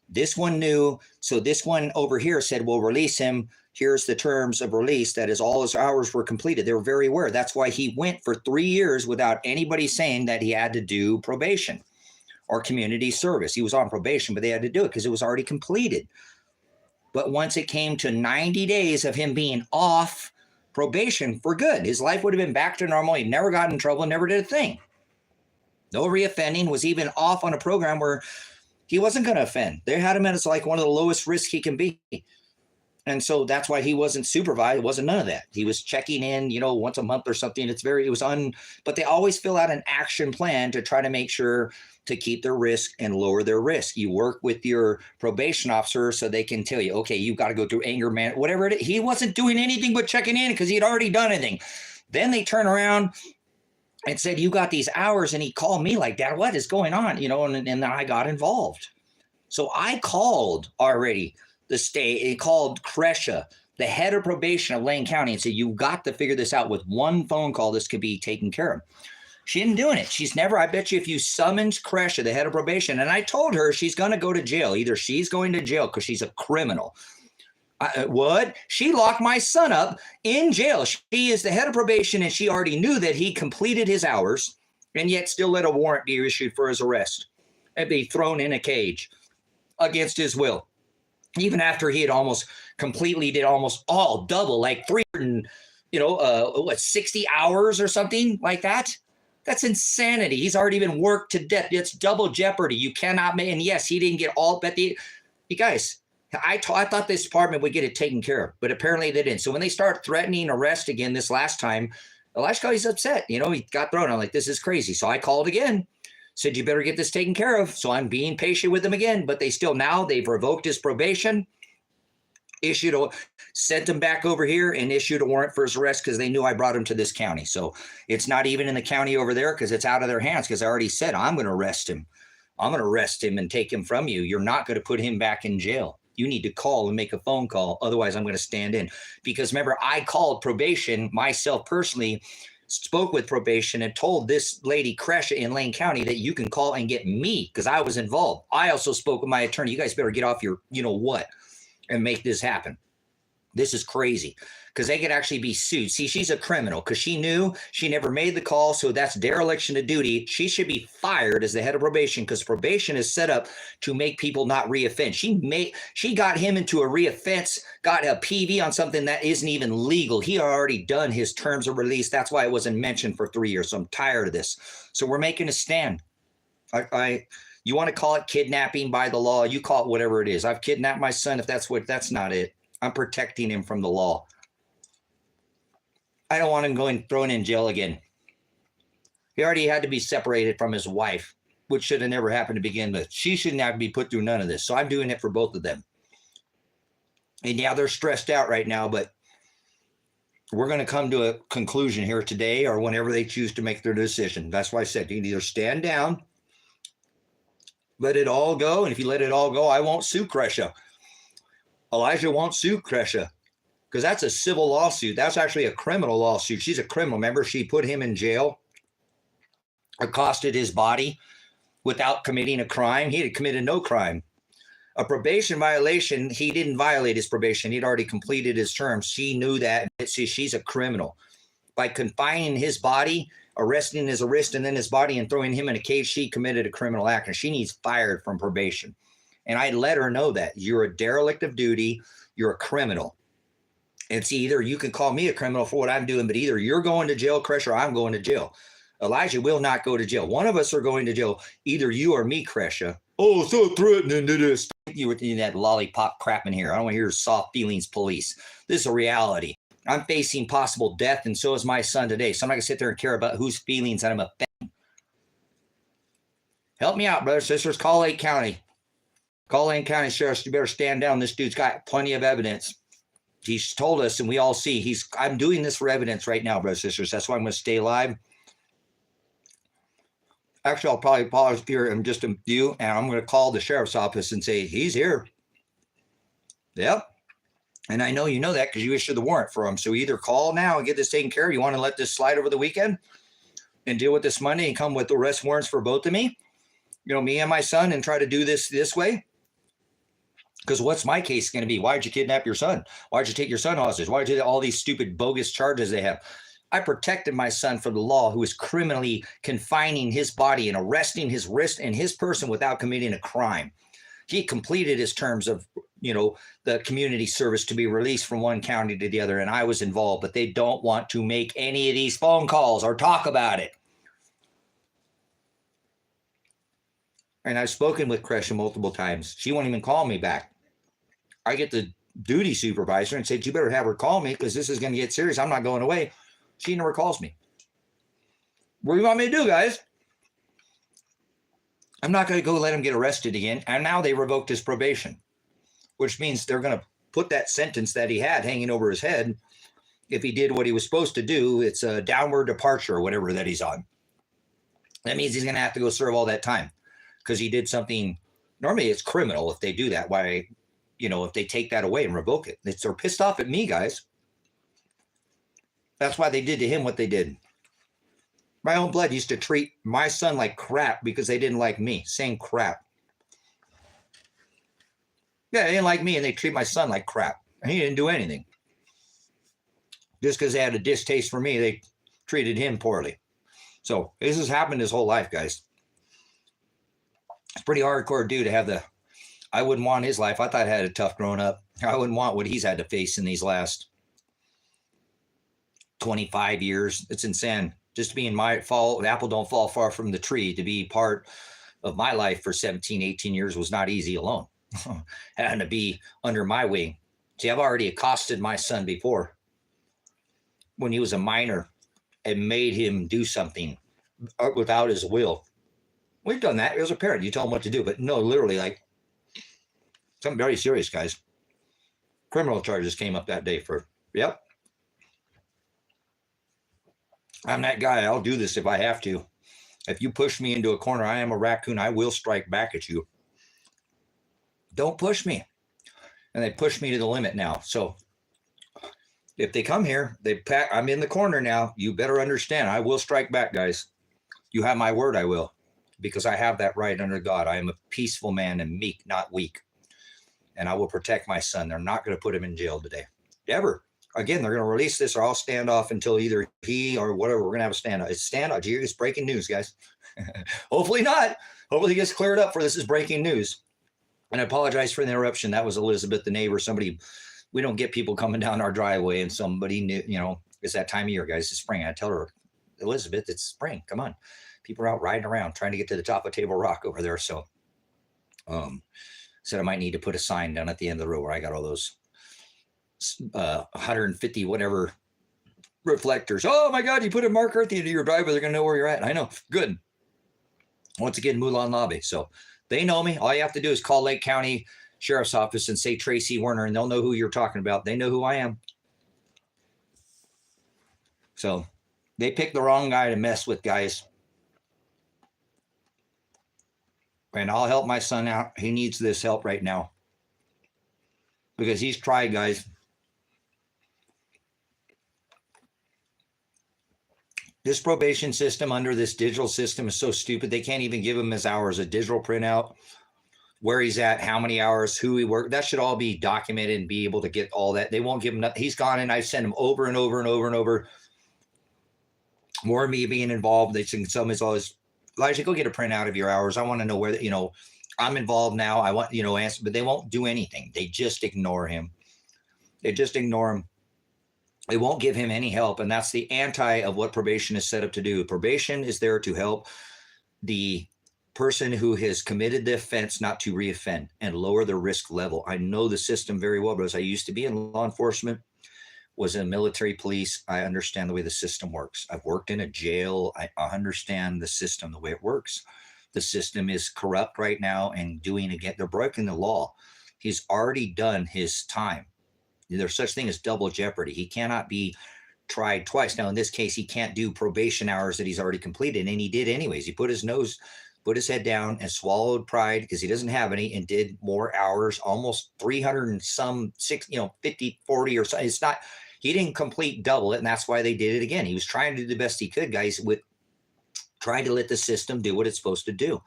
This one knew, so this one over here said, we'll release him. Here's the terms of release. That is, all his hours were completed. They were very aware. That's why he went for 3 years without anybody saying that he had to do probation or community service. He was on probation, but they had to do it because it was already completed. But once it came to 90 days of him being off probation for good, his life would have been back to normal. He never got in trouble, never did a thing. No reoffending, was even off on a program where he wasn't going to offend. They had him as like one of the lowest risk he can be. And so that's why he wasn't supervised. It wasn't none of that. He was checking in, once a month or something. But they always fill out an action plan to try to make sure to keep their risk and lower their risk. You work with your probation officer so they can tell you, okay, you got to go through anger man, whatever it is. He wasn't doing anything but checking in because he had already done anything. Then they turn around and said, you got these hours. And he called me like, Dad, what is going on? And then I got involved. So I called already the state. It called Cresha, the head of probation of Lane County, and said, you've got to figure this out with one phone call. This could be taken care of. She isn't doing it. She's never, I bet you if you summoned Cresha, the head of probation, and I told her she's going to go to jail. Either she's going to jail because she's a criminal. What? She locked my son up in jail. She is the head of probation, and she already knew that he completed his hours and yet still let a warrant be issued for his arrest and be thrown in a cage against his will. Even after he had almost completely did almost all double, like 300, 60 hours or something like that. That's insanity. He's already been worked to death. It's double jeopardy. You cannot make, and yes, he didn't get all, but you guys, I thought this department would get it taken care of, but apparently they didn't. So when they start threatening arrest again this last time, Elijah's upset. He got thrown. I'm like, this is crazy. So I called again, said, you better get this taken care of. So I'm being patient with them again, but they've revoked his probation, sent him back over here and issued a warrant for his arrest because they knew I brought him to this county. So it's not even in the county over there because it's out of their hands because I already said, I'm going to arrest him. I'm going to arrest him and take him from you. You're not going to put him back in jail. You need to call and make a phone call. Otherwise, I'm going to stand in. Because remember, I called probation myself personally, spoke with probation and told this lady Cresha in Lane County that you can call and get me because I was involved. I also spoke with my attorney. You guys better get off your what and make this happen. This is crazy because they could actually be sued. See, she's a criminal because she knew she never made the call. So that's dereliction of duty. She should be fired as the head of probation because probation is set up to make people not reoffend. She got him into a reoffense, got a PV on something that isn't even legal. He had already done his terms of release. That's why it wasn't mentioned for 3 years. So I'm tired of this. So we're making a stand. You want to call it kidnapping by the law? You call it whatever it is. I've kidnapped my son. If that's not it. I'm protecting him from the law. I don't want him thrown in jail again. He already had to be separated from his wife, which should have never happened to begin with. She shouldn't have to be put through none of this. So I'm doing it for both of them. And yeah, they're stressed out right now, but we're going to come to a conclusion here today or whenever they choose to make their decision. That's why I said you can either stand down, let it all go. And if you let it all go, I won't sue Cresha. Elijah won't sue Cresha because that's a civil lawsuit. That's actually a criminal lawsuit. She's a criminal. Remember, she put him in jail, accosted his body without committing a crime. He had committed no crime. A probation violation, he didn't violate his probation. He'd already completed his term. She knew that. See, she's a criminal. By confining his body, arresting his wrist and then his body and throwing him in a cage, she committed a criminal act and she needs fired from probation. And I let her know that you're a derelict of duty. You're a criminal. It's either you can call me a criminal for what I'm doing, but either you're going to jail, Cresha, or I'm going to jail. Elijah will not go to jail. One of us are going to jail. Either you or me, Cresha. Oh, so threatening to this. You were in that lollipop crap in here. I don't want to hear soft feelings police. This is a reality. I'm facing possible death, and so is my son today. So I'm not going to sit there and care about whose feelings I'm offending. Help me out, brothers, sisters. Call Lake County. Call Lane County Sheriff. You better stand down. This dude's got plenty of evidence. He's told us, and we all see. I'm doing this for evidence right now, brothers and sisters. That's why I'm going to stay alive. Actually, I'll probably pause here in just a few, and I'm going to call the sheriff's office and say, he's here. Yep. And I know you know that because you issued the warrant for him. So either call now and get this taken care of. You want to let this slide over the weekend and deal with this Monday and come with arrest warrants for both of me, me and my son, and try to do this way. Because what's my case going to be? Why'd you kidnap your son? Why'd you take your son hostage? Why'd you do all these stupid bogus charges they have? I protected my son from the law, who is criminally confining his body and arresting his wrist and his person without committing a crime. He completed his terms of, the community service to be released from one county to the other, and I was involved, but they don't want to make any of these phone calls or talk about it. And I've spoken with Kresha multiple times. She won't even call me back. I get the duty supervisor and said, you better have her call me because this is going to get serious. I'm not going away. She never calls me. What do you want me to do, guys? I'm not going to go let him get arrested again. And now they revoked his probation, which means they're going to put that sentence that he had hanging over his head. If he did what he was supposed to do, it's a downward departure or whatever that he's on. That means he's going to have to go serve all that time because he did something. Normally it's criminal if they do that. Why, if they take that away and revoke it. They're pissed off at me, guys. That's why they did to him what they did. My own blood used to treat my son like crap because they didn't like me. Same crap. Yeah, they didn't like me and they treat my son like crap. And he didn't do anything. Just because they had a distaste for me, they treated him poorly. So this has happened his whole life, guys. It's pretty hardcore dude to have I wouldn't want his life. I thought I had a tough growing up. I wouldn't want what he's had to face in these last 25 years. It's insane. Just to be in my fall, the apple don't fall far from the tree. To be part of my life for 17, 18 years was not easy alone. Having to be under my wing. See, I've already accosted my son before when he was a minor and made him do something without his will. We've done that. As a parent, you tell him what to do, but no, literally, like something very serious, guys. Criminal charges came up that day yep. I'm that guy. I'll do this if I have to. If you push me into a corner, I am a raccoon. I will strike back at you. Don't push me. And they push me to the limit now. So if they come here, I'm in the corner now. You better understand. I will strike back, guys. You have my word, I will. Because I have that right under God. I am a peaceful man and meek, not weak. And I will protect my son. They're not going to put him in jail today. Ever. Again, they're going to release this or I'll stand off until either he or whatever. We're going to have a standoff. It's standoff. It's breaking news, guys. Hopefully not. Hopefully it gets cleared up for this is breaking news. And I apologize for the interruption. That was Elizabeth, the neighbor. We don't get people coming down our driveway and somebody knew, it's that time of year, guys. It's spring. I tell her, Elizabeth, it's spring. Come on. People are out riding around trying to get to the top of Table Rock over there. So said I might need to put a sign down at the end of the road where I got all those 150 whatever reflectors. Oh my God, you put a marker at the end of your driveway, they're gonna know where you're at. I know. Good. Once again, Mulan Lobby. So they know me. All you have to do is call Lake County Sheriff's Office and say Tracy Werner, and they'll know who you're talking about. They know who I am. So they picked the wrong guy to mess with, guys. And I'll help my son out. He needs this help right now. Because he's tried, guys. This probation system under this digital system is so stupid. They can't even give him his hours, a digital printout, where he's at, how many hours, who he worked. That should all be documented and be able to get all that. They won't give him nothing. He's gone and I've sent him over and over and over and over. More of me being involved. They think some is always, Elijah, go get a printout of your hours. I want to know where, I'm involved now. I want, answer, but they won't do anything. They just ignore him. They just ignore him. They won't give him any help. And that's the anti of what probation is set up to do. Probation is there to help the person who has committed the offense not to reoffend and lower the risk level. I know the system very well, because I used to be in law enforcement, was in military police. I understand the way the system works. I've worked in a jail. I understand the system, the way it works. The system is corrupt right now and they're breaking the law. He's already done his time. There's such thing as double jeopardy. He cannot be tried twice. Now, in this case, he can't do probation hours that he's already completed, and he did anyways. He put his nose put his head down and swallowed pride because he doesn't have any, and did more hours, almost 300 and some 50, 40 or so. It's not, he didn't complete double it. And that's why they did it again. He was trying to do the best he could, guys, with trying to let the system do what it's supposed to do.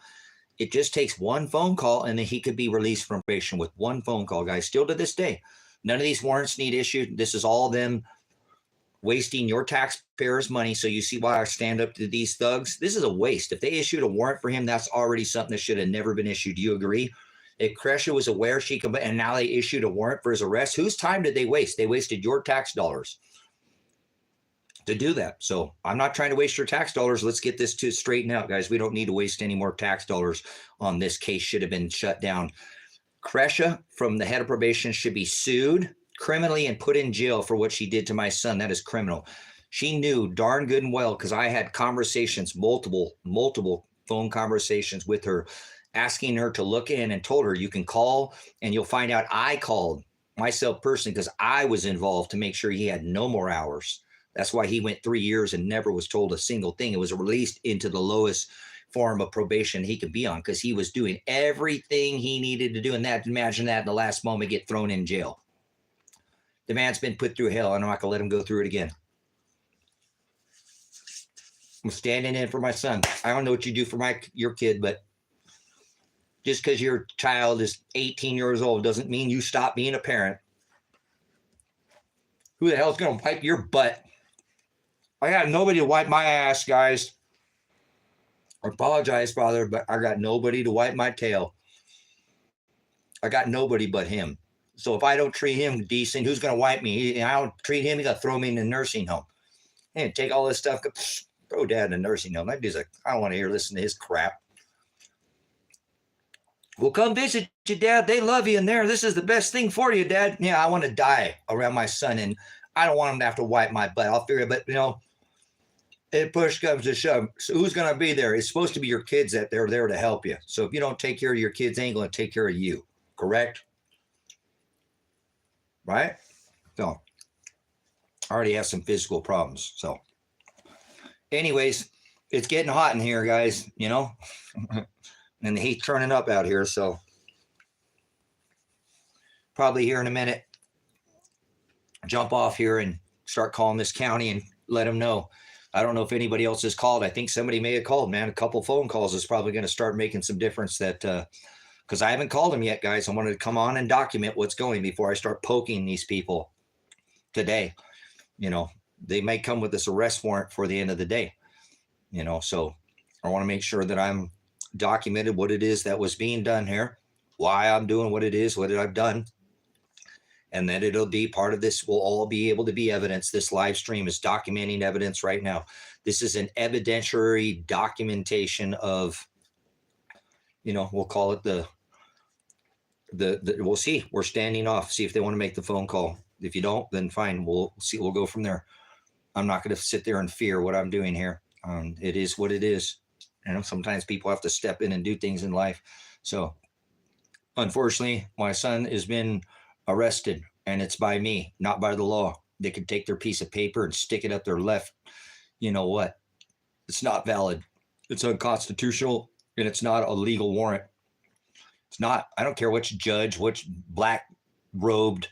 It just takes one phone call and then he could be released from probation with one phone call, guys. Still to this day, none of these warrants need issued. This is all them wasting your taxpayers' money. So you see why I stand up to these thugs. This is a waste. If they issued a warrant for him, that's already something that should have never been issued. Do you agree? If Kresha was aware she could, and now they issued a warrant for his arrest, whose time did they waste? They wasted your tax dollars to do that. So I'm not trying to waste your tax dollars. Let's get this to straighten out, guys. We don't need to waste any more tax dollars on this case. Should have been shut down. Kresha, from the head of probation, should be sued criminally and put in jail for what she did to my son. That is criminal. She knew darn good and well, because I had conversations, multiple phone conversations with her, asking her to look in, and told her, you can call and you'll find out I called myself personally because I was involved to make sure he had no more hours. That's why he went 3 years and never was told a single thing. It was released into the lowest form of probation he could be on, because he was doing everything he needed to do. And that, imagine that in the last moment, get thrown in jail. The man's been put through hell, and I'm not going to let him go through it again. I'm standing in for my son. I don't know what you do for your kid, but just because your child is 18 years old doesn't mean you stop being a parent. Who the hell's going to wipe your butt? I got nobody to wipe my ass, guys. I apologize, Father, but I got nobody to wipe my tail. I got nobody but him. So if I don't treat him decent, who's going to wipe me? I don't treat him, he's going to throw me in the nursing home. And take all this stuff, throw dad in the nursing home. That dude's like, I don't want to listen to his crap. Well, come visit you, Dad. They love you in there. This is the best thing for you, Dad. Yeah, I want to die around my son, and I don't want him to have to wipe my butt. I'll figure it, but if push comes to shove, so who's going to be there? It's supposed to be your kids that they're there to help you. So if you don't take care of your kids, they ain't going to take care of you. Correct? Right? So I already have some physical problems. So anyways, it's getting hot in here, guys, and the heat's turning up out here. So probably here in a minute, jump off here and start calling this county and let them know. I don't know if anybody else has called. I think somebody may have called, man. A couple phone calls is probably going to start making some difference, that because I haven't called them yet, guys. I wanted to come on and document what's going before I start poking these people today. They may come with this arrest warrant for the end of the day, so I want to make sure that I'm documented what it is that was being done here, why I'm doing what it is, what I've done. And then it'll be part of this. Will all be able to be evidence. This live stream is documenting evidence right now. This is an evidentiary documentation of, we'll call it the we'll see. We're standing off. See if they want to make the phone call. If you don't, then fine. We'll see. We'll go from there. I'm not going to sit there and fear what I'm doing here. It is what it is. Sometimes people have to step in and do things in life. So unfortunately, my son has been arrested, and it's by me, not by the law. They could take their piece of paper and stick it up their left. You know what? It's not valid. It's unconstitutional, and it's not a legal warrant. It's not. I don't care which judge, which black-robed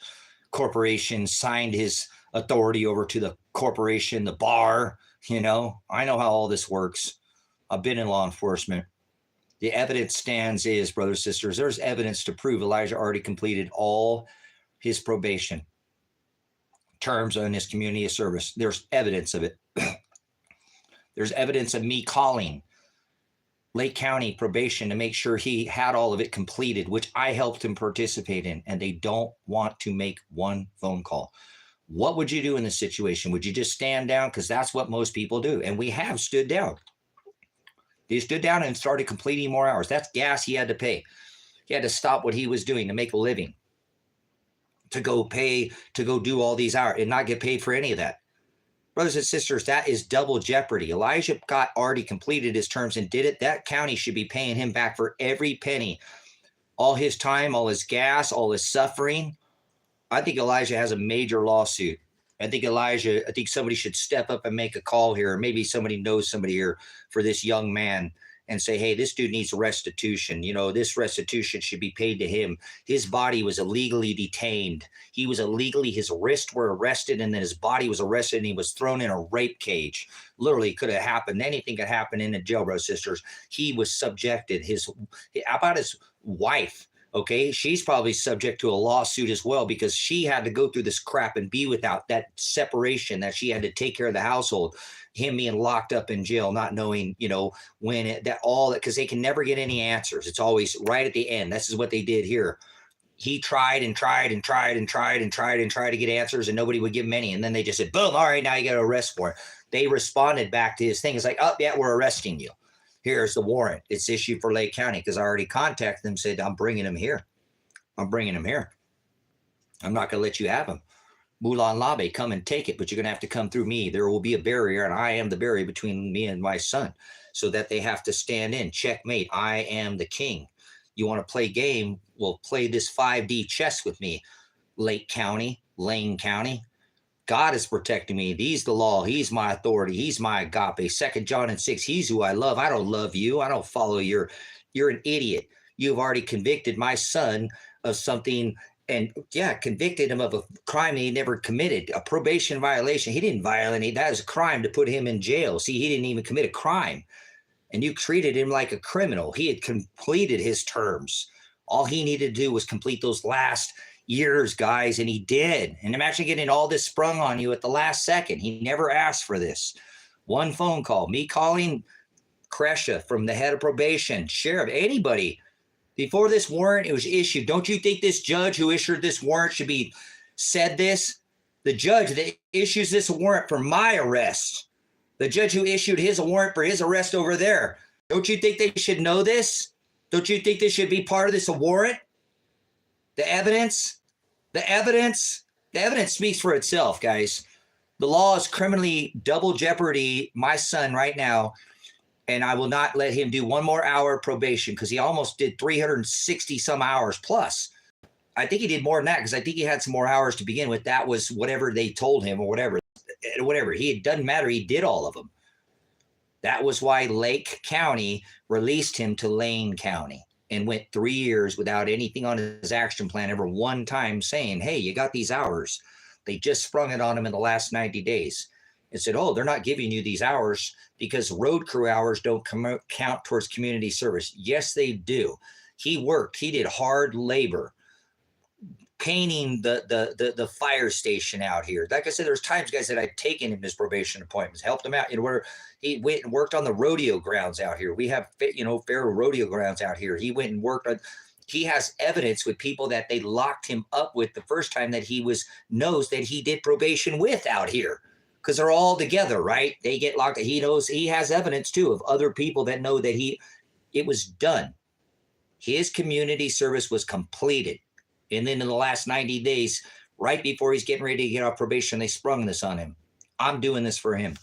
corporation signed his authority over to the corporation, the bar. I know how all this works. I've been in law enforcement. The evidence stands is, brothers, sisters, there's evidence to prove Elijah already completed all his probation terms on his community of service. There's evidence of it. There's evidence of me calling Lake County probation to make sure he had all of it completed, which I helped him participate in, and they don't want to make one phone call. What would you do in this situation? Would you just stand down? Because that's what most people do, and we have stood down. He stood down and started completing more hours. That's gas he had to pay. He had to stop what he was doing to make a living, to go do all these hours and not get paid for any of that. Brothers and sisters, that is double jeopardy. Elijah got already completed his terms and did it. That county should be paying him back for every penny. All his time, all his gas, all his suffering. I think Elijah has a major lawsuit. I think somebody should step up and make a call here. Maybe somebody knows somebody here for this young man and say, hey, this dude needs restitution. You know, this restitution should be paid to him. His body was illegally detained. He was illegally, his wrists were arrested, and then his body was arrested, and he was thrown in a rape cage. Literally could have happened. Anything could happen in a jail, bro, sisters. He was subjected. How about his wife? Okay, she's probably subject to a lawsuit as well, because she had to go through this crap and be without that separation, that she had to take care of the household. Him being locked up in jail, not knowing, you know, because they can never get any answers. It's always right at the end. This is what they did here. He tried and tried and tried and tried and tried and tried to get answers, and nobody would give him any. And then they just said, boom, all right, now you got to arrest warrant. They responded back to his thing. It's like, oh, yeah, we're arresting you. Here's the warrant. It's issued for Lake County, because I already contacted them, said, I'm bringing him here. I'm bringing him here. I'm not going to let you have him. Mulan Labe, come and take it, but you're going to have to come through me. There will be a barrier, and I am the barrier between me and my son, so that they have to stand in. Checkmate. I am the king. You want to play game? Well, play this 5D chess with me. Lake County, Lane County. God is protecting me. He's the law. He's my authority. He's my agape. 2 John and 6. He's who I love. I don't love you. I don't follow you're an idiot. You've already convicted my son of something, and convicted him of a crime he never committed, a probation violation. He didn't violate. That is a crime to put him in jail. See, he didn't even commit a crime, and you treated him like a criminal. He had completed his terms. All he needed to do was complete those last years, guys, and he did. And I'm actually getting all this sprung on you at the last second. He never asked for this. One phone call, me calling Kresha from the head of probation, sheriff, anybody. Before this warrant, it was issued. Don't you think this judge who issued this warrant should be said this? The judge that issues this warrant for my arrest, the judge who issued his warrant for his arrest over there, don't you think they should know this? Don't you think this should be part of this warrant? The evidence speaks for itself, guys. The law is criminally double jeopardy my son right now, and I will not let him do one more hour of probation, because he almost did 360 some hours plus. I think he did more than that, because I think he had some more hours to begin with. That was whatever they told him, or whatever. It doesn't matter. He did all of them. That was why Lake County released him to Lane County, and went 3 years without anything on his action plan, ever one time saying, hey, you got these hours. They just sprung it on him in the last 90 days and said, oh, they're not giving you these hours because road crew hours don't count towards community service. Yes, they do. He worked. He did hard labor painting the fire station out here. Like I said, there's times, guys, that I've taken him his probation appointments, helped him out, where he went and worked on the rodeo grounds out here. We have, fair rodeo grounds out here. He went and worked on, he has evidence with people that they locked him up with the first time that he knows that he did probation with out here, because they're all together, right? They get locked. He knows, he has evidence too of other people that know that it was done. His community service was completed. And then in the last 90 days, right before he's getting ready to get off probation, they sprung this on him. I'm doing this for him.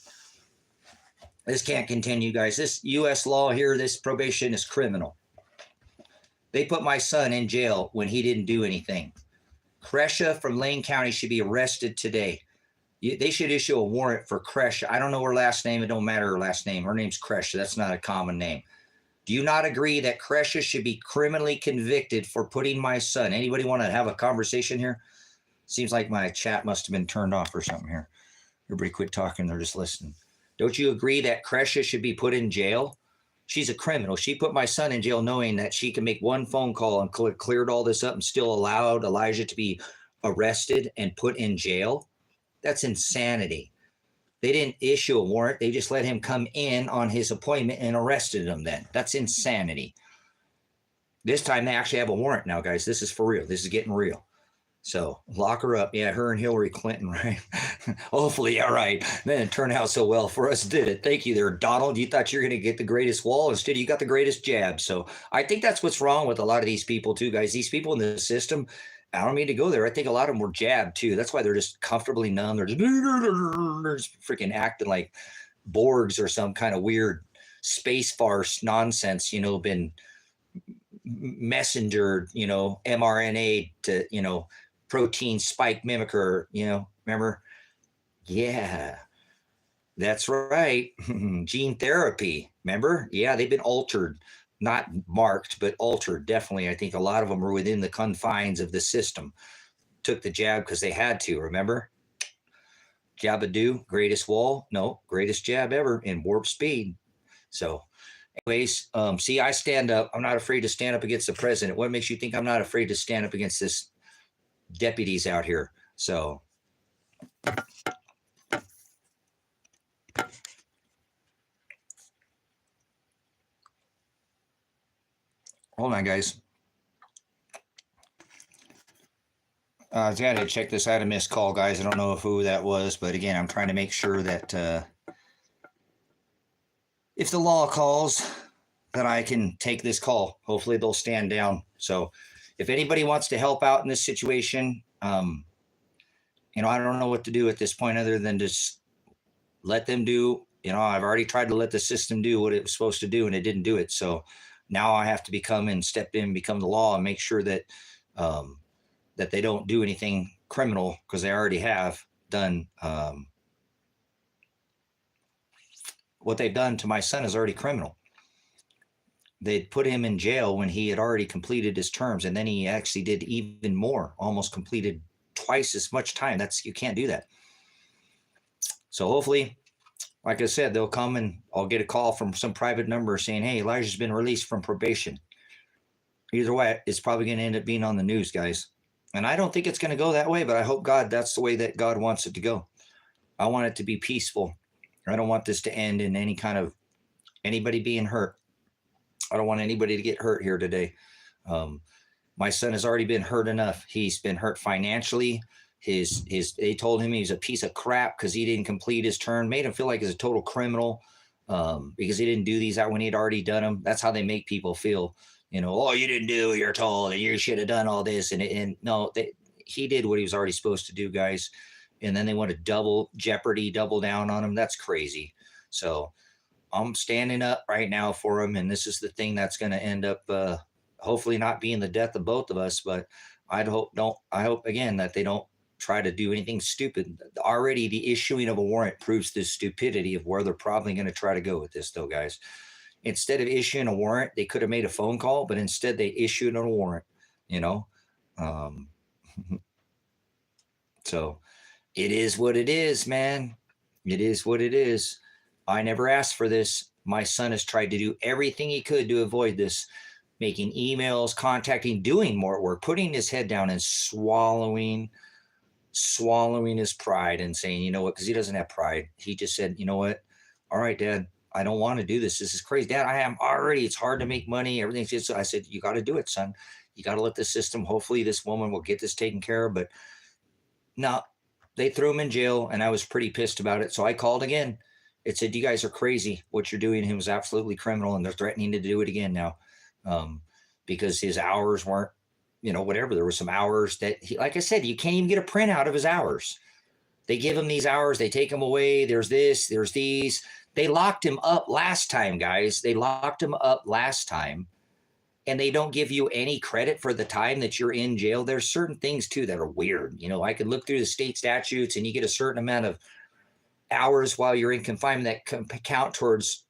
This can't continue, guys. This U.S. law here, this probation is criminal. They put my son in jail when he didn't do anything. Kresha from Lane County should be arrested today. They should issue a warrant for Kresha. I don't know her last name. It don't matter her last name. Her name's Kresha. That's not a common name. Do you not agree that Kresha should be criminally convicted for putting my son? Anybody want to have a conversation here? Seems like my chat must have been turned off or something here. Everybody quit talking. They're just listening. Don't you agree that Kresha should be put in jail? She's a criminal. She put my son in jail knowing that she can make one phone call and cleared all this up and still allowed Elijah to be arrested and put in jail. That's insanity. They didn't issue a warrant. They just let him come in on his appointment and arrested him then. That's insanity. This time they actually have a warrant now, guys. This is for real. This is getting real. So lock her up. Yeah, her and Hillary Clinton, right? Hopefully, yeah, right. Man, it turned out so well for us, did it? Thank you there, Donald. You thought you were going to get the greatest wall. Instead, you got the greatest jab. So I think that's what's wrong with a lot of these people too, guys. These people in the system, I don't mean to go there. I think a lot of them were jabbed too. That's why they're just comfortably numb. They're just freaking acting like Borgs or some kind of weird space farce nonsense, been messengered, mRNA to, protein spike mimicker, remember? Yeah. That's right. Gene therapy. Remember? Yeah, they've been altered, not marked, but altered. Definitely. I think a lot of them are within the confines of the system. Took the jab because they had to. Remember? Jabadoo, greatest wall? No, greatest jab ever in warp speed. So, anyways, see, I stand up. I'm not afraid to stand up against the president. What makes you think I'm not afraid to stand up against this deputies out here? So, hold on, guys. I got to check this. I had a missed call, guys. I don't know who that was, but again, I'm trying to make sure that if the law calls, that I can take this call. Hopefully, they'll stand down. So, if anybody wants to help out in this situation, I don't know what to do at this point other than just let them do. I've already tried to let the system do what it was supposed to do, and it didn't do it. So now I have to become the law, and make sure that that they don't do anything criminal, because they already have done. What they've done to my son is already criminal. They'd put him in jail when he had already completed his terms, and then he actually did even more, almost completed twice as much time. You can't do that. So hopefully, like I said, they'll come and I'll get a call from some private number saying, hey, Elijah's been released from probation. Either way, it's probably going to end up being on the news, guys. And I don't think it's going to go that way, but I hope that's the way that God wants it to go. I want it to be peaceful. I don't want this to end in any kind of anybody being hurt. I don't want anybody to get hurt here today. My son has already been hurt enough. He's been hurt financially. They told him he was a piece of crap because he didn't complete his term, made him feel like he's a total criminal because he didn't do these out when he'd already done them. That's how they make people feel. Oh, you didn't do what you're told, and you should have done all this. And no, he did what he was already supposed to do, guys. And then they want to double down on him. That's crazy. So I'm standing up right now for him, and this is the thing that's going to end up hopefully not being the death of both of us. But I hope again that they don't try to do anything stupid. Already the issuing of a warrant proves the stupidity of where they're probably going to try to go with this, though, guys. Instead of issuing a warrant, they could have made a phone call, but instead they issued a warrant, So it is what it is, man. It is what it is. I never asked for this. My son has tried to do everything he could to avoid this, making emails, contacting, doing more work, putting his head down and swallowing his pride and saying, you know what, because he doesn't have pride. He just said, you know what? All right, Dad, I don't want to do this. This is crazy. Dad, it's hard to make money. Everything's just, I said, you got to do it, son. You got to let the system, hopefully this woman will get this taken care of. But no, they threw him in jail, and I was pretty pissed about it. So I called again. It said, you guys are crazy. What you're doing, he was absolutely criminal, and they're threatening to do it again now because his hours weren't, whatever. There were some hours that like I said, you can't even get a printout of his hours. They give him these hours. They take him away. There's this, there's these. They locked him up last time, guys. They locked him up last time, and they don't give you any credit for the time that you're in jail. There's certain things, too, that are weird. I could look through the state statutes, and you get a certain amount of hours while you're in confinement that count towards,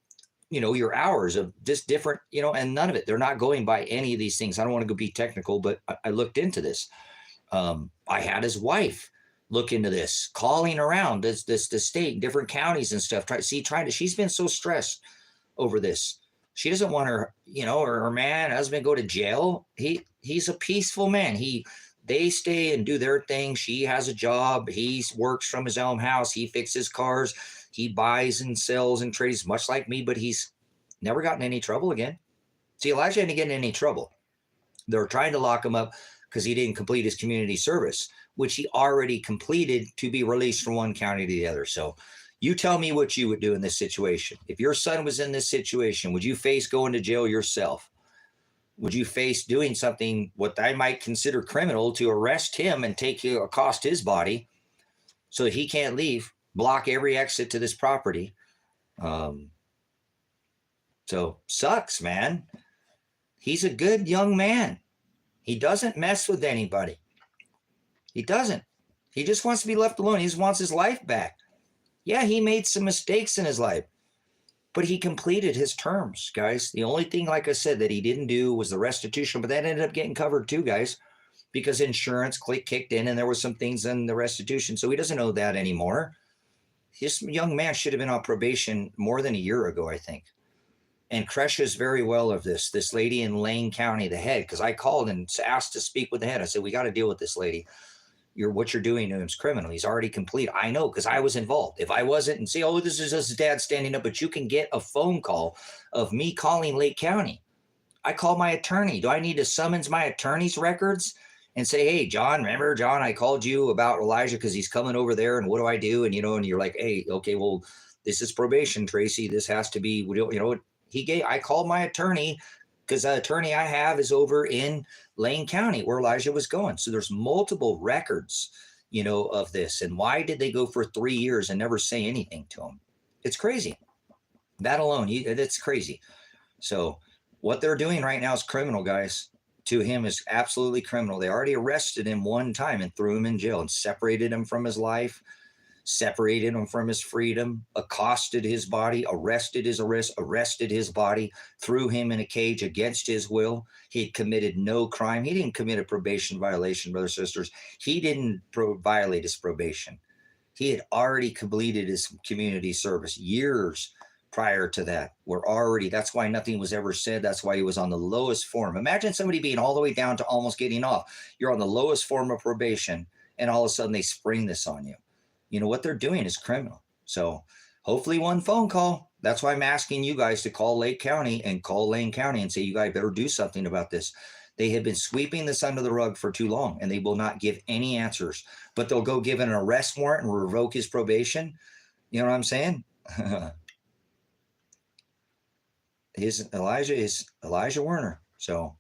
your hours of just different, and none of it. They're not going by any of these things. I don't want to go be technical, but I looked into this. I had his wife look into this, calling around the state, different counties and stuff. She's been so stressed over this. She doesn't want her, her man, husband go to jail. He's a peaceful man. They stay and do their thing. She has a job. He works from his own house. He fixes cars. He buys and sells and trades much like me, but he's never gotten any trouble again. See, Elijah didn't get in any trouble. They're trying to lock him up because he didn't complete his community service, which he already completed to be released from one county to the other. So you tell me what you would do in this situation. If your son was in this situation, would you face going to jail yourself? Would you face doing something, what I might consider criminal, to arrest him and cost his body so that he can't leave, block every exit to this property? So sucks, man. He's a good young man. He doesn't mess with anybody. He doesn't. He just wants to be left alone. He just wants his life back. Yeah, he made some mistakes in his life, but he completed his terms, guys. The only thing, like I said, that he didn't do was the restitution, but that ended up getting covered too, guys, because insurance kicked in and there were some things in the restitution. So he doesn't owe that anymore. This young man should have been on probation more than a year ago, I think. And Kresh is very well of this. This lady in Lane County, the head, because I called and asked to speak with the head. I said, we got to deal with this lady. What you're doing to him is criminal. He's already complete. I know, because I was involved. If I wasn't, and say, oh, this is his dad standing up, but you can get a phone call of me calling Lake County. I call my attorney. Do I need to summons my attorney's records and say, hey, John, remember, John, I called you about Elijah because he's coming over there, and what do I do? And, and you're like, hey, okay, well, this is probation, Tracy. This has to be, I called my attorney because the attorney I have is over in Lane County where Elijah was going. So there's multiple records, of this. And why did they go for 3 years and never say anything to him? It's crazy. That alone, it's crazy. So what they're doing right now is criminal, guys. To him is absolutely criminal. They already arrested him one time and threw him in jail and separated him from his life, separated him from his freedom, accosted his body, arrested his body, threw him in a cage against his will. He had committed no crime. He didn't commit a probation violation, brothers and sisters. He didn't violate his probation. He had already completed his community service years prior to that. That's why nothing was ever said. That's why he was on the lowest form. Imagine somebody being all the way down to almost getting off. You're on the lowest form of probation, and all of a sudden they spring this on you. What they're doing is criminal. So hopefully one phone call. That's why I'm asking you guys to call Lake County and call Lane County and say, you guys better do something about this. They have been sweeping this under the rug for too long, and they will not give any answers, but they'll go give an arrest warrant and revoke his probation. You know what I'm saying? Elijah Werner. So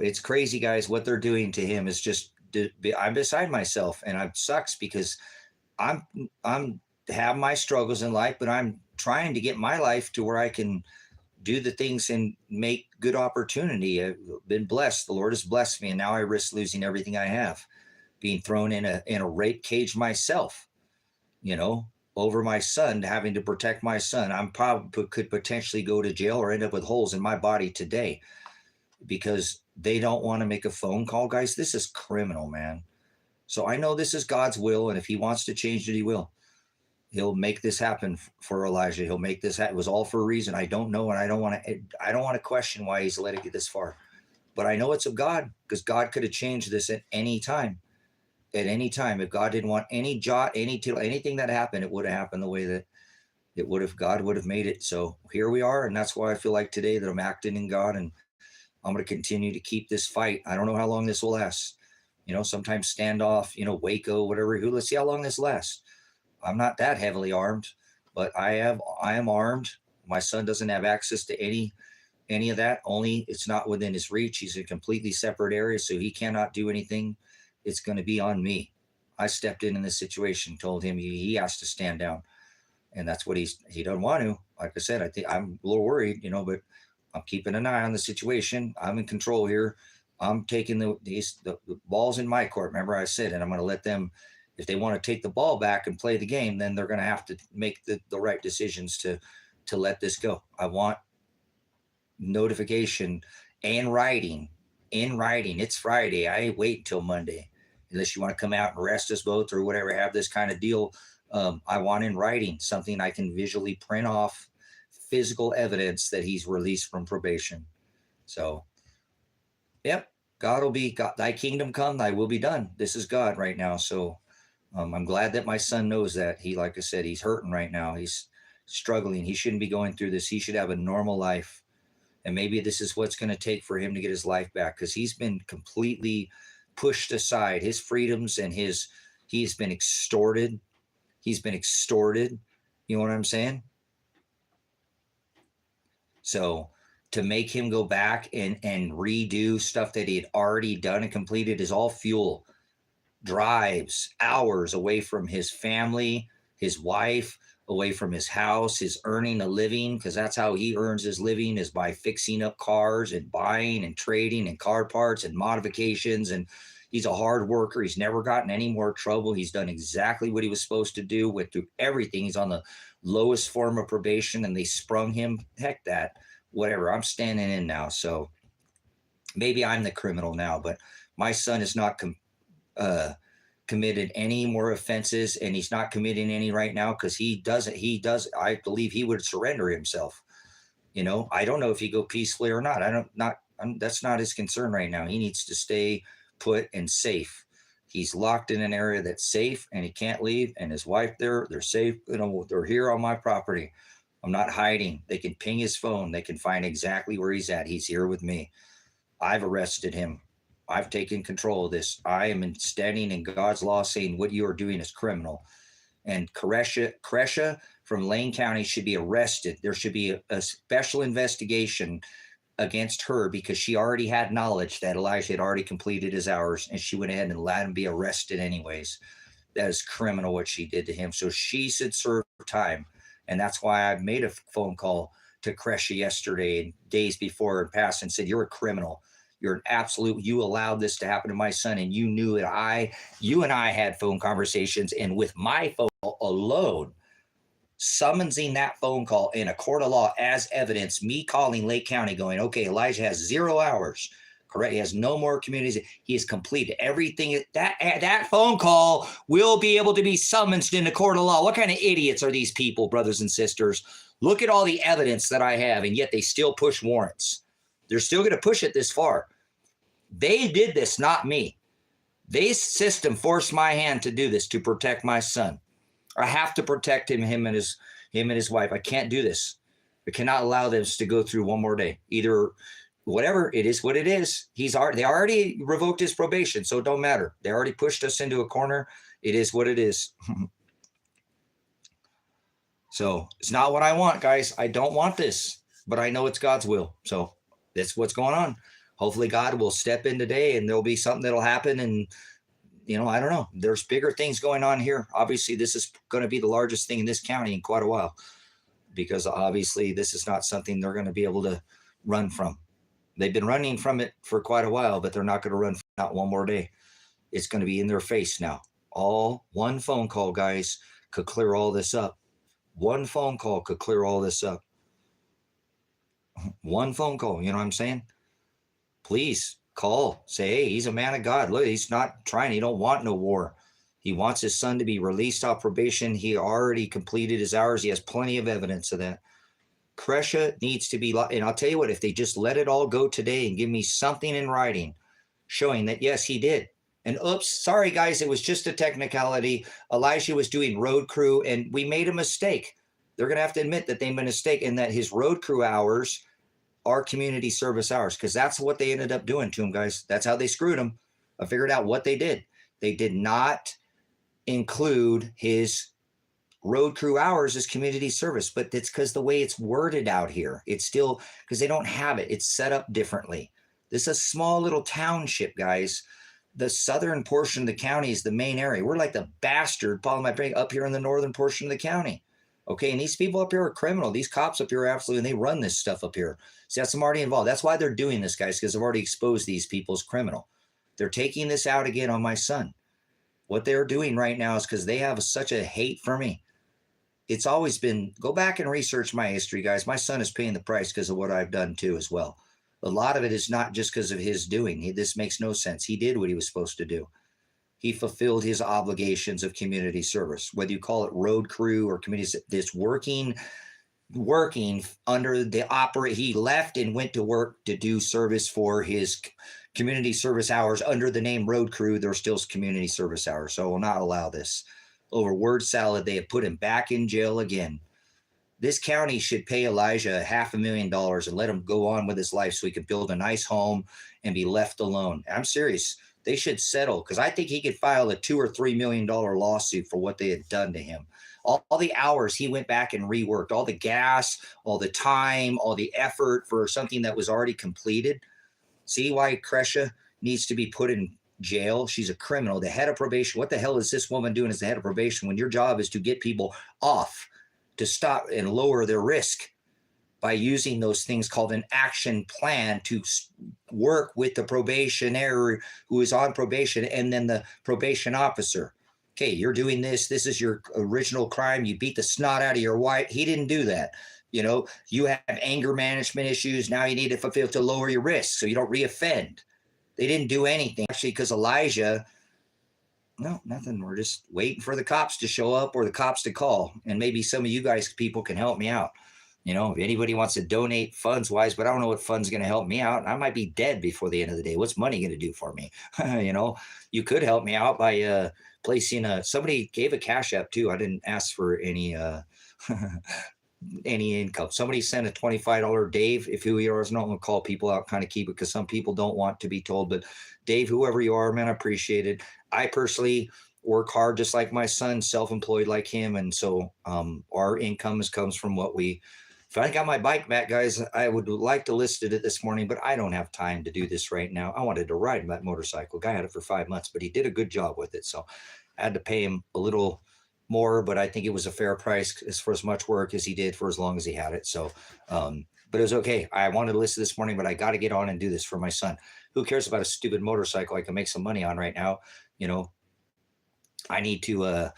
it's crazy, guys. What they're doing to him is just, I'm beside myself, and it sucks because I'm have my struggles in life, but I'm trying to get my life to where I can do the things and make good opportunity. I've been blessed. The Lord has blessed me, and now I risk losing everything I have, being thrown in a rape cage myself, over my son, having to protect my son. I'm probably could potentially go to jail or end up with holes in my body today because they don't want to make a phone call, guys. This is criminal, man. So I know this is God's will, and if he wants to change it, he will. He'll make this happen for Elijah. He'll make this happen. It was all for a reason. I don't know, and I don't want to question why he's let it get this far. But I know it's of God, because God could have changed this at any time. At any time. If God didn't want any jot, any tittle, anything that happened, it would have happened the way that it would have. God would have made it. So here we are, and that's why I feel like today that I'm acting in God, and I'm going to continue to keep this fight. I don't know how long this will last. Sometimes Standoff, Waco, whatever. Let's see how long this lasts. I'm not that heavily armed, but I am armed. My son doesn't have access to any of that. Only it's not within his reach. He's in a completely separate area, so he cannot do anything. It's going to be on me. I stepped in this situation, told him he has to stand down, and that's what he doesn't want to. Like I said, I think I'm a little worried, but I'm keeping an eye on the situation. I'm in control here. I'm taking the balls in my court. Remember I said, and I'm going to let them, if they want to take the ball back and play the game, then they're going to have to make the right decisions to let this go. I want notification and writing. In writing. It's Friday. I ain't wait until Monday. Unless you want to come out and arrest us both or whatever, have this kind of deal. I want in writing something I can visually print off, physical evidence that he's released from probation. So, yep, God, thy kingdom come, thy will be done. This is God right now. So I'm glad that my son knows that. He, like I said, he's hurting right now. He's struggling. He shouldn't be going through this. He should have a normal life. And maybe this is what's going to take for him to get his life back, because he's been completely pushed aside. His freedoms and he's been extorted. He's been extorted. You know what I'm saying? So to make him go back and redo stuff that he had already done and completed is all fuel. Drives hours away from his family, his wife, away from his house, his earning a living, because that's how he earns his living, is by fixing up cars and buying and trading and car parts and modifications. And He's a hard worker. He's never gotten any more trouble. He's done exactly what he was supposed to do, went through everything. He's on the lowest form of probation, and they sprung him. Heck that, whatever. I'm standing in now. So maybe I'm the criminal now, but my son is not committed any more offenses, and he's not committing any right now because he I believe he would surrender himself. I don't know if he go peacefully or not. That's not his concern right now. He needs to stay put and safe. He's locked in an area that's safe, and he can't leave. And his wife, they're safe. They're here on my property. I'm not hiding. They can ping his phone. They can find exactly where he's at. He's here with me. I've arrested him. I've taken control of this. I am standing in God's law saying what you are doing is criminal. And Kresha from Lane County should be arrested. There should be a special investigation against her because she already had knowledge that Elijah had already completed his hours, and she went ahead and let him be arrested anyways. That is criminal what she did to him. So she should serve time. And that's why I made a phone call to Kresha yesterday and days before and past and said, you're a criminal. You're an absolute, you allowed this to happen to my son, and you knew that you and I had phone conversations, and with my phone call alone, summoning that phone call in a court of law as evidence, me calling Lake County going, okay, Elijah has 0 hours, correct? He has no more communities. He has completed everything. That phone call will be able to be summoned in a court of law. What kind of idiots are these people, brothers and sisters? Look at all the evidence that I have, and yet they still push warrants. They're still going to push it this far. They did this, not me. This system forced my hand to do this to protect my son. I have to protect him and his wife. I can't do this. I cannot allow this to go through one more day. Either whatever it is, what it is. They already revoked his probation, so it don't matter. They already pushed us into a corner. It is what it is. So it's not what I want, guys. I don't want this, but I know it's God's will. So that's what's going on. Hopefully God will step in today and there'll be something that'll happen. And, I don't know. There's bigger things going on here. Obviously, this is going to be the largest thing in this county in quite a while, because obviously this is not something they're going to be able to run from. They've been running from it for quite a while, but they're not going to run from it not one more day. It's going to be in their face now. One phone call, guys, could clear all this up. One phone call could clear all this up. One phone call, you know what I'm saying? Please call, say, hey, he's a man of God. Look, he's not trying. He don't want no war. He wants his son to be released off probation. He already completed his hours. He has plenty of evidence of that. Kresha needs to be, and I'll tell you what, if they just let it all go today and give me something in writing showing that, yes, he did. And oops, sorry, guys, it was just a technicality. Elijah was doing road crew, and we made a mistake. They're going to have to admit that they made a mistake and that his road crew hours are community service hours, because that's what they ended up doing to him, guys. That's how they screwed him. I figured out what they did. They did not include his road crew hours as community service, but it's because the way it's worded out here, it's still, because they don't have it. It's set up differently. This is a small little township, guys. The southern portion of the county is the main area. We're like the bastard, Paul, my brain, up here in the northern portion of the county. Okay, and these people up here are criminal. These cops up here are absolutely, and they run this stuff up here. See, that's them already involved. That's why they're doing this, guys, because they've already exposed these people as criminal. They're taking this out again on my son. What they're doing right now is because they have such a hate for me. It's always been, go back and research my history, guys. My son is paying the price because of what I've done too as well. A lot of it is not just because of his doing. This makes no sense. He did what he was supposed to do. He fulfilled his obligations of community service, whether you call it road crew or community, this working under the he left and went to work to do service for his community service hours under the name road crew. There's still community service hours. So I will not allow this. Over word salad, they have put him back in jail again. This county should pay Elijah $500,000 and let him go on with his life so he can build a nice home and be left alone. I'm serious. They should settle, because I think he could file a $2 or $3 million lawsuit for what they had done to him. All the hours he went back and reworked, all the gas, all the time, all the effort for something that was already completed. See why Kresha needs to be put in jail? She's a criminal, the head of probation. What the hell is this woman doing as the head of probation when your job is to get people off, to stop and lower their risk? by using those things called an action plan to work with the probationary who is on probation and then the probation officer. Okay, you're doing this. This is your original crime. You beat the snot out of your wife. He didn't do that. You know, you have anger management issues. Now you need to fulfill to lower your risk so you don't reoffend. They didn't do anything actually because Elijah, no, nothing. We're just waiting for the cops to show up or the cops to call. And maybe some of you guys people can help me out. You know, if anybody wants to donate funds wise, but I don't know what fund's going to help me out. I might be dead before the end of the day. What's money going to do for me? You know, you could help me out by placing somebody gave a cash app too. I didn't ask for any any income. Somebody sent a $25 Dave. If who you are, I'm not going to call people out, kind of keep it because some people don't want to be told. But Dave, whoever you are, man, I appreciate it. I personally work hard just like my son, self-employed like him. And so our income comes from what we, if I got my bike back, guys, I would like to list it this morning, but I don't have time to do this right now. I wanted to ride that motorcycle. Guy had it for 5 months, but he did a good job with it. So I had to pay him a little more, but I think it was a fair price for as much work as he did for as long as he had it. So, but it was okay. I wanted to list it this morning, but I got to get on and do this for my son. Who cares about a stupid motorcycle I can make some money on right now? You know, I need to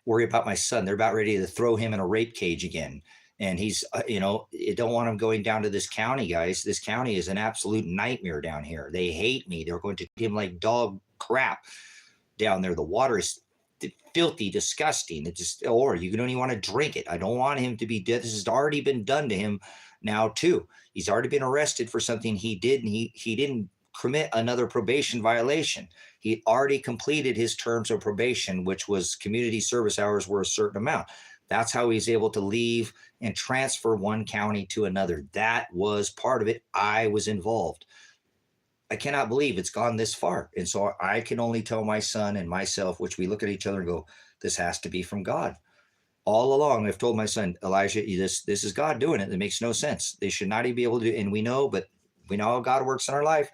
worry about my son. They're about ready to throw him in a rape cage again. And he's, you know, you don't want him going down to this county, guys. This county is an absolute nightmare down here. They hate me. They're going to treat him like dog crap down there. The water is filthy, disgusting. It just, or you don't even want to drink it. I don't want him to be dead. This has already been done to him now too. He's already been arrested for something he did, and he didn't commit another probation violation. He already completed his terms of probation, which was community service hours were a certain amount. That's how he's able to leave and transfer one county to another. That was part of it. I was involved. I cannot believe it's gone this far. And so I can only tell my son and myself, which we look at each other and go, this has to be from God. All along, I've told my son, Elijah, this is God doing it. It makes no sense. They should not even be able to do, and we know how God works in our life.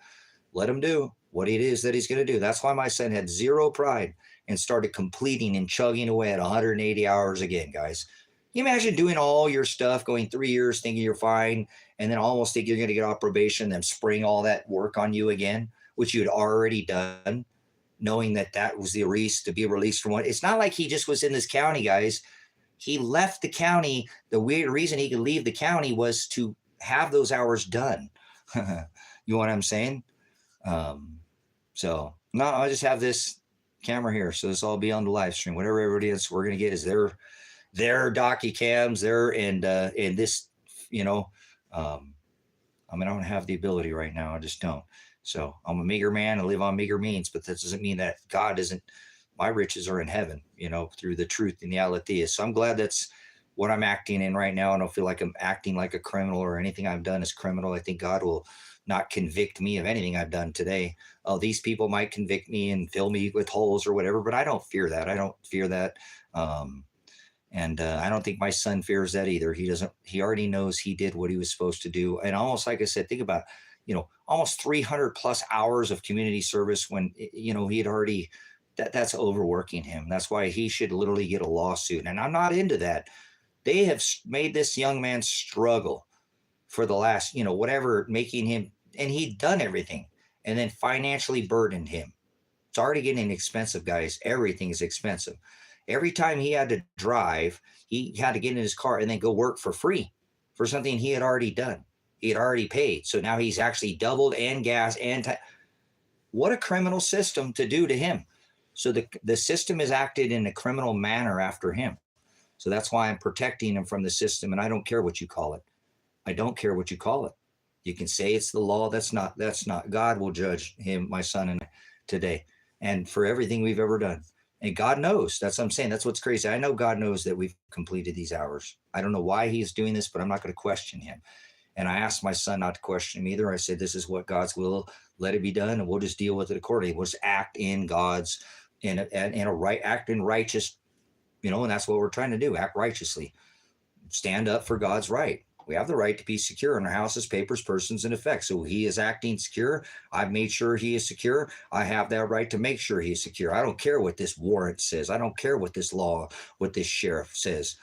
Let him do what it is that he's going to do. That's why my son had zero pride and started completing and chugging away at 180 hours again, guys. Can you imagine doing all your stuff, going 3 years thinking you're fine, and then almost think you're going to get off probation, then spring all that work on you again, which you had already done, knowing that that was the release to be released from one. It's not like he just was in this county, guys. He left the county. The weird reason he could leave the county was to have those hours done. You know what I'm saying? So no, I just have this camera here. So this will all be on the live stream. Whatever everybody else we're going to get is their docu cams there. And this, you know, I mean, I don't have the ability right now. I just don't. So I'm a meager man. I live on meager means, but that doesn't mean that God isn't, my riches are in heaven, you know, through the truth and the aletheia. So I'm glad that's what I'm acting in right now. I don't feel like I'm acting like a criminal or anything I've done is criminal. I think God will not convict me of anything I've done today. Oh, these people might convict me and fill me with holes or whatever, but I don't fear that. I don't fear that. And I don't think my son fears that either. He already knows he did what he was supposed to do. And almost like I said, think about, you know, almost 300 plus hours of community service when, you know, he had already, that's overworking him. That's why he should literally get a lawsuit. And I'm not into that. They have made this young man struggle for the last, you know, whatever, making him, and he'd done everything and then financially burdened him. It's already getting expensive, guys. Everything is expensive. Every time he had to drive, he had to get in his car and then go work for free for something he had already done. He had already paid. So now he's actually doubled and gas and time. What a criminal system to do to him. So the system is acted in a criminal manner after him. So that's why I'm protecting him from the system. And I don't care what you call it. I don't care what you call it. You can say it's the law. That's not. God will judge him, my son, and I today, and for everything we've ever done. And God knows. That's what I'm saying. That's what's crazy. I know God knows that we've completed these hours. I don't know why he's doing this, but I'm not going to question him. And I asked my son not to question him either. I said, this is what God's will. Let it be done, and we'll just deal with it accordingly. We'll just act in God's act in righteous, you know, and that's what we're trying to do. Act righteously. Stand up for God's right. We have the right to be secure in our houses, papers, persons, and effects. So he is acting secure. I've made sure he is secure. I have that right to make sure he's secure. I don't care what this warrant says. I don't care what this law, what this sheriff says.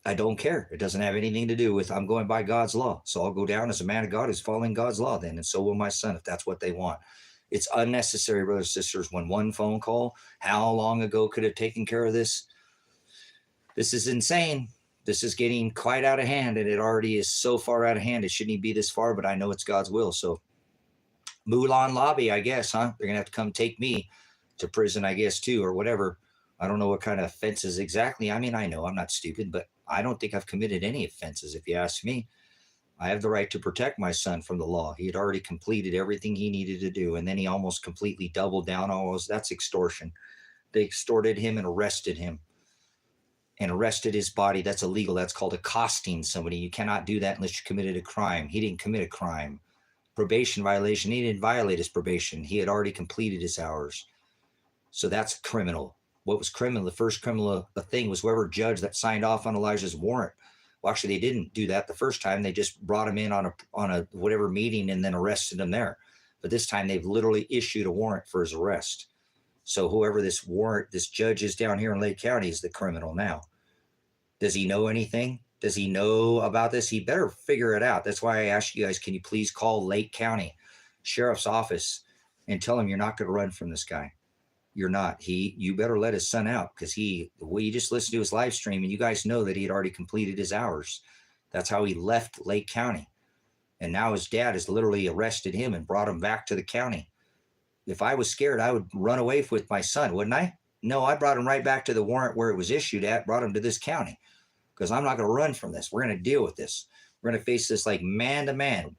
I don't care. It doesn't have anything to do with I'm going by God's law. So I'll go down as a man of God who's following God's law then. And so will my son, if that's what they want. It's unnecessary, brothers and sisters. When one phone call, how long ago could have taken care of this? This is insane. This is getting quite out of hand, and it already is so far out of hand. It shouldn't even be this far, but I know it's God's will. So Mulan lobby, I guess, huh? They're going to have to come take me to prison, I guess, too, or whatever. I don't know what kind of offenses exactly. I mean, I know I'm not stupid, but I don't think I've committed any offenses, if you ask me. I have the right to protect my son from the law. He had already completed everything he needed to do, and then he almost completely doubled down. Almost, that's extortion. They extorted him and arrested him and arrested his body. That's illegal. That's called accosting somebody. You cannot do that unless you committed a crime. He didn't commit a crime. Probation violation. He didn't violate his probation. He had already completed his hours. So that's criminal. What was criminal? The first criminal thing was whoever judge that signed off on Elijah's warrant. Well, actually, they didn't do that the first time. They just brought him in on a whatever meeting and then arrested him there. But this time they've literally issued a warrant for his arrest. So whoever this judge is down here in Lake County is the criminal now. Does he know anything? Does he know about this? He better figure it out. That's why I asked you guys, can you please call Lake County Sheriff's Office and tell him you're not going to run from this guy? You're not. You better let his son out, because well, you just listened to his live stream and you guys know that he had already completed his hours. That's how he left Lake County. And now his dad has literally arrested him and brought him back to the county. If I was scared, I would run away with my son, wouldn't I? No, I brought him right back to the warrant where it was issued at, brought him to this county, because I'm not going to run from this. We're going to deal with this. We're going to face this like man to man,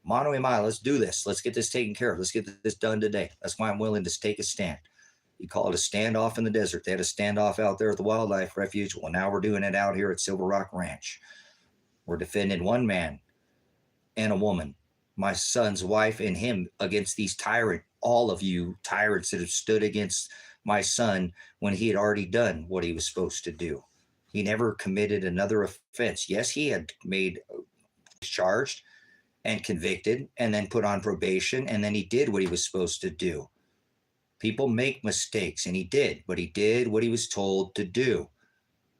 mano a mano. Let's do this. Let's get this taken care of. Let's get this done today. That's why I'm willing to take a stand. You call it a standoff in the desert. They had a standoff out there at the wildlife refuge. Well, now we're doing it out here at Silver Rock Ranch. We're defending one man and a woman, my son's wife and him, against these all of you tyrants that have stood against my son when he had already done what he was supposed to do. He never committed another offense. Yes, he had made charged and convicted and then put on probation, and then he did what he was supposed to do. People make mistakes, and he did, but he did what he was told to do.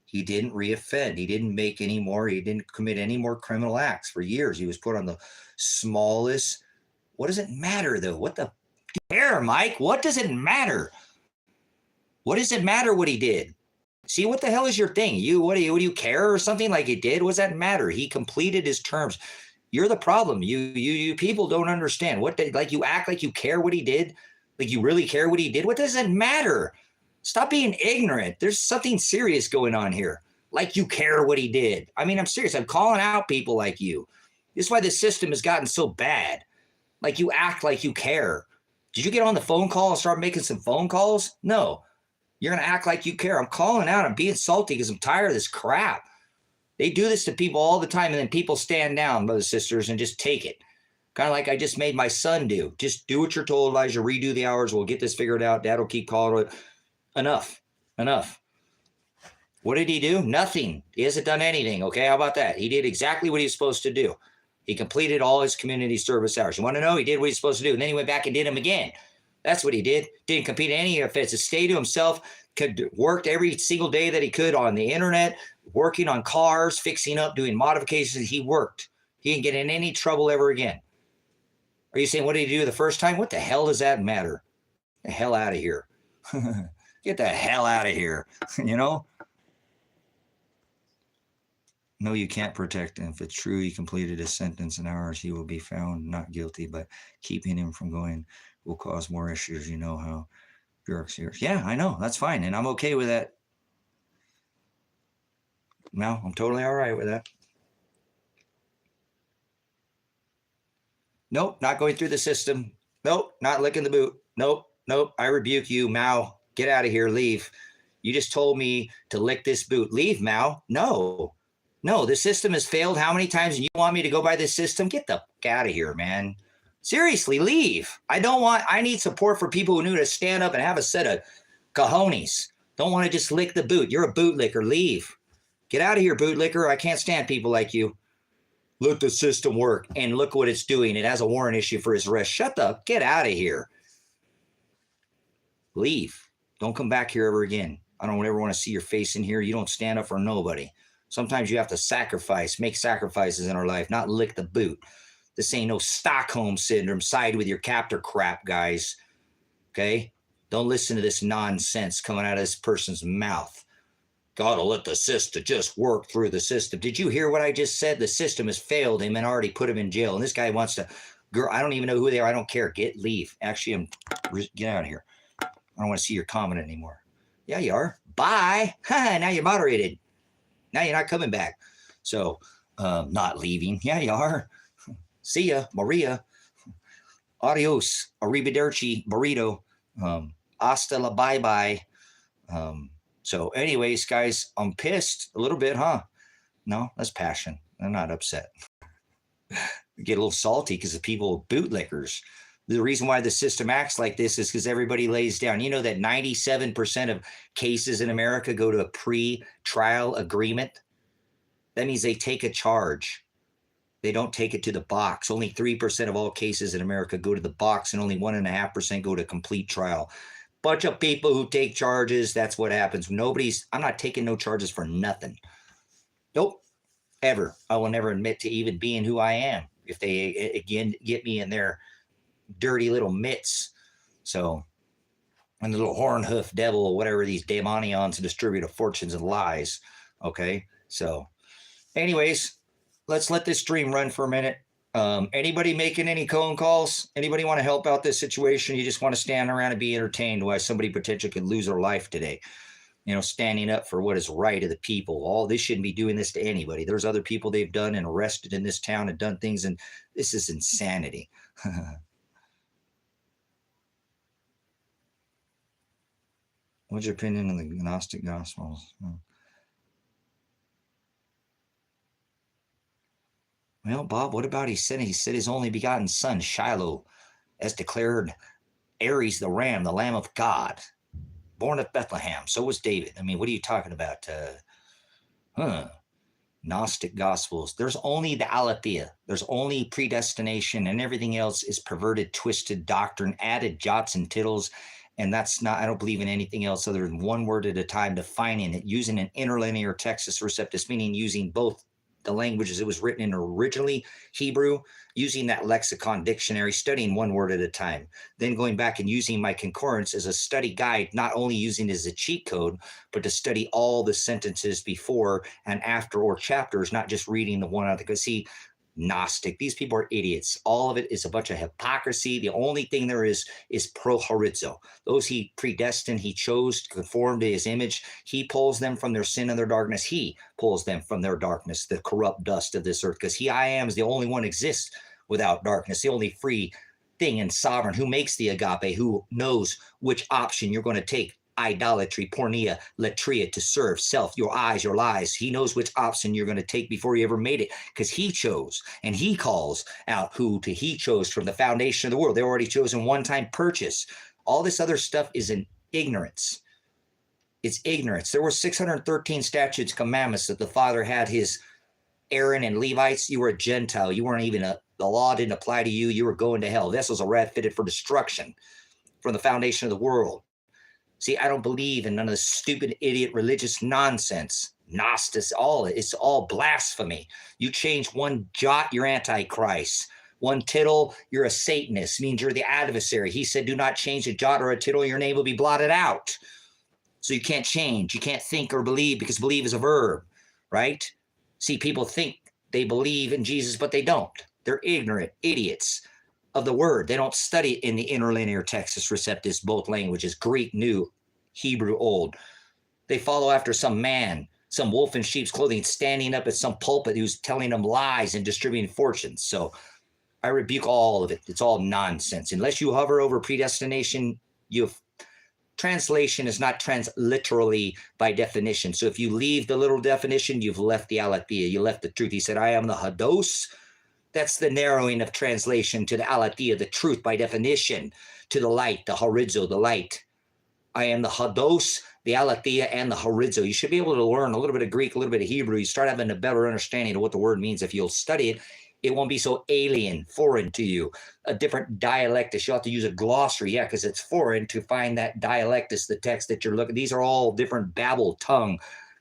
He didn't reoffend. He didn't make any more. He didn't commit any more criminal acts for years. He was put on the smallest. What does it matter, though? What the care, Mike? What does it matter? What does it matter what he did? See, what the hell is your thing? What do you care or something like he did? What does that matter? He completed his terms. You're the problem. You people don't understand you act like you care what he did. Like you really care what he did. What does it matter? Stop being ignorant. There's something serious going on here. Like you care what he did. I mean, I'm serious. I'm calling out people like you. This is why the system has gotten so bad. Like you act like you care. Did you get on the phone call and start making some phone calls? No. You're going to act like you care. I'm calling out. I'm being salty because I'm tired of this crap. They do this to people all the time, and then people stand down, brothers and sisters, and just take it. Kind of like I just made my son do. Just do what you're told, Elijah. Redo the hours. We'll get this figured out. Dad will keep calling it. Enough. What did he do? Nothing. He hasn't done anything. Okay, how about that? He did exactly what he was supposed to do. He completed all his community service hours. You want to know? He did what he was supposed to do, and then he went back and did them again. That's what he did. Didn't complete any offenses. Stayed to himself. Worked every single day that he could on the internet, working on cars, fixing up, doing modifications. He worked. He didn't get in any trouble ever again. Are you saying, what did he do the first time? What the hell does that matter? Get the hell out of here. Get the hell out of here. No, you can't protect him. If it's true he completed his sentence in hours, he will be found not guilty, but keeping him from going will cause more issues. You know how bureaucracy. Yeah, I know. That's fine. And I'm okay with that. No, I'm totally all right with that. Nope, not going through the system. Nope, not licking the boot. Nope. I rebuke you, Mao. Get out of here. Leave. You just told me to lick this boot. Leave, Mao. No, the system has failed how many times, and you want me to go by this system? Get the fuck out of here, man. Seriously, leave. I need support for people who know to stand up and have a set of cojones. Don't want to just lick the boot. You're a bootlicker. Leave. Get out of here, bootlicker. I can't stand people like you. Let the system work. And look what it's doing. It has a warrant issue for his arrest. Get out of here. Leave. Don't come back here ever again. I don't ever want to see your face in here. You don't stand up for nobody. Sometimes you have to sacrifice, make sacrifices in our life, not lick the boot. This ain't no Stockholm syndrome, side with your captor crap, guys. Okay? Don't listen to this nonsense coming out of this person's mouth. Gotta let the system just work through the system. Did you hear what I just said? The system has failed him and already put him in jail. And this guy wants to, girl, I don't even know who they are. I don't care. Leave. Actually, get out of here. I don't want to see your comment anymore. Yeah, you are. Bye. Now you're moderated. Now you're not coming back. So, not leaving. Yeah, you are. See ya, Maria. Adios. Arrivederci, burrito. Hasta la bye-bye. So anyways, guys, I'm pissed a little bit, huh? No, that's passion. I'm not upset. Get a little salty because of people bootlickers. The reason why the system acts like this is because everybody lays down. You know that 97% of cases in America go to a pre-trial agreement? That means they take a charge. They don't take it to the box. Only 3% of all cases in America go to the box, and only 1.5% go to complete trial. Bunch of people who take charges. That's what happens. I'm not taking no charges for nothing. Nope. Ever. I will never admit to even being who I am if they, again, get me in their dirty little mitts. So, and the little horn hoof devil, or whatever these demonions distribute of fortunes and lies. Okay. So, anyways, let's let this stream run for a minute. Anybody making any phone calls? Anybody want to help out this situation? You just want to stand around and be entertained while somebody potentially could lose their life today. You know, standing up for what is right of the people. They shouldn't be doing this to anybody. There's other people they've done and arrested in this town and done things, and this is insanity. What's your opinion on the Gnostic Gospels? Well, Bob, what about he said his only begotten son, Shiloh, as declared Aries the ram, the Lamb of God, born at Bethlehem. So was David. I mean, what are you talking about? Gnostic Gospels. There's only the aletheia. There's only predestination, and everything else is perverted, twisted doctrine, added jots and tittles. And that's not, I don't believe in anything else other than one word at a time, defining it, using an interlinear textus receptus, meaning using both the languages it was written in originally, Hebrew, using that lexicon dictionary, studying one word at a time, then going back and using my concordance as a study guide, not only using it as a cheat code, but to study all the sentences before and after or chapters, not just reading the one out. Because see, Gnostic, these people are idiots. All of it is a bunch of hypocrisy. The only thing there is pro horizo. Those he predestined, he chose to conform to his image. He pulls them from their sin and their darkness. He pulls them from their darkness, the corrupt dust of this earth. Because I am is the only one exists without darkness, the only free thing and sovereign who makes the agape, who knows which option you're going to take. Idolatry, pornea, latria, to serve self, your eyes, your lies. He knows which option you're going to take before you ever made it, because he chose, and he calls out who to he chose from the foundation of the world. They already chosen one-time purchase. All this other stuff is in ignorance. It's ignorance. There were 613 statutes, commandments that the Father had his Aaron and Levites. You were a Gentile. You weren't even the law didn't apply to you. You were going to hell. Vessels of wrath fitted for destruction from the foundation of the world. See, I don't believe in none of this stupid, idiot, religious nonsense. Gnostics, it's all blasphemy. You change one jot, you're Antichrist. One tittle, you're a Satanist. It means you're the adversary. He said, do not change a jot or a tittle, your name will be blotted out. So you can't change. You can't think or believe, because believe is a verb, right? See, people think they believe in Jesus, but they don't. They're ignorant idiots of the word. They don't study it in the interlinear textus receptus, both languages, Greek, New, Hebrew, Old. They follow after some man, some wolf in sheep's clothing, standing up at some pulpit who's telling them lies and distributing fortunes. So I rebuke all of it. It's all nonsense. Unless you hover over predestination, translation is not transliterally by definition. So if you leave the literal definition, you've left the aletheia. You left the truth. He said, I am the hados. That's the narrowing of translation to the aletheia, the truth by definition, to the light, the horizo, the light. I am the hados, the aletheia, and the horizo. You should be able to learn a little bit of Greek, a little bit of Hebrew. You start having a better understanding of what the word means. If you'll study it, it won't be so alien, foreign to you. A different dialectus. You'll have to use a glossary, yeah, because it's foreign to find that dialectus, the text that you're looking. These are all different babble tongue,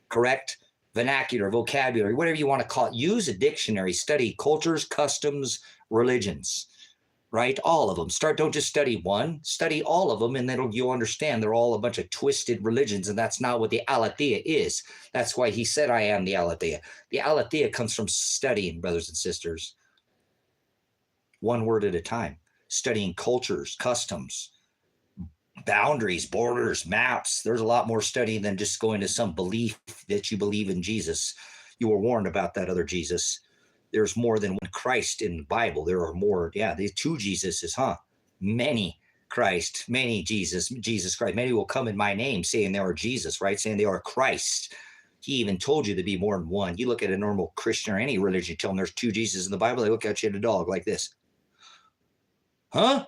correct? vernacular, vocabulary, whatever you want to call it. Use a dictionary, study cultures, customs, religions, right? All of them. Don't just study one, study all of them, and then you'll understand they're all a bunch of twisted religions, and that's not what the aletheia is. That's why he said, I am the aletheia. The aletheia comes from studying, brothers and sisters, one word at a time, studying cultures, customs, boundaries, borders, maps. There's a lot more study than just going to some belief that you believe in Jesus. You were warned about that other Jesus. There's more than one Christ in the Bible. There are more. Yeah, the two Jesuses, huh? Many Christ, many Jesus Christ. Many will come in my name saying they are Jesus, right? Saying they are Christ. He even told you to be more than one. You look at a normal Christian or any religion, you tell them there's two Jesus in the Bible, they look at you at a dog like this. Huh?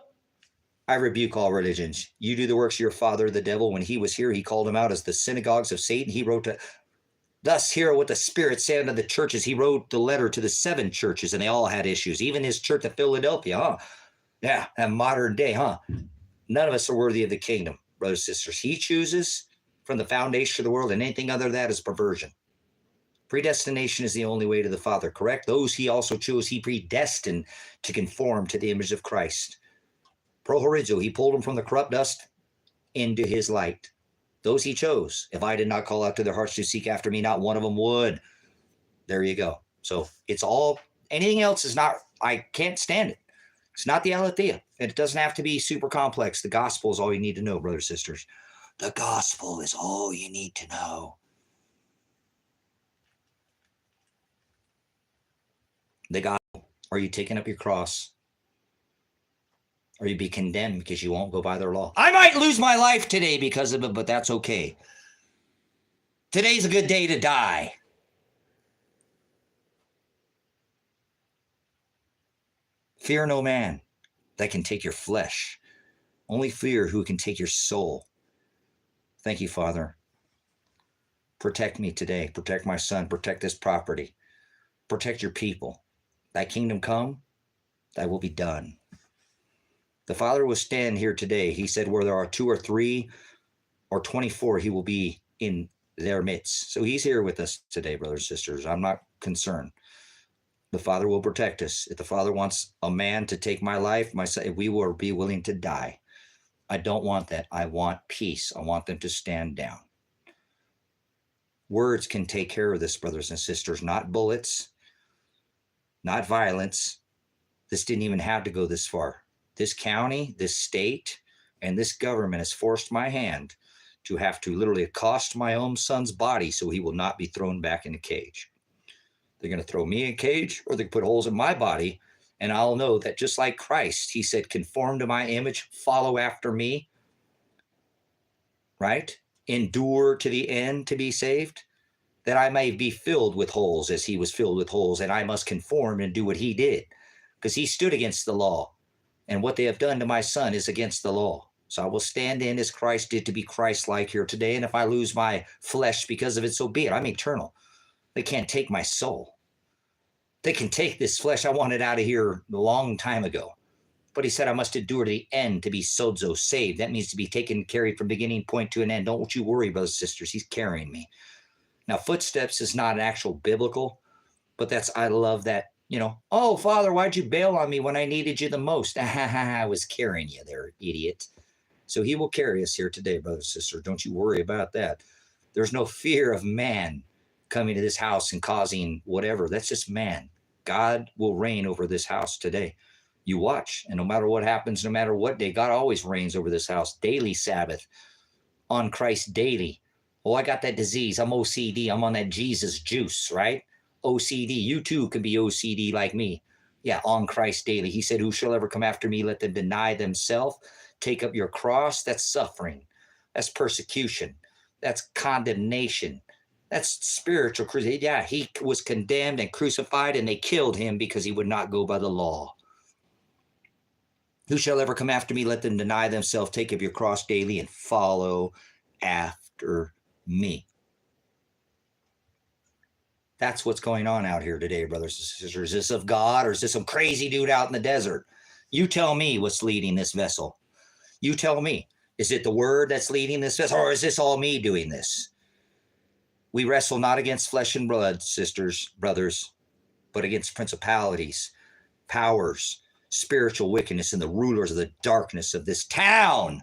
I rebuke all religions. You do the works of your father, the devil. When he was here, he called them out as the synagogues of Satan. He wrote to, thus hear what the Spirit said unto the churches. He wrote the letter to the 7 churches, and they all had issues. Even his church at Philadelphia, huh? Yeah, that modern day, huh? None of us are worthy of the kingdom, brothers and sisters. He chooses from the foundation of the world, and anything other than that is perversion. Predestination is the only way to the Father, correct? Those he also chose, he predestined to conform to the image of Christ. Prohorizo, he pulled them from the corrupt dust into his light. Those he chose. If I did not call out to their hearts to seek after me, not one of them would. There you go. So it's all, anything else is not, I can't stand it. It's not the aletheia. It doesn't have to be super complex. The gospel is all you need to know, brothers and sisters. The gospel is all you need to know. The gospel. Are you taking up your cross? Or you be condemned because you won't go by their law. I might lose my life today because of it, but that's okay. Today's a good day to die. Fear no man that can take your flesh. Only fear who can take your soul. Thank you, Father. Protect me today. Protect my son. Protect this property. Protect your people. Thy kingdom come, thy will be done. The Father will stand here today. He said where there are 2 or 3 or 24, he will be in their midst. So he's here with us today, brothers and sisters. I'm not concerned. The Father will protect us. If the Father wants a man to take my life, we will be willing to die. I don't want that. I want peace. I want them to stand down. Words can take care of this, brothers and sisters, not bullets, not violence. This didn't even have to go this far. This county, this state, and this government has forced my hand to have to literally accost my own son's body so he will not be thrown back in a cage. They're going to throw me in a cage, or they put holes in my body, and I'll know that just like Christ, he said, conform to my image, follow after me, right? Endure to the end to be saved, that I may be filled with holes as he was filled with holes, and I must conform and do what he did, because he stood against the law. And what they have done to my son is against the law. So I will stand in as Christ did to be Christ-like here today. And if I lose my flesh because of it, so be it. I'm eternal. They can't take my soul. They can take this flesh. I want it out of here a long time ago. But he said I must endure to the end to be sozo, saved. That means to be taken, carried from beginning point to an end. Don't you worry, brothers and sisters. He's carrying me. Now, footsteps is not an actual biblical, but I love that. You know, oh, Father, why'd you bail on me when I needed you the most? I was carrying you there, idiot. So he will carry us here today, brothers and sisters. Don't you worry about that. There's no fear of man coming to this house and causing whatever. That's just man. God will reign over this house today. You watch, and no matter what happens, no matter what day, God always reigns over this house. Daily Sabbath, on Christ daily. Oh, I got that disease. I'm OCD. I'm on that Jesus juice, right? OCD. You too can be OCD like me. Yeah, on Christ daily. He said, who shall ever come after me? Let them deny themselves. Take up your cross. That's suffering. That's persecution. That's condemnation. That's spiritual crucifixion. Yeah, he was condemned and crucified, and they killed him because he would not go by the law. Who shall ever come after me? Let them deny themselves. Take up your cross daily and follow after me. That's what's going on out here today, brothers and sisters. Is this of God, or is this some crazy dude out in the desert? You tell me what's leading this vessel. You tell me. Is it the word that's leading this vessel, or is this all me doing this? We wrestle not against flesh and blood, sisters, brothers, but against principalities, powers, spiritual wickedness, and the rulers of the darkness of this town,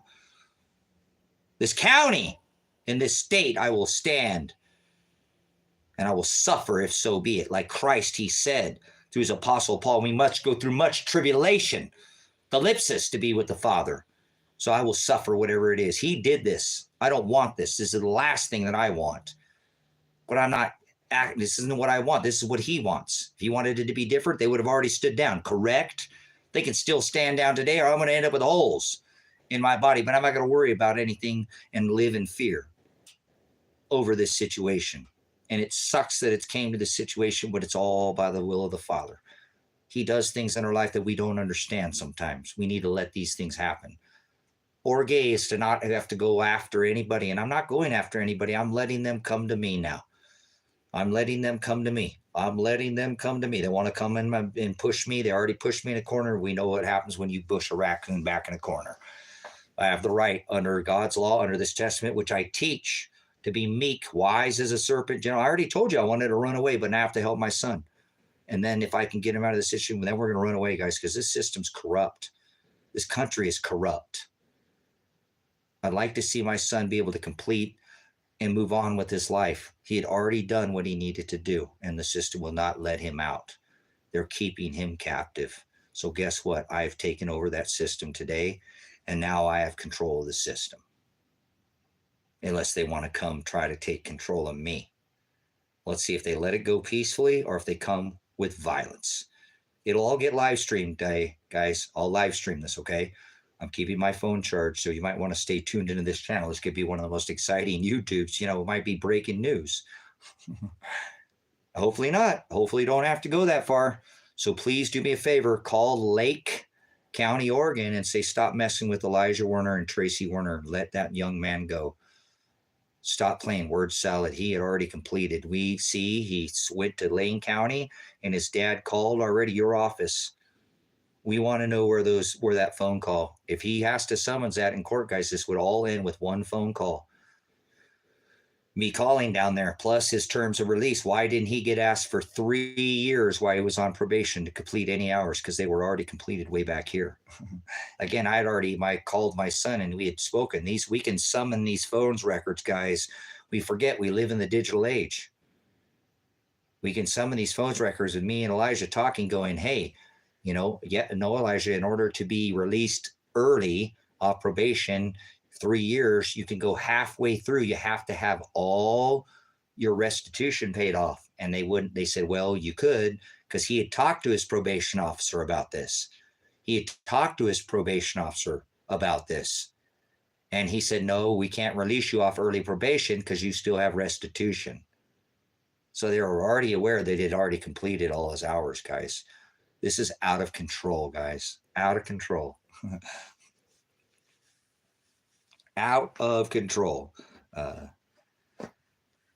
this county, in this state. I will stand and I will suffer if so be it. Like Christ, he said through his apostle Paul, we must go through much tribulation, thalipsis, to be with the Father. So I will suffer whatever it is. He did this. I don't want this. This is the last thing that I want. But I'm not acting. This isn't what I want. This is what he wants. If he wanted it to be different, they would have already stood down. Correct? They can still stand down today, or I'm going to end up with holes in my body. But I'm not going to worry about anything and live in fear over this situation. And it sucks that it's came to this situation, but it's all by the will of the Father. He does things in our life that we don't understand sometimes. We need to let these things happen. Orge is to not have to go after anybody. And I'm not going after anybody. I'm letting them come to me now. I'm letting them come to me. I'm letting them come to me. They want to come in and push me. They already pushed me in a corner. We know what happens when you push a raccoon back in a corner. I have the right under God's law, under this testament, which I teach, to be meek, wise as a serpent. You know, I already told you I wanted to run away, but now I have to help my son. And then if I can get him out of the situation, then we're going to run away, guys, because this system's corrupt. This country is corrupt. I'd like to see my son be able to complete and move on with his life. He had already done what he needed to do, and the system will not let him out. They're keeping him captive. So guess what? I've taken over that system today, and now I have control of the system. Unless they want to come try to take control of me. Let's see if they let it go peacefully or if they come with violence. It'll all get live streamed, guys. I'll live stream this, okay? I'm keeping my phone charged, so you might want to stay tuned into this channel. This could be one of the most exciting YouTubes. You know, it might be breaking news. Hopefully not. Hopefully you don't have to go that far. So please do me a favor. Call Lake County, Oregon, and say, stop messing with Elijah Werner and Tracy Werner. Let that young man go. Stop playing word salad. He had already completed. We see he went to Lane County, and his dad called already your office. We want to know where that phone call. If he has to summons that in court, guys, this would all end with one phone call. Me calling down there, plus his terms of release. Why didn't he get asked for 3 years while he was on probation to complete any hours? Because they were already completed way back here. Again, I had already called my son and we had spoken. We can summon these phones records, guys. We forget we live in the digital age. We can summon these phones records with me and Elijah talking, going, hey, you know, no, Elijah, in order to be released early off probation, 3 years, you can go halfway through. You have to have all your restitution paid off. And they said, well, you could, because he had talked to his probation officer about this. He had talked to his probation officer about this. And he said, no, we can't release you off early probation because you still have restitution. So they were already aware that it had already completed all his hours, guys. This is out of control, guys. Out of control. Out of control.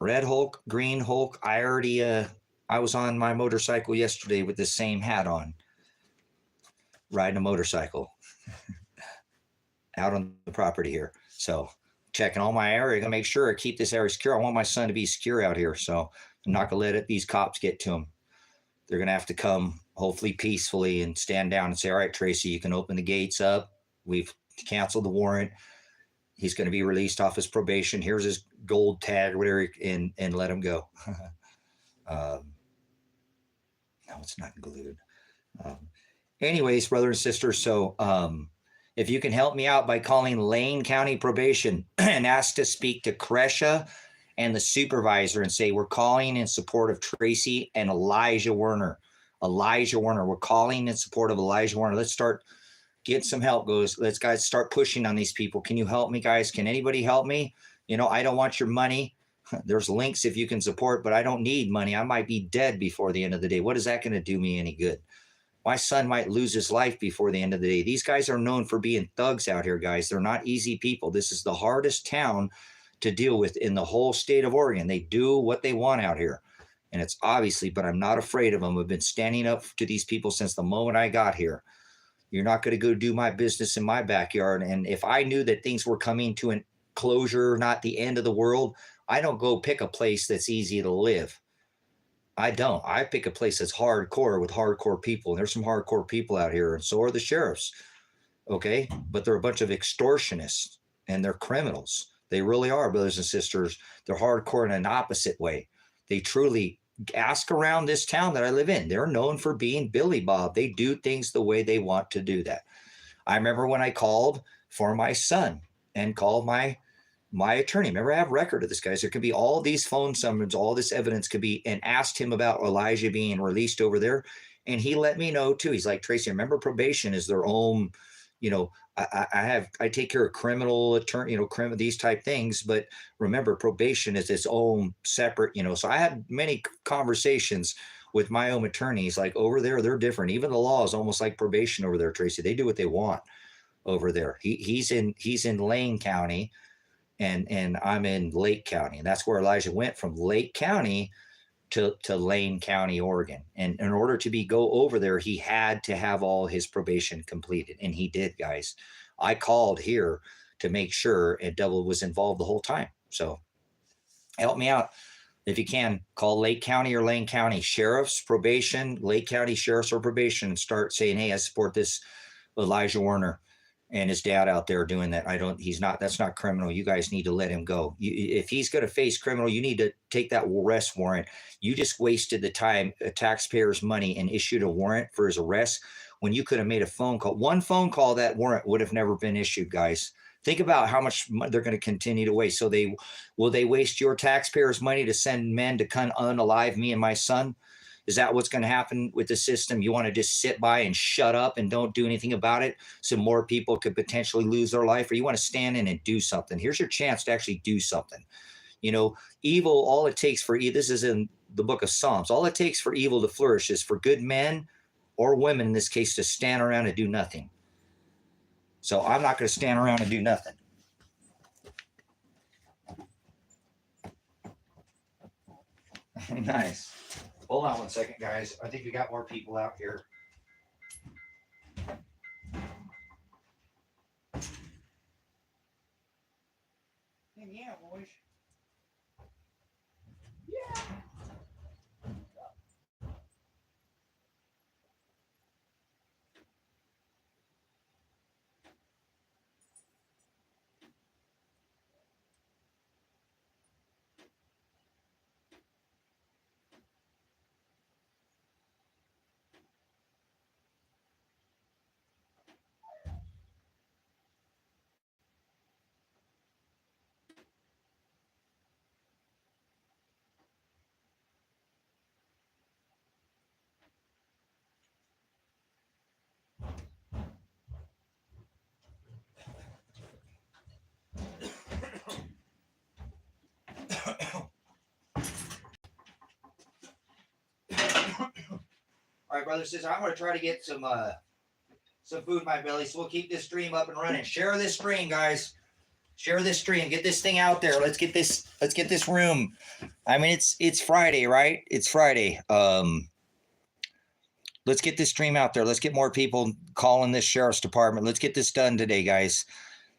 Red Hulk, Green Hulk. I was on my motorcycle yesterday with the same hat on, riding a motorcycle out on the property here. So checking all my area, gonna make sure I keep this area secure. I want my son to be secure out here. So I'm not gonna let these cops get to him. They're gonna have to come hopefully peacefully and stand down and say, all right, Tracy, you can open the gates up. We've canceled the warrant. He's going to be released off his probation. Here's his gold tag or whatever, and let him go. No, it's not glued. Anyways, brother and sister, so if you can help me out by calling Lane County Probation and ask to speak to Kresha and the supervisor and say, we're calling in support of Tracy and Elijah Werner. Elijah Werner. We're calling in support of Elijah Werner. Let's start getting some help, let's guys start pushing on these people. Can you help me, guys? Can anybody help me? You know, I don't want your money. There's links if you can support, but I don't need money. I might be dead before the end of the day. What is that going to do me any good? My son might lose his life before the end of the day. These guys are known for being thugs out here, guys. They're not easy people. This is the hardest town to deal with in the whole state of Oregon. They do what they want out here. And it's obviously, but I'm not afraid of them. I've been standing up to these people since the moment I got here. You're not going to go do my business in my backyard. And if I knew that things were coming to a closure, not the end of the world, I don't go pick a place that's easy to live. I don't. I pick a place that's hardcore with hardcore people. And there's some hardcore people out here, and so are the sheriffs. Okay. But they're a bunch of extortionists and they're criminals. They really are, brothers and sisters. They're hardcore in an opposite way. They truly ask around this town that I live in. They're known for being Billy Bob. They do things the way they want to do that. I remember when I called for my son and called my attorney. Remember, I have record of this, guys. There could be all these phone summons, all this evidence could be, and asked him about Elijah being released over there. And he let me know too. He's like, Tracy, remember probation is their own, I take care of criminal attorney, criminal, these type things. But remember, probation is its own separate, so I had many conversations with my own attorneys, like over there, they're different. Even the law is almost like probation over there, Tracy. They do what they want over there. He's in Lane County and I'm in Lake County. And that's where Elijah went, from Lake County to Lane County, Oregon. And in order to go over there, he had to have all his probation completed. And he did, guys. I called here to make sure, and Devil was involved the whole time. So help me out. If you can, call Lake County or Lane County sheriffs, probation, Lake County sheriffs or probation, and start saying, hey, I support this Elijah Warner and his dad out there doing that. That's not criminal. You guys need to let him go. If he's going to face criminal, you need to take that arrest warrant. You just wasted the time, taxpayers' money, and issued a warrant for his arrest when you could have made a phone call. One phone call, that warrant would have never been issued, guys. Think about how much they're going to continue to waste. So will they waste your taxpayers' money to send men to unalive me and my son? Is that what's going to happen with the system? You want to just sit by and shut up and don't do anything about it so more people could potentially lose their life? Or you want to stand in and do something? Here's your chance to actually do something. Evil, all it takes for evil, this is in the book of Psalms, all it takes for evil to flourish is for good men or women, in this case, to stand around and do nothing. So I'm not going to stand around and do nothing. Nice. Hold on one second, guys. I think we got more people out here. Yeah, boys. Yeah. All right, brothers, sisters, I'm going to try to get some food in my belly, so we'll keep this stream up and running. Share this stream, guys. Share this stream. Get this thing out there. Let's get this room. I mean, it's Friday, right? It's Friday. Let's get this stream out there. Let's get more people calling this sheriff's department. Let's get this done today, guys.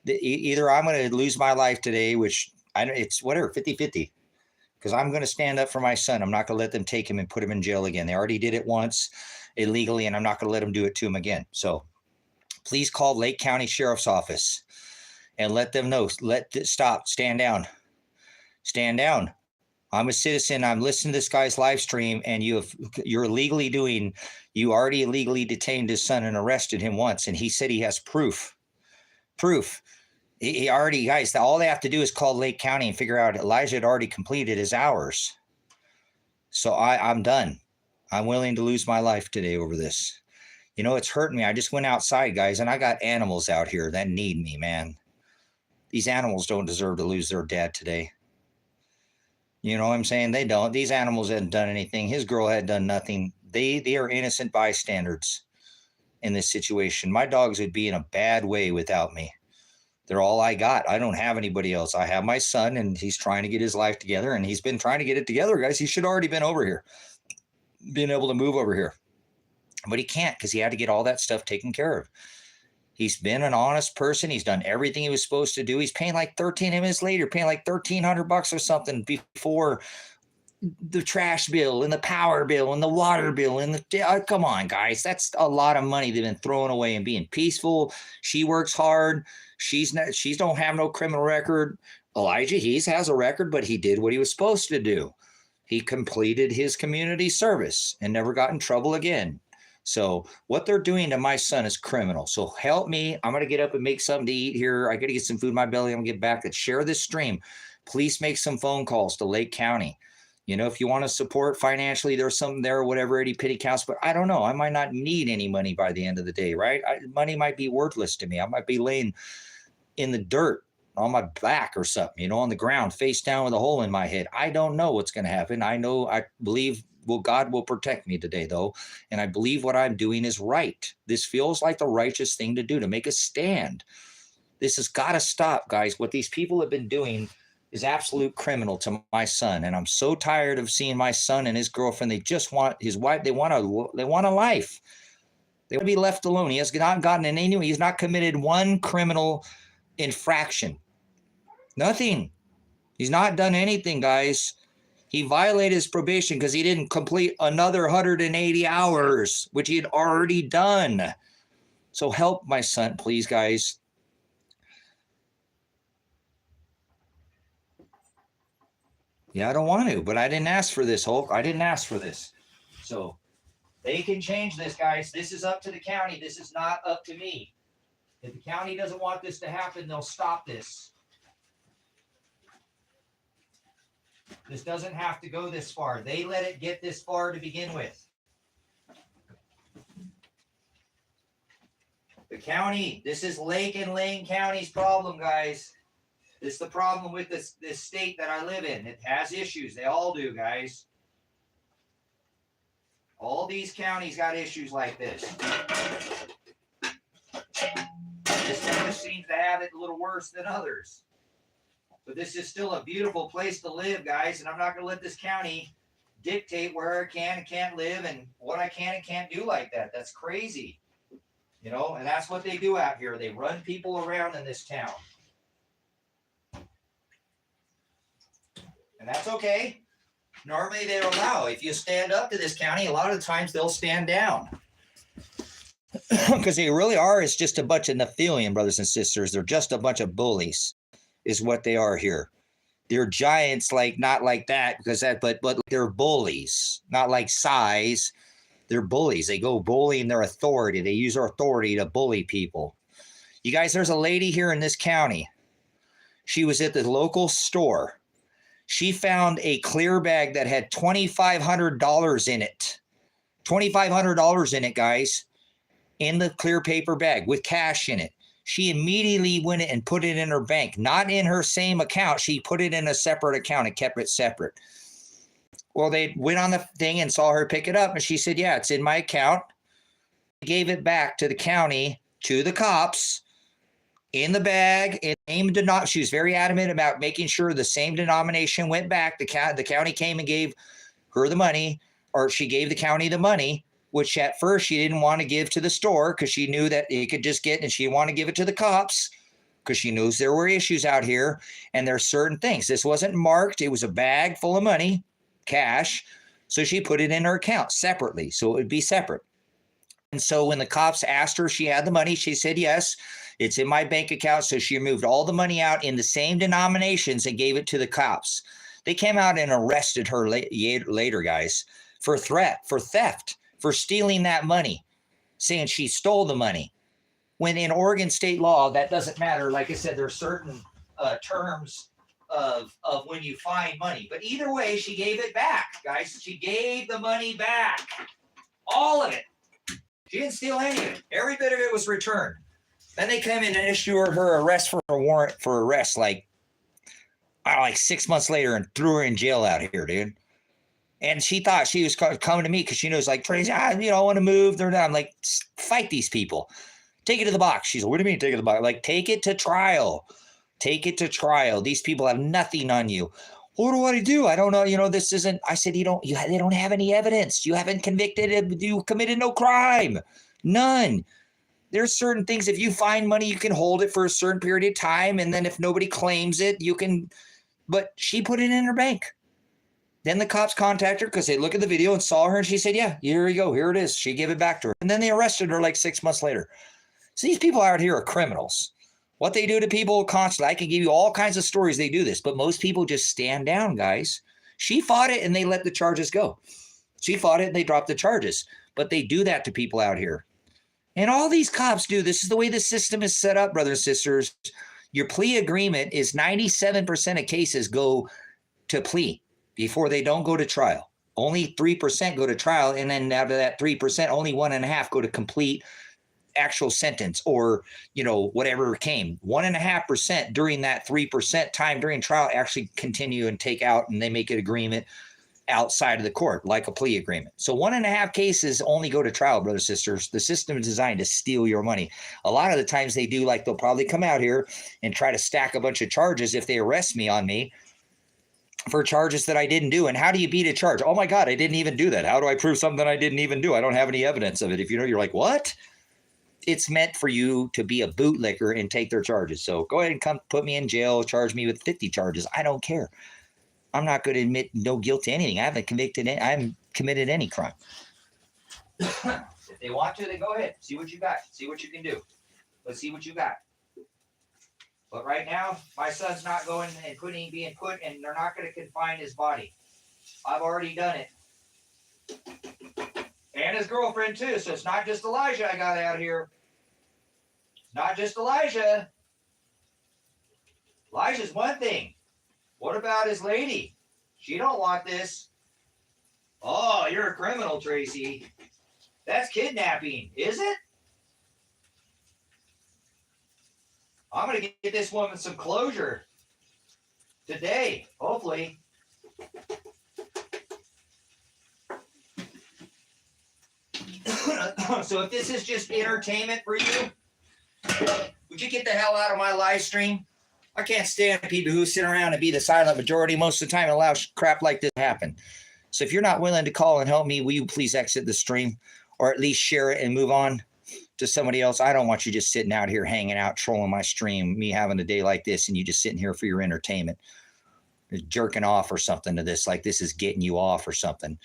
Either I'm going to lose my life today, which it's whatever, 50-50. Because I'm going to stand up for my son. I'm not going to let them take him and put him in jail again. They already did it once illegally, and I'm not going to let them do it to him again. So please call Lake County Sheriff's Office and let them know. Stop. Stand down. Stand down. I'm a citizen. I'm listening to this guy's live stream, and you already illegally detained his son and arrested him once, and he said he has proof. He already, guys, all they have to do is call Lake County and figure out Elijah had already completed his hours. So I'm done. I'm willing to lose my life today over this. It's hurting me. I just went outside, guys, and I got animals out here that need me, man. These animals don't deserve to lose their dad today. You know what I'm saying? They don't. These animals hadn't done anything. His girl had done nothing. They are innocent bystanders in this situation. My dogs would be in a bad way without me. They're all I got. I don't have anybody else. I have my son, and he's trying to get his life together, and he's been trying to get it together, guys. He should have already been over here, been able to move over here. But he can't because he had to get all that stuff taken care of. He's been an honest person. He's done everything he was supposed to do. He's paying like 13 minutes later, paying like $1,300 or something before the trash bill and the power bill and the water bill and the come on, guys, that's a lot of money they've been throwing away and being peaceful. She works hard. She's don't have no criminal record. Elijah, he has a record, but he did what he was supposed to do. He completed his community service and never got in trouble again. So what they're doing to my son is criminal. So help me. I'm going to get up and make something to eat here. I got to get some food in my belly. I'm going to get back and share this stream. Please make some phone calls to Lake County. You know, if you want to support financially, there's something there, whatever, 80 penny counts. But I don't know. I might not need any money by the end of the day, right? Money might be worthless to me. I might be laying in the dirt on my back or something, you know, on the ground, face down with a hole in my head. I don't know what's going to happen. I believe, well, God will protect me today, though. And I believe what I'm doing is right. This feels like the righteous thing to do, to make a stand. This has got to stop, guys. What these people have been doing is absolute criminal to my son. And I'm so tired of seeing my son and his girlfriend. They just want his wife. They want a life. They want to be left alone. He has not gotten in any, he's not committed one criminal infraction. Nothing. He's not done anything, guys. He violated his probation because he didn't complete another 180 hours, which he had already done. So help my son, please, guys. Yeah, I don't want to, but I didn't ask for this, Hulk. I didn't ask for this. So they can change this, guys. This is up to the county. This is not up to me. If the county doesn't want this to happen, they'll stop this. This doesn't have to go this far. They let it get this far to begin with. The county, this is Lake and Lane County's problem, guys. This is the problem with this state that I live in. It has issues. They all do, guys. All these counties got issues like this. This one seems to have it a little worse than others. But this is still a beautiful place to live, guys, and I'm not going to let this county dictate where I can and can't live and what I can and can't do like that. That's crazy. You know, and that's what they do out here. They run people around in this town. And that's okay. Normally they don't allow. If you stand up to this county, a lot of times they'll stand down. Because they really are. It's just a bunch of Nephilim, brothers and sisters. They're just a bunch of bullies is what they are here. They're giants, like not like that, because that, but they're bullies, not like size. They're bullies. They go bullying their authority. They use their authority to bully people. You guys, there's a lady here in this county. She was at the local store. She found a clear bag that had $2,500 in it. $2,500 in it, guys, in the clear paper bag with cash in it. She immediately went and put it in her bank, not in her same account. She put it in a separate account and kept it separate. Well, they went on the thing and saw her pick it up, and she said, yeah, it's in my account. Gave it back to the county, to the cops, in the bag. She was very adamant about making sure the same denomination went back. The county came and gave her the money, or she gave the county the money, which at first she didn't want to give to the store because she knew that it could just get, and she wanted to give it to the cops because she knows there were issues out here and there's certain things. This wasn't marked. It was a bag full of money, cash. So she put it in her account separately. So it would be separate. And so when the cops asked her if she had the money, she said, yes, it's in my bank account. So she moved all the money out in the same denominations and gave it to the cops. They came out and arrested her later, guys, for theft, for stealing that money, saying she stole the money. When in Oregon state law, that doesn't matter. Like I said, there are certain terms of when you find money. But either way, she gave it back, guys. She gave the money back. All of it. She didn't steal any of it. Every bit of it was returned. Then they come in and issue her arrest for a warrant for arrest, like 6 months later, and threw her in jail out here, dude. And she thought she was coming to me because she knows, like, Tracy, I want to move. They're not. I'm like, fight these people. Take it to the box. She's like, what do you mean take it to the box? Like, take it to trial. Take it to trial. These people have nothing on you. What do I do? I don't know. This isn't. I said, they don't have any evidence. You haven't convicted. You committed no crime. None. There's certain things, if you find money, you can hold it for a certain period of time. And then if nobody claims it, you can, but she put it in her bank. Then the cops contact her because they look at the video and saw her, and she said, yeah, here you go. Here it is. She gave it back to her. And then they arrested her like 6 months later. So these people out here are criminals. What they do to people constantly, I can give you all kinds of stories they do this, but most people just stand down, guys. She fought it and they let the charges go. She fought it and they dropped the charges. But they do that to people out here. And all these cops do. This is the way the system is set up, brothers and sisters. Your plea agreement is 97% of cases go to plea before they don't go to trial. Only 3% go to trial. And then out of that 3%, only 1.5% go to complete actual sentence or, whatever came. 1.5% during that 3% time during trial actually continue and take out, and they make an agreement outside of the court, like a plea agreement. So 1.5 cases only go to trial, brothers and sisters. The system is designed to steal your money. A lot of the times they do, like they'll probably come out here and try to stack a bunch of charges if they arrest me on me for charges that I didn't do. And how do you beat a charge? Oh my God, I didn't even do that. How do I prove something I didn't even do? I don't have any evidence of it. If you're like, what? It's meant for you to be a bootlicker and take their charges. So go ahead and come put me in jail, charge me with 50 charges. I don't care. I'm not going to admit no guilt to anything. I haven't committed any crime. If they want to, then go ahead. See what you got. See what you can do. Let's see what you got. But right now, my son's not going and being put, and they're not going to confine his body. I've already done it. And his girlfriend too. So it's not just Elijah I got out here. It's not just Elijah. Elijah's one thing. What about his lady? She don't want this. Oh, you're a criminal, Tracy. That's kidnapping, is it? I'm going to get this woman some closure today, hopefully. So if this is just entertainment for you, would you get the hell out of my live stream? I can't stand people who sit around and be the silent majority most of the time and allow crap like this to happen. So if you're not willing to call and help me, will you please exit the stream or at least share it and move on to somebody else? I don't want you just sitting out here hanging out, trolling my stream, me having a day like this, and you just sitting here for your entertainment, jerking off or something to this, like this is getting you off or something.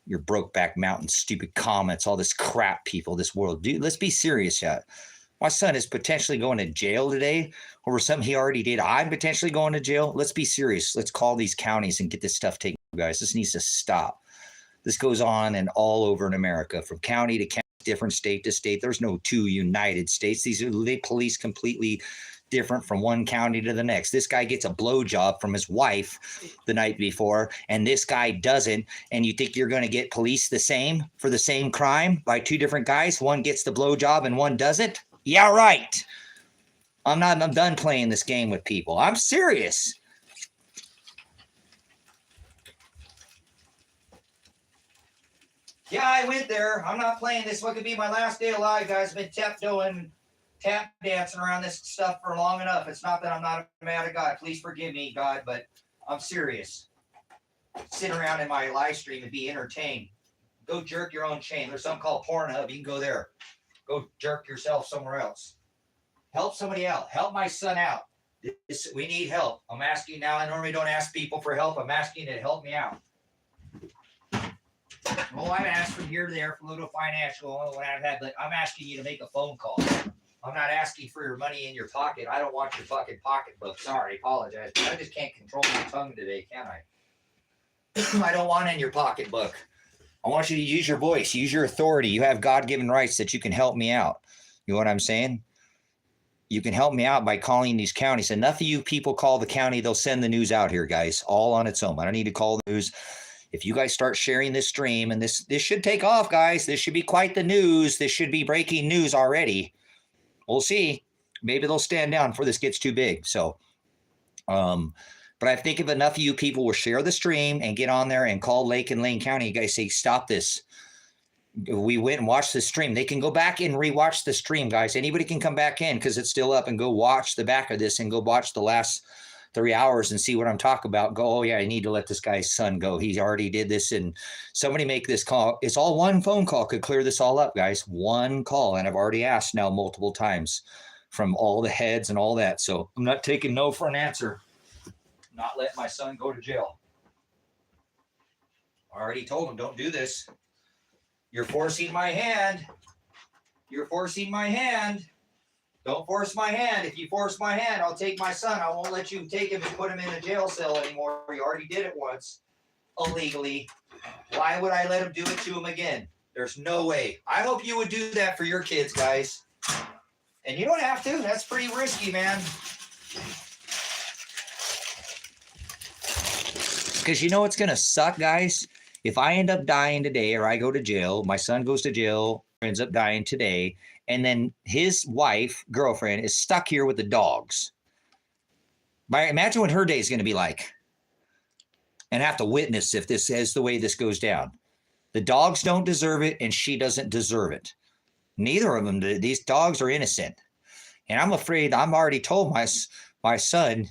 Your Brokeback Mountain, stupid comments, all this crap, people, this world. Dude, let's be serious yet. My son is potentially going to jail today over something he already did. I'm potentially going to jail. Let's be serious. Let's call these counties and get this stuff taken, guys. This needs to stop. This goes on and all over in America, from county to county, different state to state. There's no two United States. They police completely different from one county to the next. This guy gets a blowjob from his wife the night before, and this guy doesn't. And you think you're going to get police the same for the same crime by two different guys? One gets the blowjob and one doesn't? Yeah, right. I'm done playing this game with people. I'm serious. Yeah, I went there. I'm not playing this. What could be my last day alive, guys? I've been tap dancing around this stuff for long enough. It's not that I'm not mad at God. Please forgive me, God, but I'm serious. Sit around in my live stream and be entertained. Go jerk your own chain. There's something called Pornhub. You can go there. Go jerk yourself somewhere else. Help somebody out. Help my son out. We need help. I'm asking now. I normally don't ask people for help. I'm asking you to help me out. Well, I've asked from here to there for a little financial, but I'm asking you to make a phone call. I'm not asking for your money in your pocket. I don't want your fucking pocketbook. Sorry, apologize. I just can't control my tongue today, can I? I don't want it in your pocketbook. I want you to use your voice, use your authority. You have God-given rights that you can help me out. You know what I'm saying? You can help me out by calling these counties. Enough of you people call the county, they'll send the news out here, guys, all on its own. I don't need to call the news. If you guys start sharing this stream, and this should take off, guys. This should be quite the news. This should be breaking news already. We'll see. Maybe they'll stand down before this gets too big. So, but I think if enough of you people will share the stream and get on there and call Lake and Lane County, you guys say, stop this. We went and watched the stream. They can go back and rewatch the stream, guys. Anybody can come back in because it's still up and go watch the back of this and go watch the last 3 hours and see what I'm talking about. Go, oh yeah, I need to let this guy's son go. He already did this, and somebody make this call. It's all one phone call could clear this all up, guys. One call, and I've already asked now multiple times from all the heads and all that. So I'm not taking no for an answer. Not let my son go to jail. I already told him, don't do this. You're forcing my hand. You're forcing my hand. Don't force my hand. If you force my hand, I'll take my son. I won't let you take him and put him in a jail cell anymore. You already did it once, illegally. Why would I let him do it to him again? There's no way. I hope you would do that for your kids, guys. And you don't have to. That's pretty risky, man. Because you know what's going to suck, guys? If I end up dying today or I go to jail, my son goes to jail, ends up dying today, and then his wife, girlfriend, is stuck here with the dogs. Imagine what her day is going to be like and have to witness if this is the way this goes down. The dogs don't deserve it, and she doesn't deserve it. Neither of them. These dogs are innocent. And I'm afraid I'm already told my son,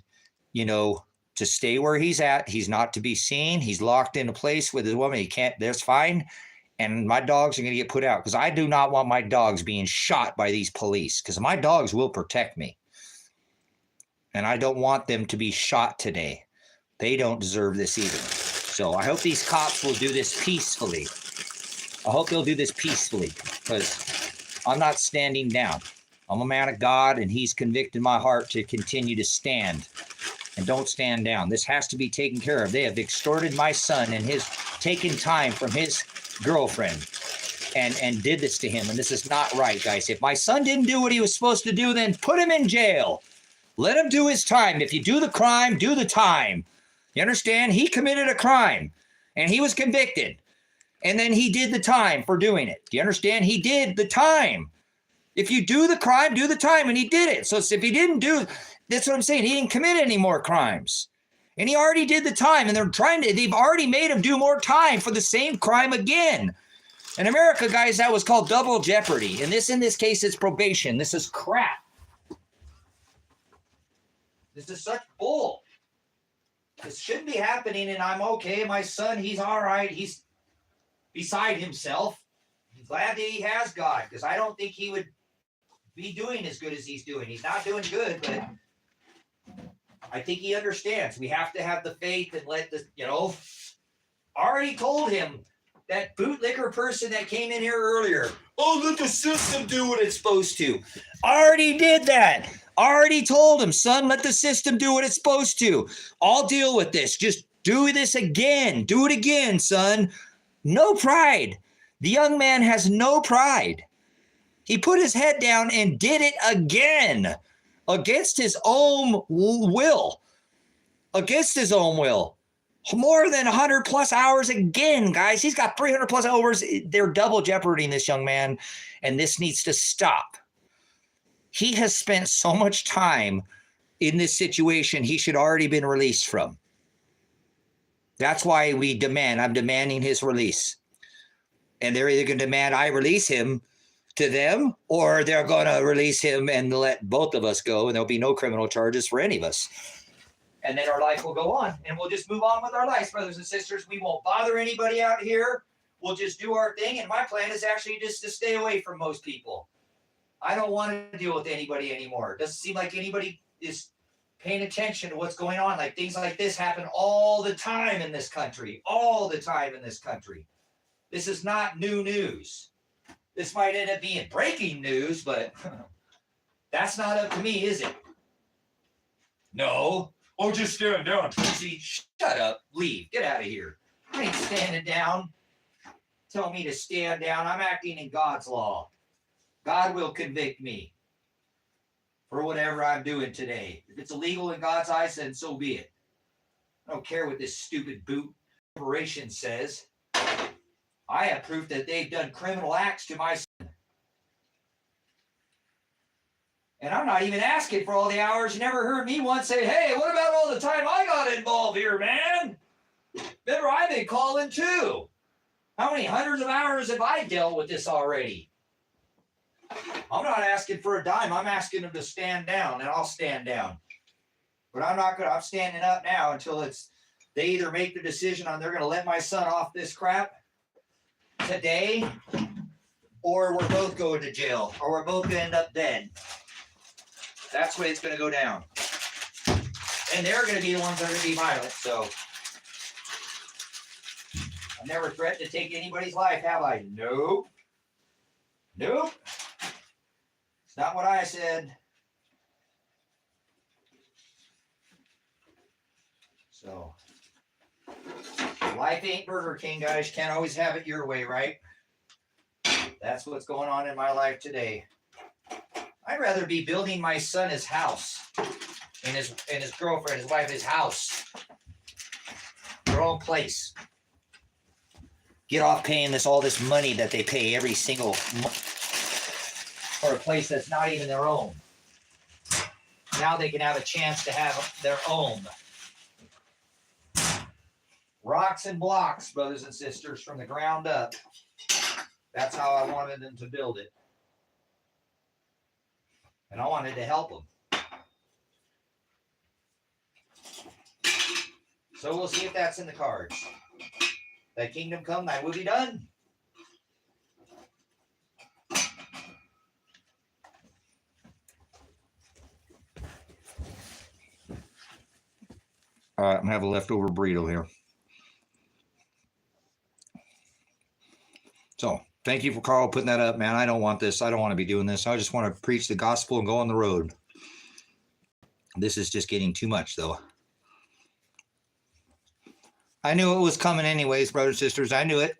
you know, to stay where he's at. He's not to be seen. He's locked in a place with his woman. He can't, that's fine. And my dogs are going to get put out because I do not want my dogs being shot by these police because my dogs will protect me. And I don't want them to be shot today. They don't deserve this either. So I hope these cops will do this peacefully. I hope they'll do this peacefully because I'm not standing down. I'm a man of God, and he's convicted my heart to continue to stand. And don't stand down. This has to be taken care of. They have extorted my son and his taken time from his girlfriend and did this to him. And this is not right, guys. If my son didn't do what he was supposed to do, then put him in jail. Let him do his time. If you do the crime, do the time. You understand? He committed a crime and he was convicted. And then he did the time for doing it. Do you understand? He did the time. If you do the crime, do the time. And he did it. So if he didn't do, that's what I'm saying. He didn't commit any more crimes. And he already did the time. And they've already made him do more time for the same crime again. In America, guys, that was called double jeopardy. And in this case, it's probation. This is crap. This is such bull. This shouldn't be happening, and I'm okay. My son, he's all right. He's beside himself. I'm glad that he has God, because I don't think he would be doing as good as he's doing. He's not doing good, but I think he understands. We have to have the faith and let the, already told him, that bootlicker person that came in here earlier, oh, let the system do what it's supposed to. Already did that. Already told him, son, let the system do what it's supposed to. I'll deal with this. Just do this again. Do it again, son. No pride. The young man has no pride. He put his head down and did it again against his own will. Against his own will. More than 100 plus hours again, guys. He's got 300 plus hours. They're double jeoparding this young man, and this needs to stop. He has spent so much time in this situation he should already been released from. That's why I'm demanding his release. And they're either going to demand I release him to them, or they're going to release him and let both of us go, and there'll be no criminal charges for any of us. And then our life will go on, and we'll just move on with our lives, brothers and sisters. We won't bother anybody out here. We'll just do our thing, and my plan is actually just to stay away from most people. I don't want to deal with anybody anymore. It doesn't seem like anybody is paying attention to what's going on. Like things like this happen all the time in this country. All the time in this country. This is not new news. This might end up being breaking news, but that's not up to me, is it? No. Oh, just stand down. See, shut up. Leave. Get out of here. I ain't standing down. Tell me to stand down. I'm acting in God's law. God will convict me for whatever I'm doing today. If it's illegal in God's eyes, then so be it. I don't care what this stupid boot corporation says. I have proof that they've done criminal acts to my son. And I'm not even asking for all the hours. You never heard me once say, hey, what about all the time I got involved here, man? Remember, I've been calling too. How many hundreds of hours have I dealt with this already? I'm not asking for a dime. I'm asking them to stand down, and I'll stand down. But I'm standing up now until they either make the decision on they're going to let my son off this crap today, or we're both going to jail, or we're both going to end up dead. That's the way it's going to go down. And they're going to be the ones that are going to be violent. So I never threatened to take anybody's life, have I? Nope. Nope. It's not what I said. So life ain't Burger King, guys. Can't always have it your way, right? That's what's going on in my life today. I'd rather be building my son his house and his girlfriend, his wife, his house. Their own place. Get off paying all this money that they pay every single month for a place that's not even their own. Now they can have a chance to have their own. Rocks and blocks, brothers and sisters, from the ground up. That's how I wanted them to build it. And I wanted to help them. So we'll see if that's in the cards. Thy kingdom come, thy will be done. All right, I'm going to have a leftover burrito here. So, thank you for Carl putting that up, man. I don't want this. I don't want to be doing this. I just want to preach the gospel and go on the road. This is just getting too much, though. I knew it was coming anyways, brothers and sisters. I knew it.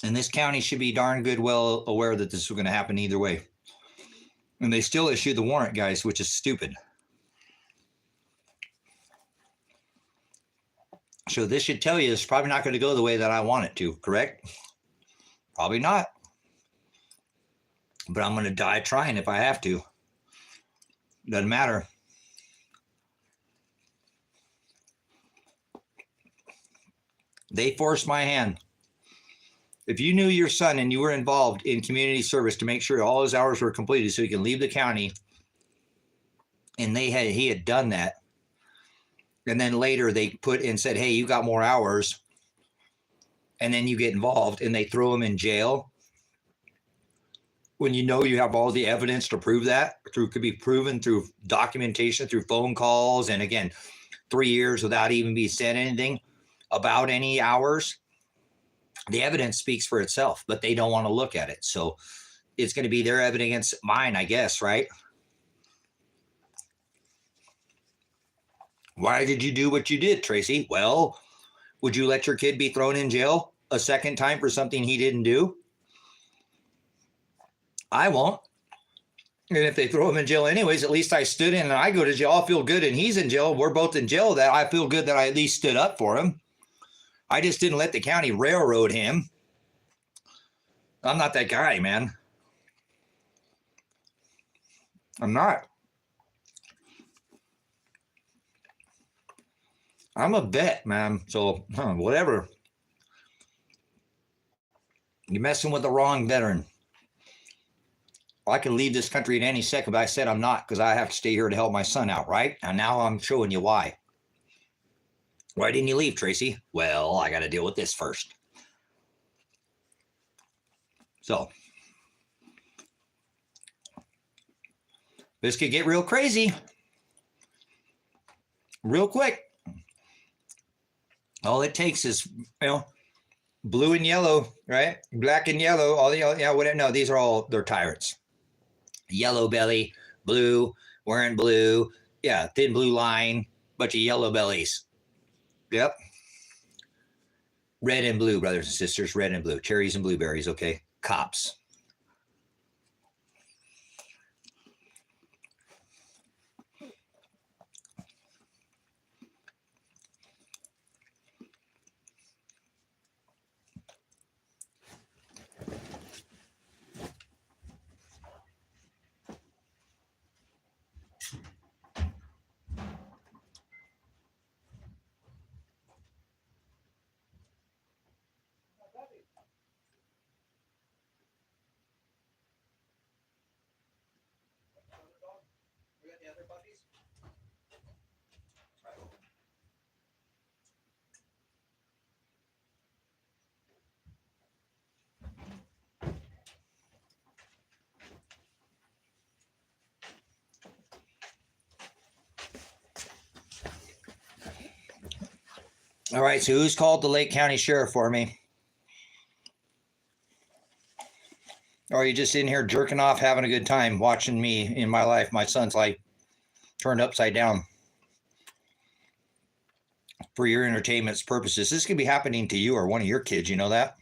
And this county should be darn good well aware that this was going to happen either way. And they still issued the warrant, guys, which is stupid. So this should tell you it's probably not going to go the way that I want it to, correct? Probably not. But I'm going to die trying if I have to. Doesn't matter. They forced my hand. If you knew your son and you were involved in community service to make sure all his hours were completed so he can leave the county, and he had done that, and then later they put and said, hey, you got more hours, and then you get involved and they throw him in jail when you know you have all the evidence to prove that, could be proven through documentation, through phone calls, and again, 3 years without even being said anything about any hours. The evidence speaks for itself, but they don't want to look at it. So it's going to be their evidence against mine, I guess, right? Why did you do what you did, Tracy? Well, would you let your kid be thrown in jail a second time for something he didn't do? I won't. And if they throw him in jail anyways, at least I stood in and I go to jail. I'll feel good and he's in jail. We're both in jail. That I feel good that I at least stood up for him. I just didn't let the county railroad him. I'm not that guy, man. I'm not. I'm a vet, man. So whatever. You're messing with the wrong veteran. I could leave this country at any second, but I said I'm not because I have to stay here to help my son out, right? And now I'm showing you why. Why didn't you leave, Tracy? Well, I got to deal with this first. So, this could get real crazy. Real quick. All it takes is, blue and yellow, right? Black and yellow. All the, whatever. No, these are they're tyrants. Yellow belly, blue, wearing blue. Yeah, thin blue line, bunch of yellow bellies. Yep. Red and blue, brothers and sisters, red and blue. Cherries and blueberries, okay? Cops. All right, so who's called the Lake County Sheriff for me? Or are you just in here jerking off, having a good time, watching me in my life, my son's life, turned upside down for your entertainment purposes? This could be happening to you or one of your kids. You know that?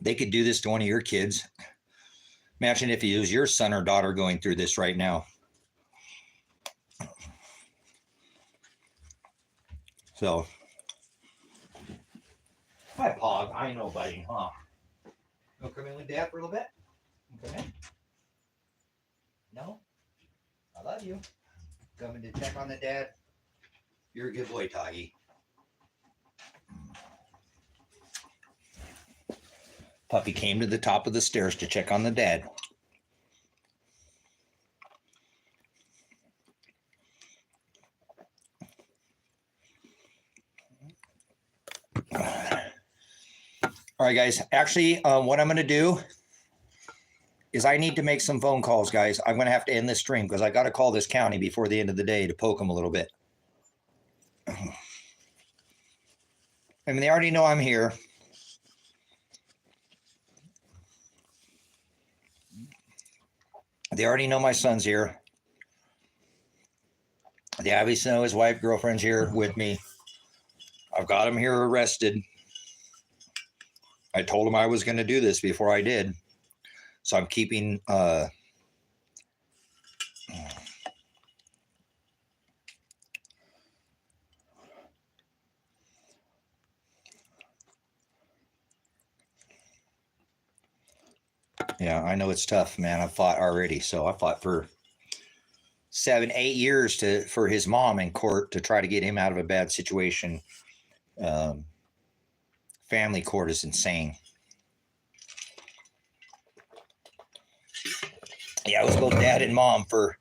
They could do this to one of your kids. Imagine if it was your son or daughter going through this right now. So, hi, Pog. I know, buddy, huh? You want to come in with Dad for a little bit? Come in? No? I love you. Coming to check on the dad? You're a good boy, Toggy. Puppy came to the top of the stairs to check on the dad. All right, guys. Actually, what I'm going to do is I need to make some phone calls, guys. I'm going to have to end this stream because I got to call this county before the end of the day to poke them a little bit. I mean, they already know I'm here. They already know my son's here. They obviously know his wife, girlfriend's here with me. I've got him here arrested. I told him I was going to do this before I did. So I'm keeping yeah, I know it's tough, man. I've fought already. So I fought for 7-8 years for his mom in court to try to get him out of a bad situation. Family court is insane. Yeah, I was both dad and mom for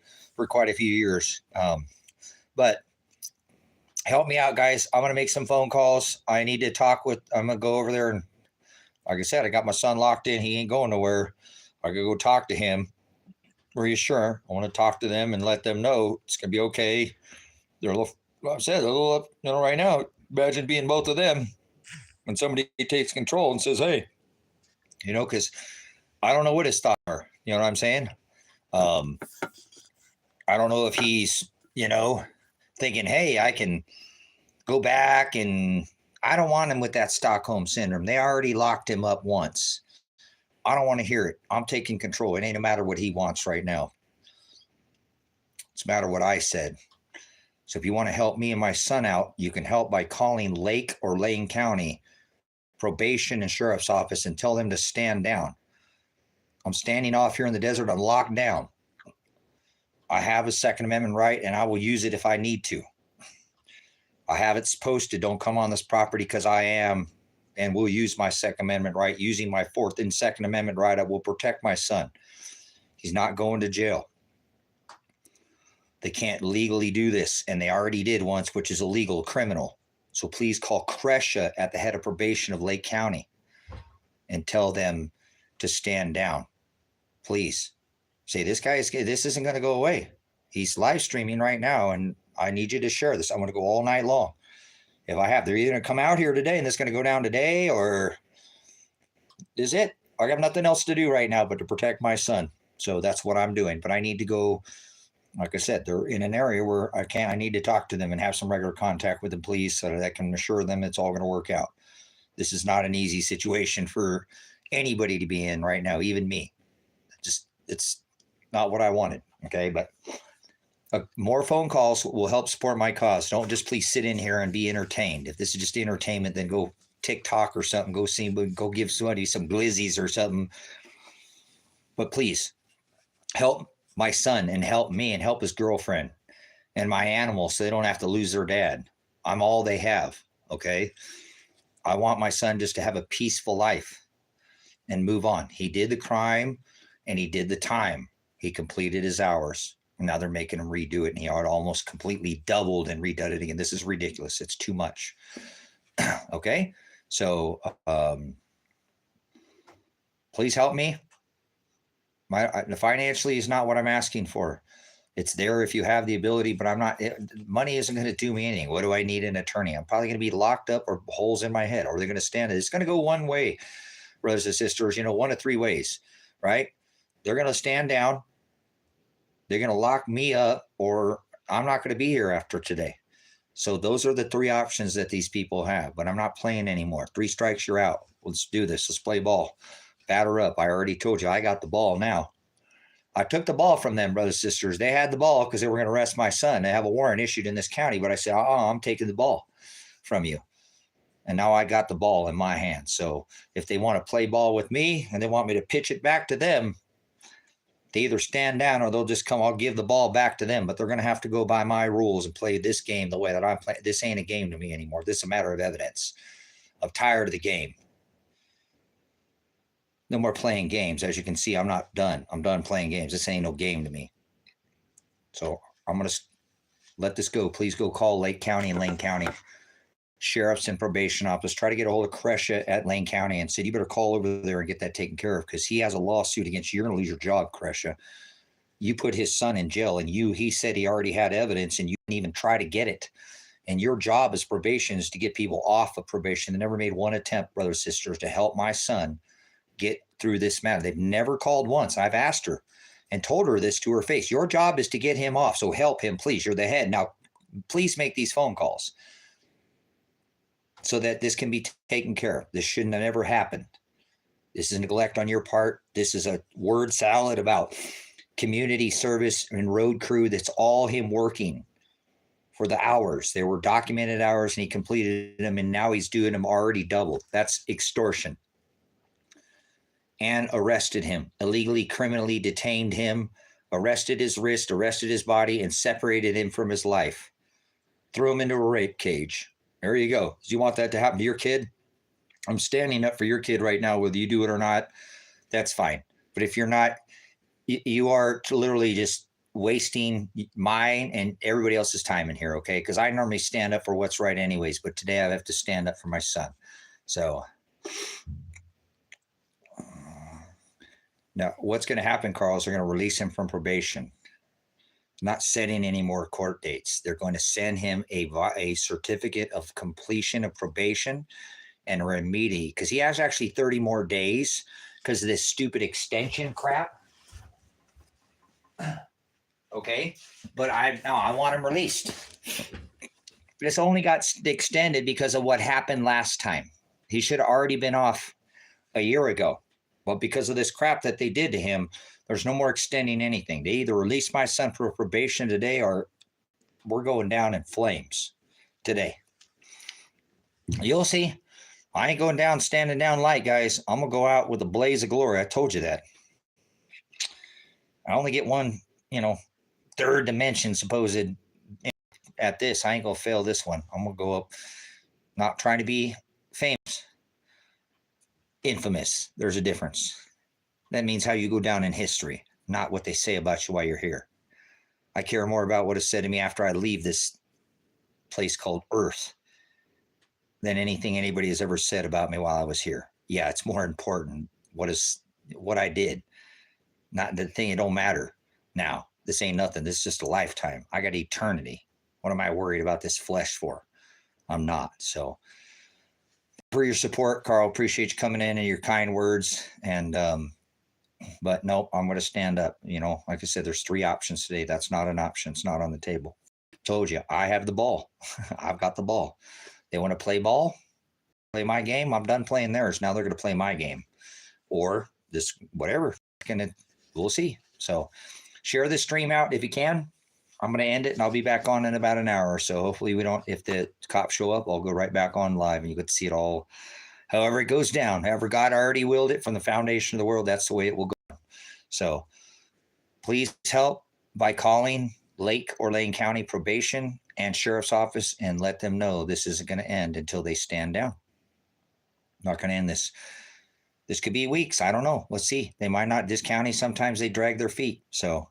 quite a few years. But help me out, guys. I'm going to make some phone calls. I need to talk with, I'm going to go over there. And like I said, I got my son locked in. He ain't going nowhere. I could go talk to him. Reassure. I want to talk to them and let them know it's going to be okay. They're a little, like I said, they're a little up, right now. Imagine being both of them when somebody takes control and says, hey, because I don't know what his thoughts are. You know what I'm saying? I don't know if he's, thinking, hey, I can go back, and I don't want him with that Stockholm syndrome. They already locked him up once. I don't want to hear it. I'm taking control. It ain't a matter what he wants right now. It's a matter what I said. So if you want to help me and my son out, you can help by calling Lake or Lane County probation and sheriff's office and tell them to stand down. I'm standing off here in the desert. I'm locked down. I have a Second Amendment right, and I will use it if I need to. I have it posted. Don't come on this property because I am, and will use my Second Amendment right. Using my Fourth and Second Amendment right, I will protect my son. He's not going to jail. They can't legally do this, and they already did once, which is illegal, criminal. So please call Crescia at the head of probation of Lake County and tell them to stand down. Please. Say, this isn't going to go away. He's live streaming right now, and I need you to share this. I'm going to go all night long. If I have, they're either going to come out here today and this is going to go down today, or is it? I got nothing else to do right now but to protect my son. So that's what I'm doing. But I need to go, like I said, they're in an area where I need to talk to them and have some regular contact with the police so that I can assure them it's all going to work out. This is not an easy situation for anybody to be in right now, even me. It's not what I wanted. Okay. But more phone calls will help support my cause. Don't just please sit in here and be entertained. If this is just entertainment, then go TikTok or something. Go give somebody some glizzies or something. But please help my son and help me and help his girlfriend and my animals so they don't have to lose their dad. I'm all they have. Okay. I want my son just to have a peaceful life and move on. He did the crime and he did the time. He completed his hours. And now they're making him redo it. And he almost completely doubled and redone it again. This is ridiculous. It's too much. Okay. So please help me. Financially is not what I'm asking for. It's there if you have the ability, but money isn't going to do me anything. What do I need an attorney? I'm probably going to be locked up or holes in my head, or they're going to stand it. It's going to go one way, brothers and sisters, one of three ways, right? They're going to stand down. They're going to lock me up, or I'm not going to be here after today. So those are the three options that these people have, but I'm not playing anymore. 3 strikes, you're out. Let's do this. Let's play ball. Batter up. I already told you I got the ball now. I took the ball from them, brothers and sisters. They had the ball because they were going to arrest my son. They have a warrant issued in this county, but I said, I'm taking the ball from you. And now I got the ball in my hand. So if they want to play ball with me and they want me to pitch it back to them, they either stand down or they'll just come. I'll give the ball back to them, but they're going to have to go by my rules and play this game the way that I'm playing. This ain't a game to me anymore. This is a matter of evidence. I'm tired of the game. No more playing games. As you can see, I'm not done. I'm done playing games. This ain't no game to me. So I'm going to let this go. Please go call Lake County and Lane County sheriffs and probation office. Try to get a hold of Crescia at Lane County and said, you better call over there and get that taken care of, because he has a lawsuit against you. You're going to lose your job, Crescia. You put his son in jail, and he said he already had evidence, and you didn't even try to get it. And your job as probation is to get people off of probation. They never made one attempt, brothers and sisters, to help my son get through this matter. They've never called once. I've asked her and told her this to her face. Your job is to get him off. So help him, please. You're the head. Now, please make these phone calls so that this can be taken care of. This shouldn't have ever happened. This is neglect on your part. This is a word salad about community service and road crew. That's all him working for the hours. They were documented hours, and he completed them, and now he's doing them already doubled. That's extortion. And arrested him, illegally, criminally detained him, arrested his wrist, arrested his body, and separated him from his life. Threw him into a rape cage. There you go. Do you want that to happen to your kid? I'm standing up for your kid right now, whether you do it or not. That's fine. But if you're not, you are literally just wasting mine and everybody else's time in here, okay? Because I normally stand up for what's right anyways, but today I have to stand up for my son. So now what's going to happen, Carl, is they're going to release him from probation. Not setting any more court dates. They're going to send him a certificate of completion of probation and remediate, because he has actually 30 more days because of this stupid extension crap. Okay, but I want him released. This only got extended because of what happened last time. He should have already been off a year ago. But because of this crap that they did to him, there's no more extending anything. They either release my son for probation today, or we're going down in flames today. You'll see. I ain't going down standing down light, guys. I'm going to go out with a blaze of glory. I told you that. I only get one, third dimension supposed at this. I ain't going to fail this one. I'm going to go up, not trying to be famous. Infamous. There's a difference. That means how you go down in history, not what they say about you while you're here. I care more about what is said to me after I leave this place called Earth than anything anybody has ever said about me while I was here. Yeah, it's more important what I did. Not the thing. It don't matter now. This ain't nothing. This is just a lifetime. I got eternity. What am I worried about this flesh for? I'm not. So for your support, Carl, appreciate you coming in and your kind words. And, but no, I'm going to stand up. Like I said, there's 3 options today. That's not an option. It's not on the table. Told you, I have the ball. I've got the ball. They want to play ball, play my game. I'm done playing theirs. Now they're going to play my game, or this, whatever. We'll see. So share this stream out if you can. I'm going to end it, and I'll be back on in about an hour or so. Hopefully if the cops show up, I'll go right back on live and you get to see it all. However it goes down, however God already willed it from the foundation of the world, that's the way it will go. So please help by calling Lake or Lane County probation and sheriff's office and let them know this isn't going to end until they stand down. I'm not going to end this. This could be weeks. I don't know. Let's see. They might not. This county, sometimes they drag their feet. So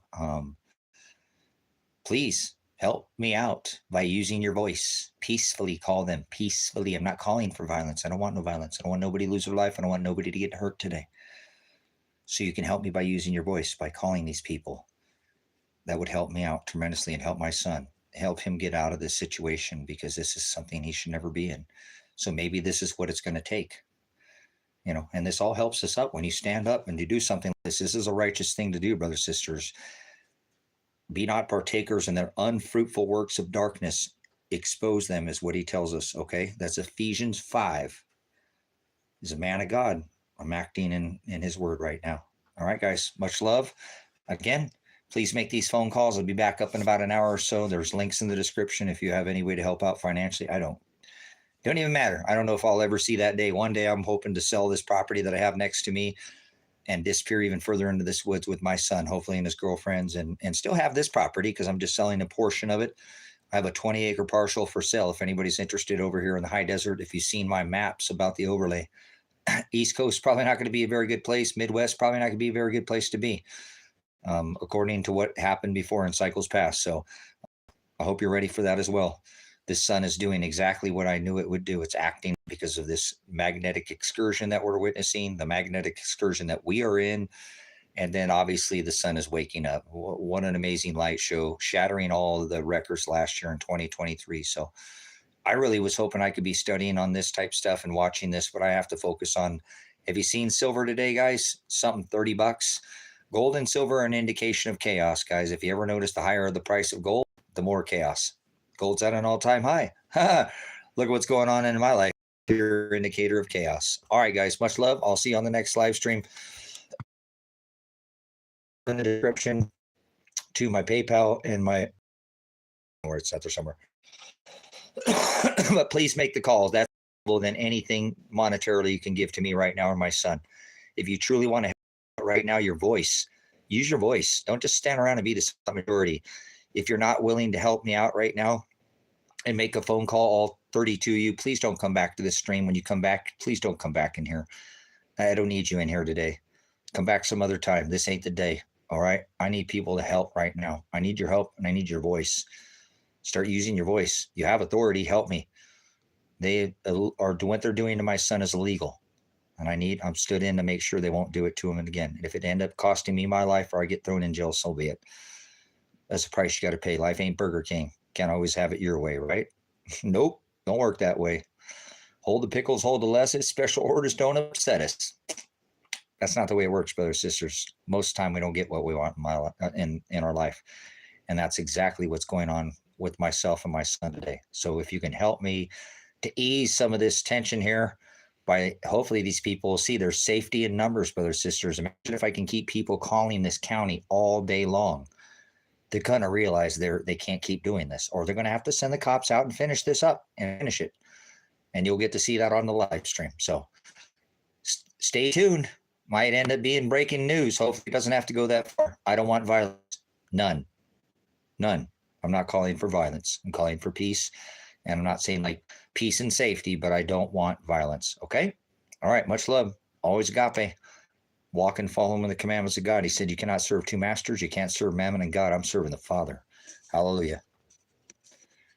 please help me out by using your voice. Peacefully call them. Peacefully. I'm not calling for violence. I don't want no violence. I don't want nobody to lose their life. I don't want nobody to get hurt today. So you can help me by using your voice, by calling these people. that would help me out tremendously and help my son, help him get out of this situation, because this is something he should never be in. So maybe this is what it's going to take, and this all helps us up when you stand up and you do something like this. This is a righteous thing to do, brothers, sisters. Be not partakers in their unfruitful works of darkness. Expose them is what he tells us. Okay. That's Ephesians 5. He's a man of God. I'm acting in his word right now. All right, guys, much love. Again, please make these phone calls. I'll be back up in about an hour or so. There's links in the description if you have any way to help out financially. Don't even matter. I don't know if I'll ever see that day. One day I'm hoping to sell this property that I have next to me and disappear even further into this woods with my son, hopefully, and his girlfriends, and still have this property because I'm just selling a portion of it. I have a 20-acre parcel for sale if anybody's interested over here in the high desert. If you've seen my maps about the overlay, East Coast probably not going to be a very good place. Midwest probably not going to be a very good place to be, according to what happened before in cycles past. So I hope you're ready for that as well. This sun is doing exactly what I knew it would do. It's acting because of this magnetic excursion that we're witnessing, the magnetic excursion that we are in. And then obviously the sun is waking up. What an amazing light show, shattering all the records last year in 2023. So I really was hoping I could be studying on this type stuff and watching this, but I have to focus on, have you seen silver today, guys? Something $30. Gold and silver are an indication of chaos, guys. If you ever notice, the higher the price of gold, the more chaos. Gold's at an all-time high. Look at what's going on in my life. Pure indicator of chaos. All right, guys, much love. I'll see you on the next live stream. In the description to my PayPal and my, where it's out there somewhere. But please make the calls. That's more than anything monetarily you can give to me right now or my son. If you truly want to help right now, your voice, use your voice. Don't just stand around and be the majority. If you're not willing to help me out right now and make a phone call, all 32 of you, please don't come back to this stream. When you come back, please don't come back in here. I don't need you in here today. Come back some other time. This ain't the day. All right. I need people to help right now. I need your help and I need your voice. Start using your voice. You have authority. Help me. They are doing what they're doing to my son is illegal. And I'm stood in to make sure they won't do it to him again. And if it end up costing me my life or I get thrown in jail, so be it. That's the price you got to pay. Life ain't Burger King. Can't always have it your way, right? Nope. Don't work that way. Hold the pickles, hold the lettuce. Special orders don't upset us. That's not the way it works, brothers, sisters. Most of the time we don't get what we want in our life. And that's exactly what's going on with myself and my son today. So if you can help me to ease some of this tension here, by hopefully these people will see there's safety in numbers, brothers, sisters. Imagine if I can keep people calling this county all day long. They're going to realize they can't keep doing this, or they're going to have to send the cops out and finish this up and finish it. And you'll get to see that on the live stream. So stay tuned. Might end up being breaking news. Hopefully it doesn't have to go that far. I don't want violence. None. I'm not calling for violence. I'm calling for peace. And I'm not saying like peace and safety, but I don't want violence. Okay? All right. Much love. Always agape. Walk and follow him in the commandments of God. He said, you cannot serve two masters. You can't serve Mammon and God. I'm serving the Father. Hallelujah.